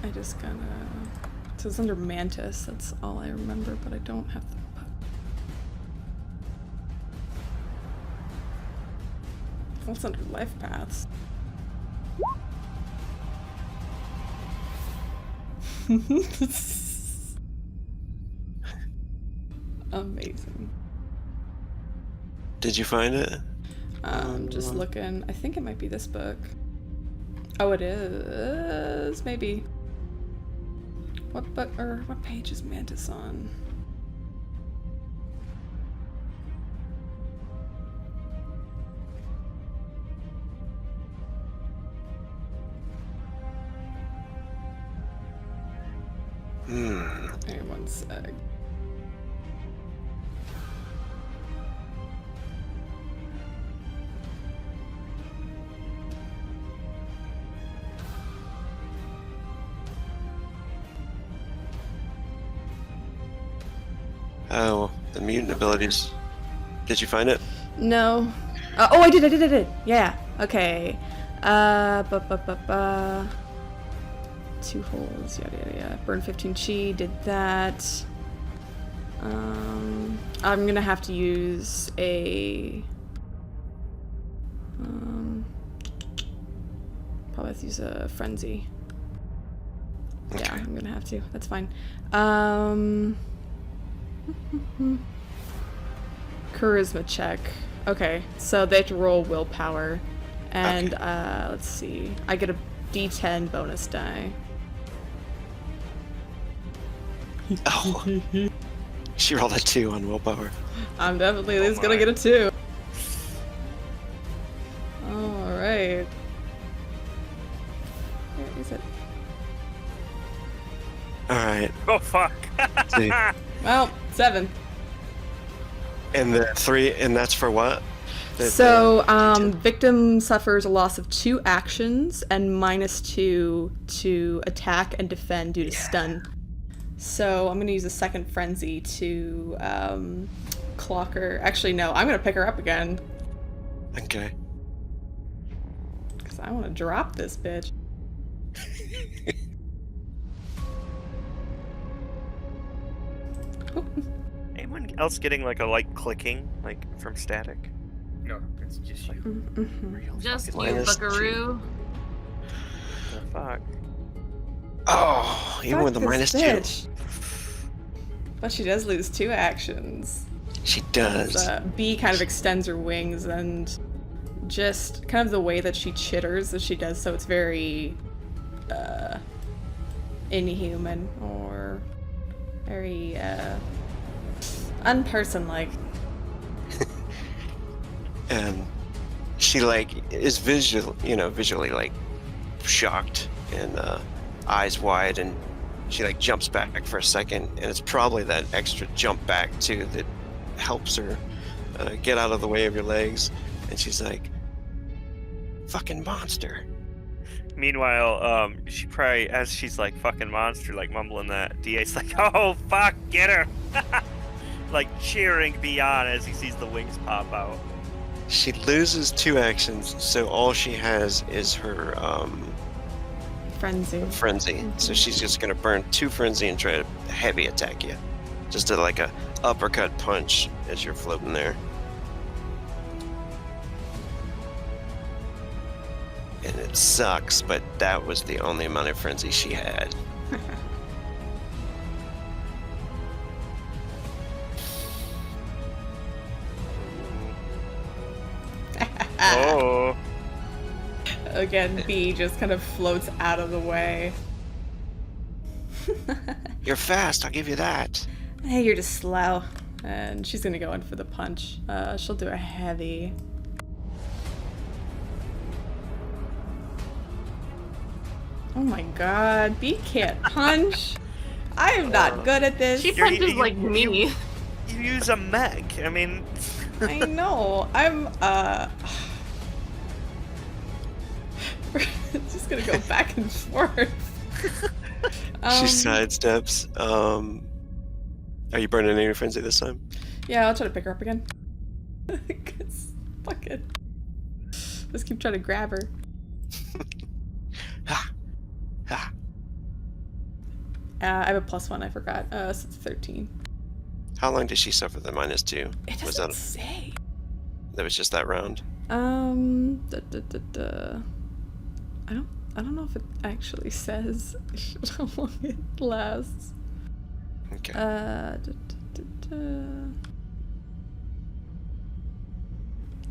I just gotta... So it's under Mantis, that's all I remember, but I don't have the... What's under life paths? Amazing. Did you find it? Just looking. I think it might be this book. Oh, it is. Maybe. What book or what page is Mantis on? Hey, one sec. Oh, the mutant abilities. Did you find it? No. Oh, I did. Yeah. Okay. 2 holes. Yada. Burn 15 chi. Did that. I'm gonna have to use a. Probably have to use a frenzy. Okay. Yeah, I'm gonna have to. That's fine. Charisma check. Okay, so they have to roll willpower. And, let's see. I get a D10 bonus die. Oh. She rolled a 2 on willpower. I'm definitely at least gonna get a 2. Alright. Where is it? Alright. Oh fuck. See. Well, 7. And the 3, and that's for what? So, victim suffers a loss of 2 actions and -2 to attack and defend due to stun. So I'm gonna use a second frenzy to clock her. Actually, no, I'm gonna pick her up again. Okay. Because I want to drop this bitch. Anyone else getting like a light clicking, like from static? No, it's just you. Mm-hmm. Real Just fucking you, minus buckaroo. the fuck. Oh, even Fuck with the this -2. bitch. But she does lose 2 actions. She does. B kind of extends her wings, and just kind of the way that she chitters as she does so, it's very inhuman or very unperson-like. And she like is visually like shocked and eyes wide, and she like jumps back for a second, and it's probably that extra jump back too that helps her get out of the way of your legs. And she's like, fucking monster. Meanwhile, she probably, as she's like, fucking monster, like mumbling that, DA's like, oh, fuck, get her! Like cheering beyond as he sees the wings pop out. She loses 2 actions, so all she has is her Frenzy. frenzy. So she's just gonna burn 2 frenzy and try to heavy attack you. Just do like a uppercut punch as you're floating there. And it sucks, but that was the only amount of frenzy she had. Oh. Again, B just kind of floats out of the way. You're fast, I'll give you that. Hey, you're just slow. And she's gonna go in for the punch. She'll do a heavy. Oh my god, B can't punch. I am not good at this. She You're- punches you- like me. You use a meg. I mean, I know. I'm it's just gonna go back and forth. She sidesteps. Are you burning any frenzy this time? Yeah, I'll try to pick her up again. Cause fucking just keep trying to grab her. Ha! Ha! I have a +1, I forgot. So it's 13. How long did she suffer the -2? It Was doesn't that say. that was just that round? I don't know if it actually says how long it lasts. Okay.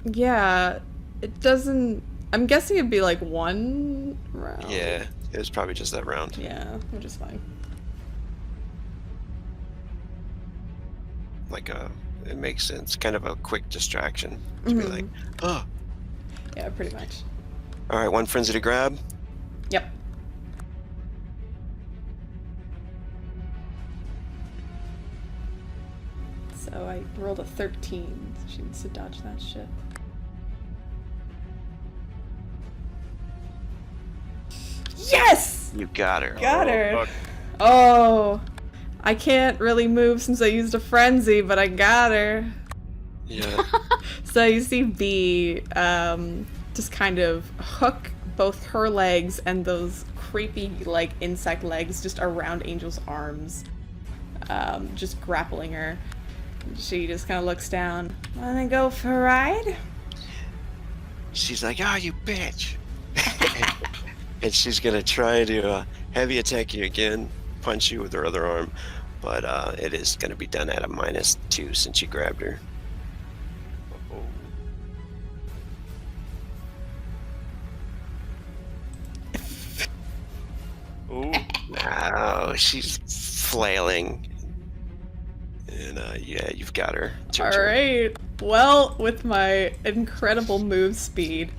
Yeah, it doesn't. I'm guessing it'd be like 1 round. Yeah, it was probably just that round. Yeah, which is fine. Like it makes sense. Kind of a quick distraction to be like, oh. Yeah, pretty much. All right, 1 frenzy to grab. Yep. So I rolled a 13. So she needs to dodge that shit. Yes! You got her. Got her. fuck. Oh, I can't really move since I used a frenzy, but I got her. Yeah. So you see B just kind of hook both her legs and those creepy like insect legs just around Angel's arms, just grappling her. She just kind of looks down. Wanna go for a ride? She's like, oh, you bitch. And she's gonna try to heavy attack you again, punch you with her other arm, but it is gonna be done at a -2 since you grabbed her. Ooh. No, she's flailing. And yeah, you've got her. It's your turn. Alright. Well, with my incredible move speed,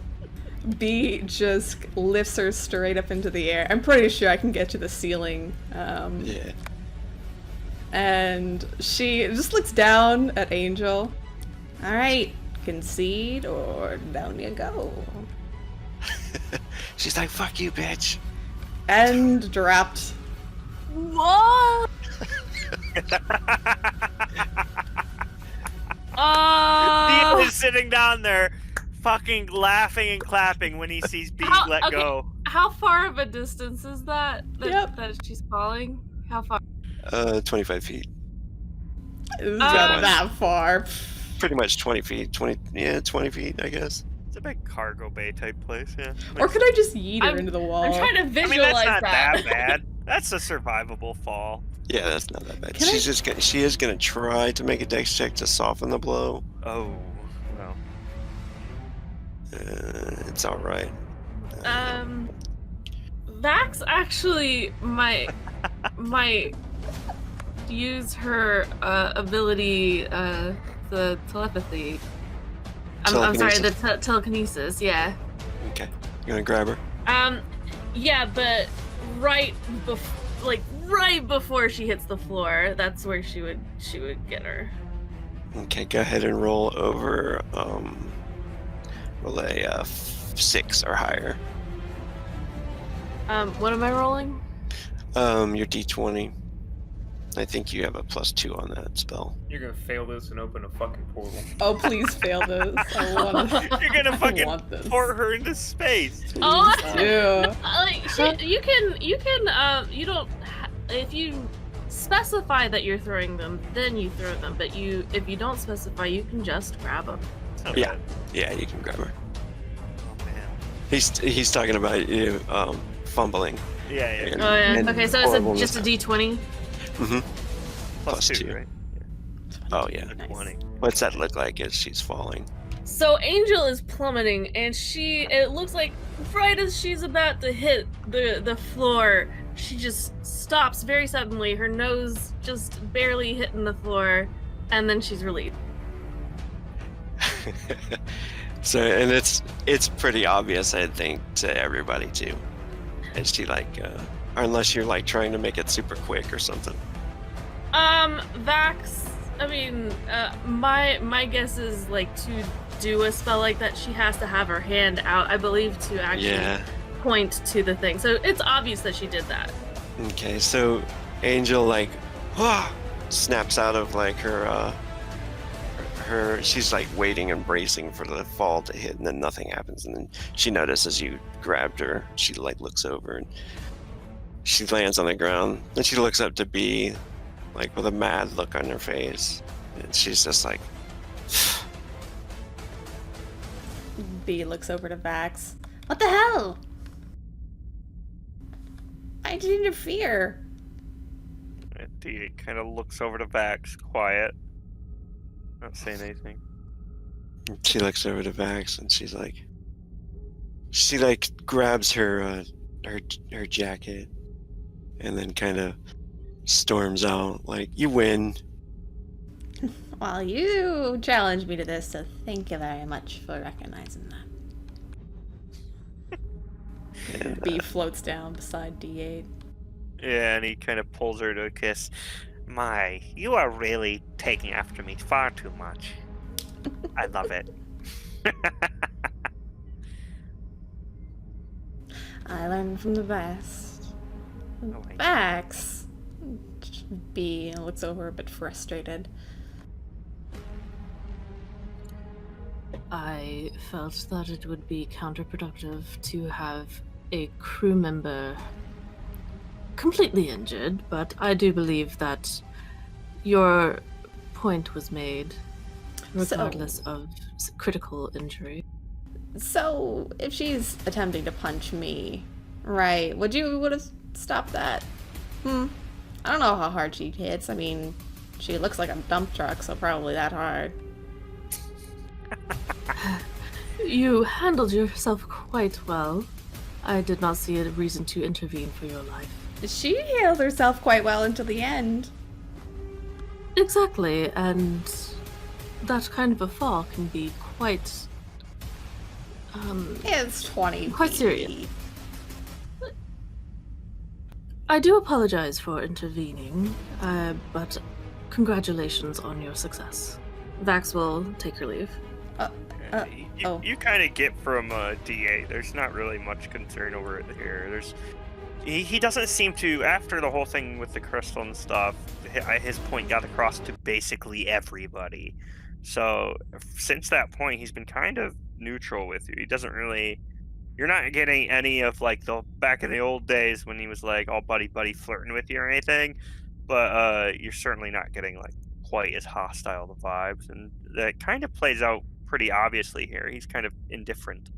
B just lifts her straight up into the air. I'm pretty sure I can get to the ceiling. Yeah. And she just looks down at Angel. Alright, concede or down you go. She's like, fuck you, bitch. And dropped. What? Theo is sitting down there, fucking laughing and clapping when he sees B let okay, go. How far of a distance is that? Yep. That she's falling? How far? 25 feet. It's not that far. Pretty much 20 feet. 20 feet, I guess. It's a big cargo bay type place, yeah. Or could I just yeet her into the wall? I'm trying to I visualize mean, that's not that bad. That's a survivable fall. Yeah, that's not that bad. Can I- She is gonna try to make a dex check to soften the blow. Oh, well. It's all right. Vax actually might use her ability, the telepathy. I'm sorry, the telekinesis. Yeah. Okay, you gonna grab her? Yeah, but right before she hits the floor, that's where she would get her. Okay, go ahead and roll over. Roll a 6 or higher. What am I rolling? Your D20. I think you have a +2 on that spell. You're gonna fail this and open a fucking portal. Oh, please fail this. I want to. You're gonna I fucking want this. port her into space. Oh, Yeah. you don't. If you specify that you're throwing them, then you throw them. But if you don't specify, you can just grab them. Okay. Yeah. Yeah, you can grab her. Oh, man. He's talking about you fumbling. Yeah. And- Oh yeah. and Okay, so horribleness. it's just a D20. Mm-hmm. Plus +2. two, right? Oh yeah. Nice. 20. What's that look like as she's falling? So Angel is plummeting, and it looks like right as she's about to hit the floor, she just stops very suddenly, her nose just barely hitting the floor, and then she's relieved. So, and it's pretty obvious, I think, to everybody too. Is she like, or unless you're like trying to make it super quick or something. Vax, I mean, my guess is like to do a spell like that, she has to have her hand out, I believe, to actually Yeah. point to the thing. So it's obvious that she did that. Okay, so Angel like, snaps out of like her she's like waiting and bracing for the fall to hit, and then nothing happens, and then she notices you grabbed her. She like looks over and she lands on the ground. Then she looks up to B, like with a mad look on her face, and she's just like, B looks over to Vax. What the hell? I didn't interfere. And D kind of looks over to Vax, quiet. Not saying anything. she looks over to Vax, and she like grabs her jacket, and then kind of storms out like, "You win." Well, you challenged me to this, so thank you very much for recognizing that. And, B floats down beside D8. Yeah, and he kind of pulls her to a kiss. My, you are really taking after me far too much. I love it. I learned from the best. Oh, I- Vax. B looks over a bit frustrated. I felt that it would be counterproductive to have a crew member completely injured, but I do believe that your point was made, regardless of critical injury. So, if she's attempting to punch me, right, would have stopped that? I don't know how hard she hits. I mean, she looks like a dump truck, so probably that hard. You handled yourself quite well. I did not see a reason to intervene for your life. She healed herself quite well until the end. Exactly, and that kind of a fall can be quite It's 20 Quite feet. serious. I do apologize for intervening, but congratulations on your success. Vax will take her leave. You kind of get from DA. There's not really much concern over it here. He doesn't seem to, after the whole thing with the crystal and stuff, his point got across to basically everybody. So since that point, he's been kind of neutral with you. He doesn't really. You're not getting any of like the back in the old days when he was like all buddy flirting with you or anything. But you're certainly not getting like quite as hostile the vibes, and that kind of plays out pretty obviously here. He's kind of indifferent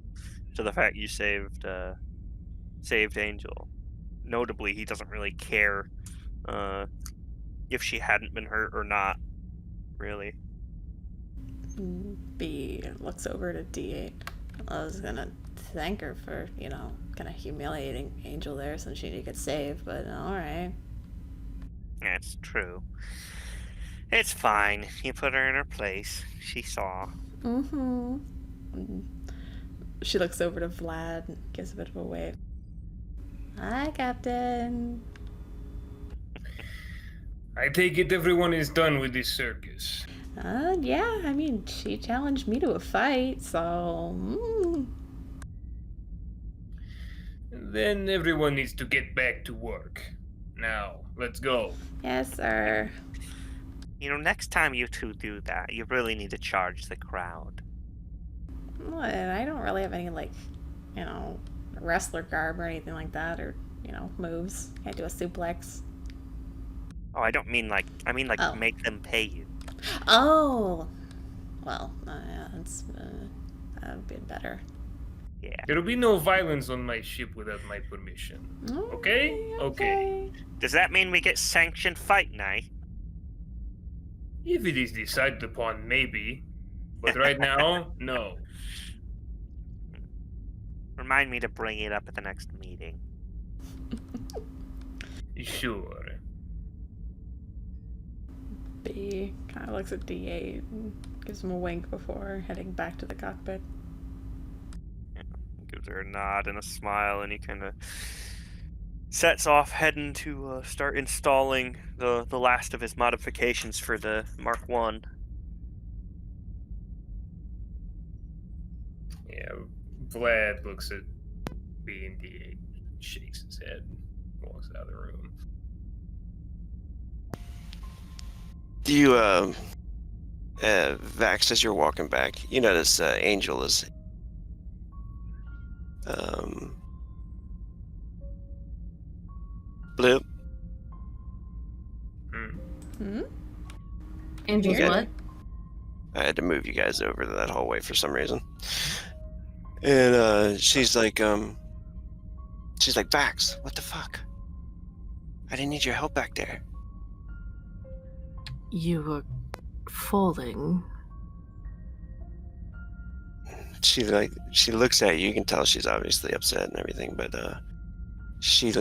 to the fact you saved Angel. notably, he doesn't really care if she hadn't been hurt or not, really. B looks over to D8. I was gonna thank her for, kind of humiliating Angel there since she did get saved, but alright. That's true. It's fine. You put her in her place. She saw. Mm-hmm. She looks over to Vlad and gives a bit of a wave. Hi, Captain. I take it everyone is done with this circus. Yeah, I mean, she challenged me to a fight, so... Then everyone needs to get back to work. Now, let's go. Yes, sir. Next time you two do that, you really need to charge the crowd. What? I don't really have any, wrestler garb or anything like that, or, moves. Can't do a suplex. Oh, I don't mean I mean Oh. make them pay you. Oh! Well, yeah, that's, that would be better. Yeah. There will be no violence on my ship without my permission. Okay? Okay. Does that mean we get sanctioned fight night? If it is decided upon, maybe. But right now, no. Remind me to bring it up at the next meeting. Sure. B kind of looks at D8 and gives him a wink before heading back to the cockpit. Gives her a nod and a smile, and he kind of sets off heading to start installing the last of his modifications for the Mark 1. Yeah, Vlad looks at B and D, shakes his head, walks out of the room. Do you, Vax, as you're walking back, you notice Angel is, Bloop. Angel's Okay. what? I had to move you guys over to that hallway for some reason. And she's like, Vax, what the fuck? I didn't need your help back there. You were falling. She looks at you. You can tell she's obviously upset and everything, but she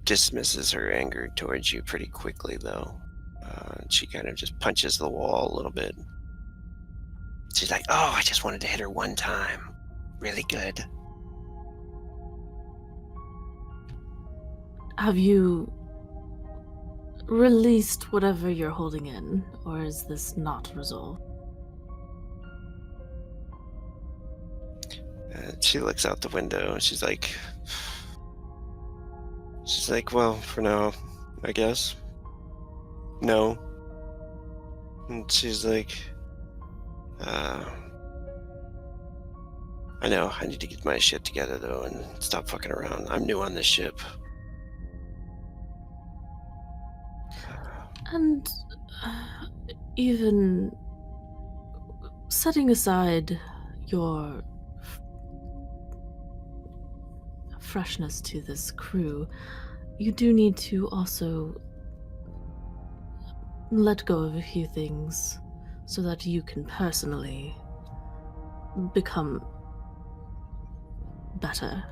dismisses her anger towards you pretty quickly, though. She kind of just punches the wall a little bit. She's like, "Oh, I just wanted to hit her one time. Really good." Have you released whatever you're holding in, or is this not resolved? She looks out the window and she's like, "Well, for now, I guess. No." And she's like, I know, I need to get my shit together, though, and stop fucking around. I'm new on this ship. And even setting aside your freshness to this crew, you do need to also let go of a few things so that you can personally become better.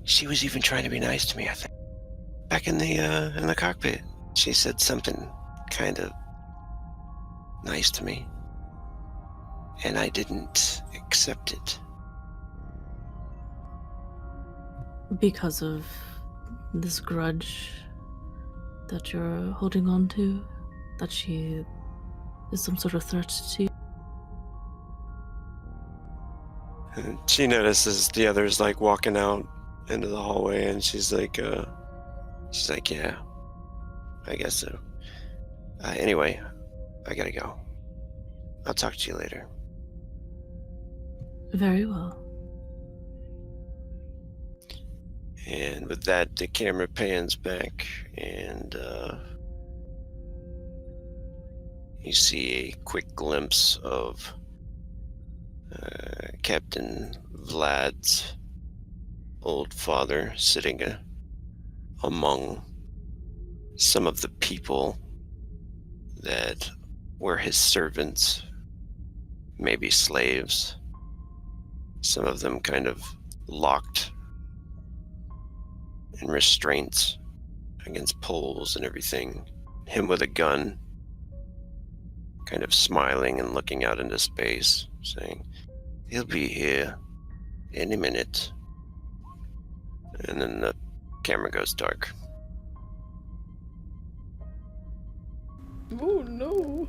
She was even trying to be nice to me, I think. Back in the cockpit, she said something kind of nice to me, and I didn't accept it. Because of this grudge that you're holding on to, that she is some sort of threat to you. And she notices the others walking out into the hallway, and she's like, "Yeah, I guess so. Anyway, I gotta go. I'll talk to you later." Very well. And with that, the camera pans back, and you see a quick glimpse of Captain Vlad's old father sitting among some of the people that were his servants, maybe slaves. Some of them kind of locked in restraints against poles and everything. Him with a gun, kind of smiling and looking out into space, saying, "He'll be here any minute." And then the camera goes dark. Oh no.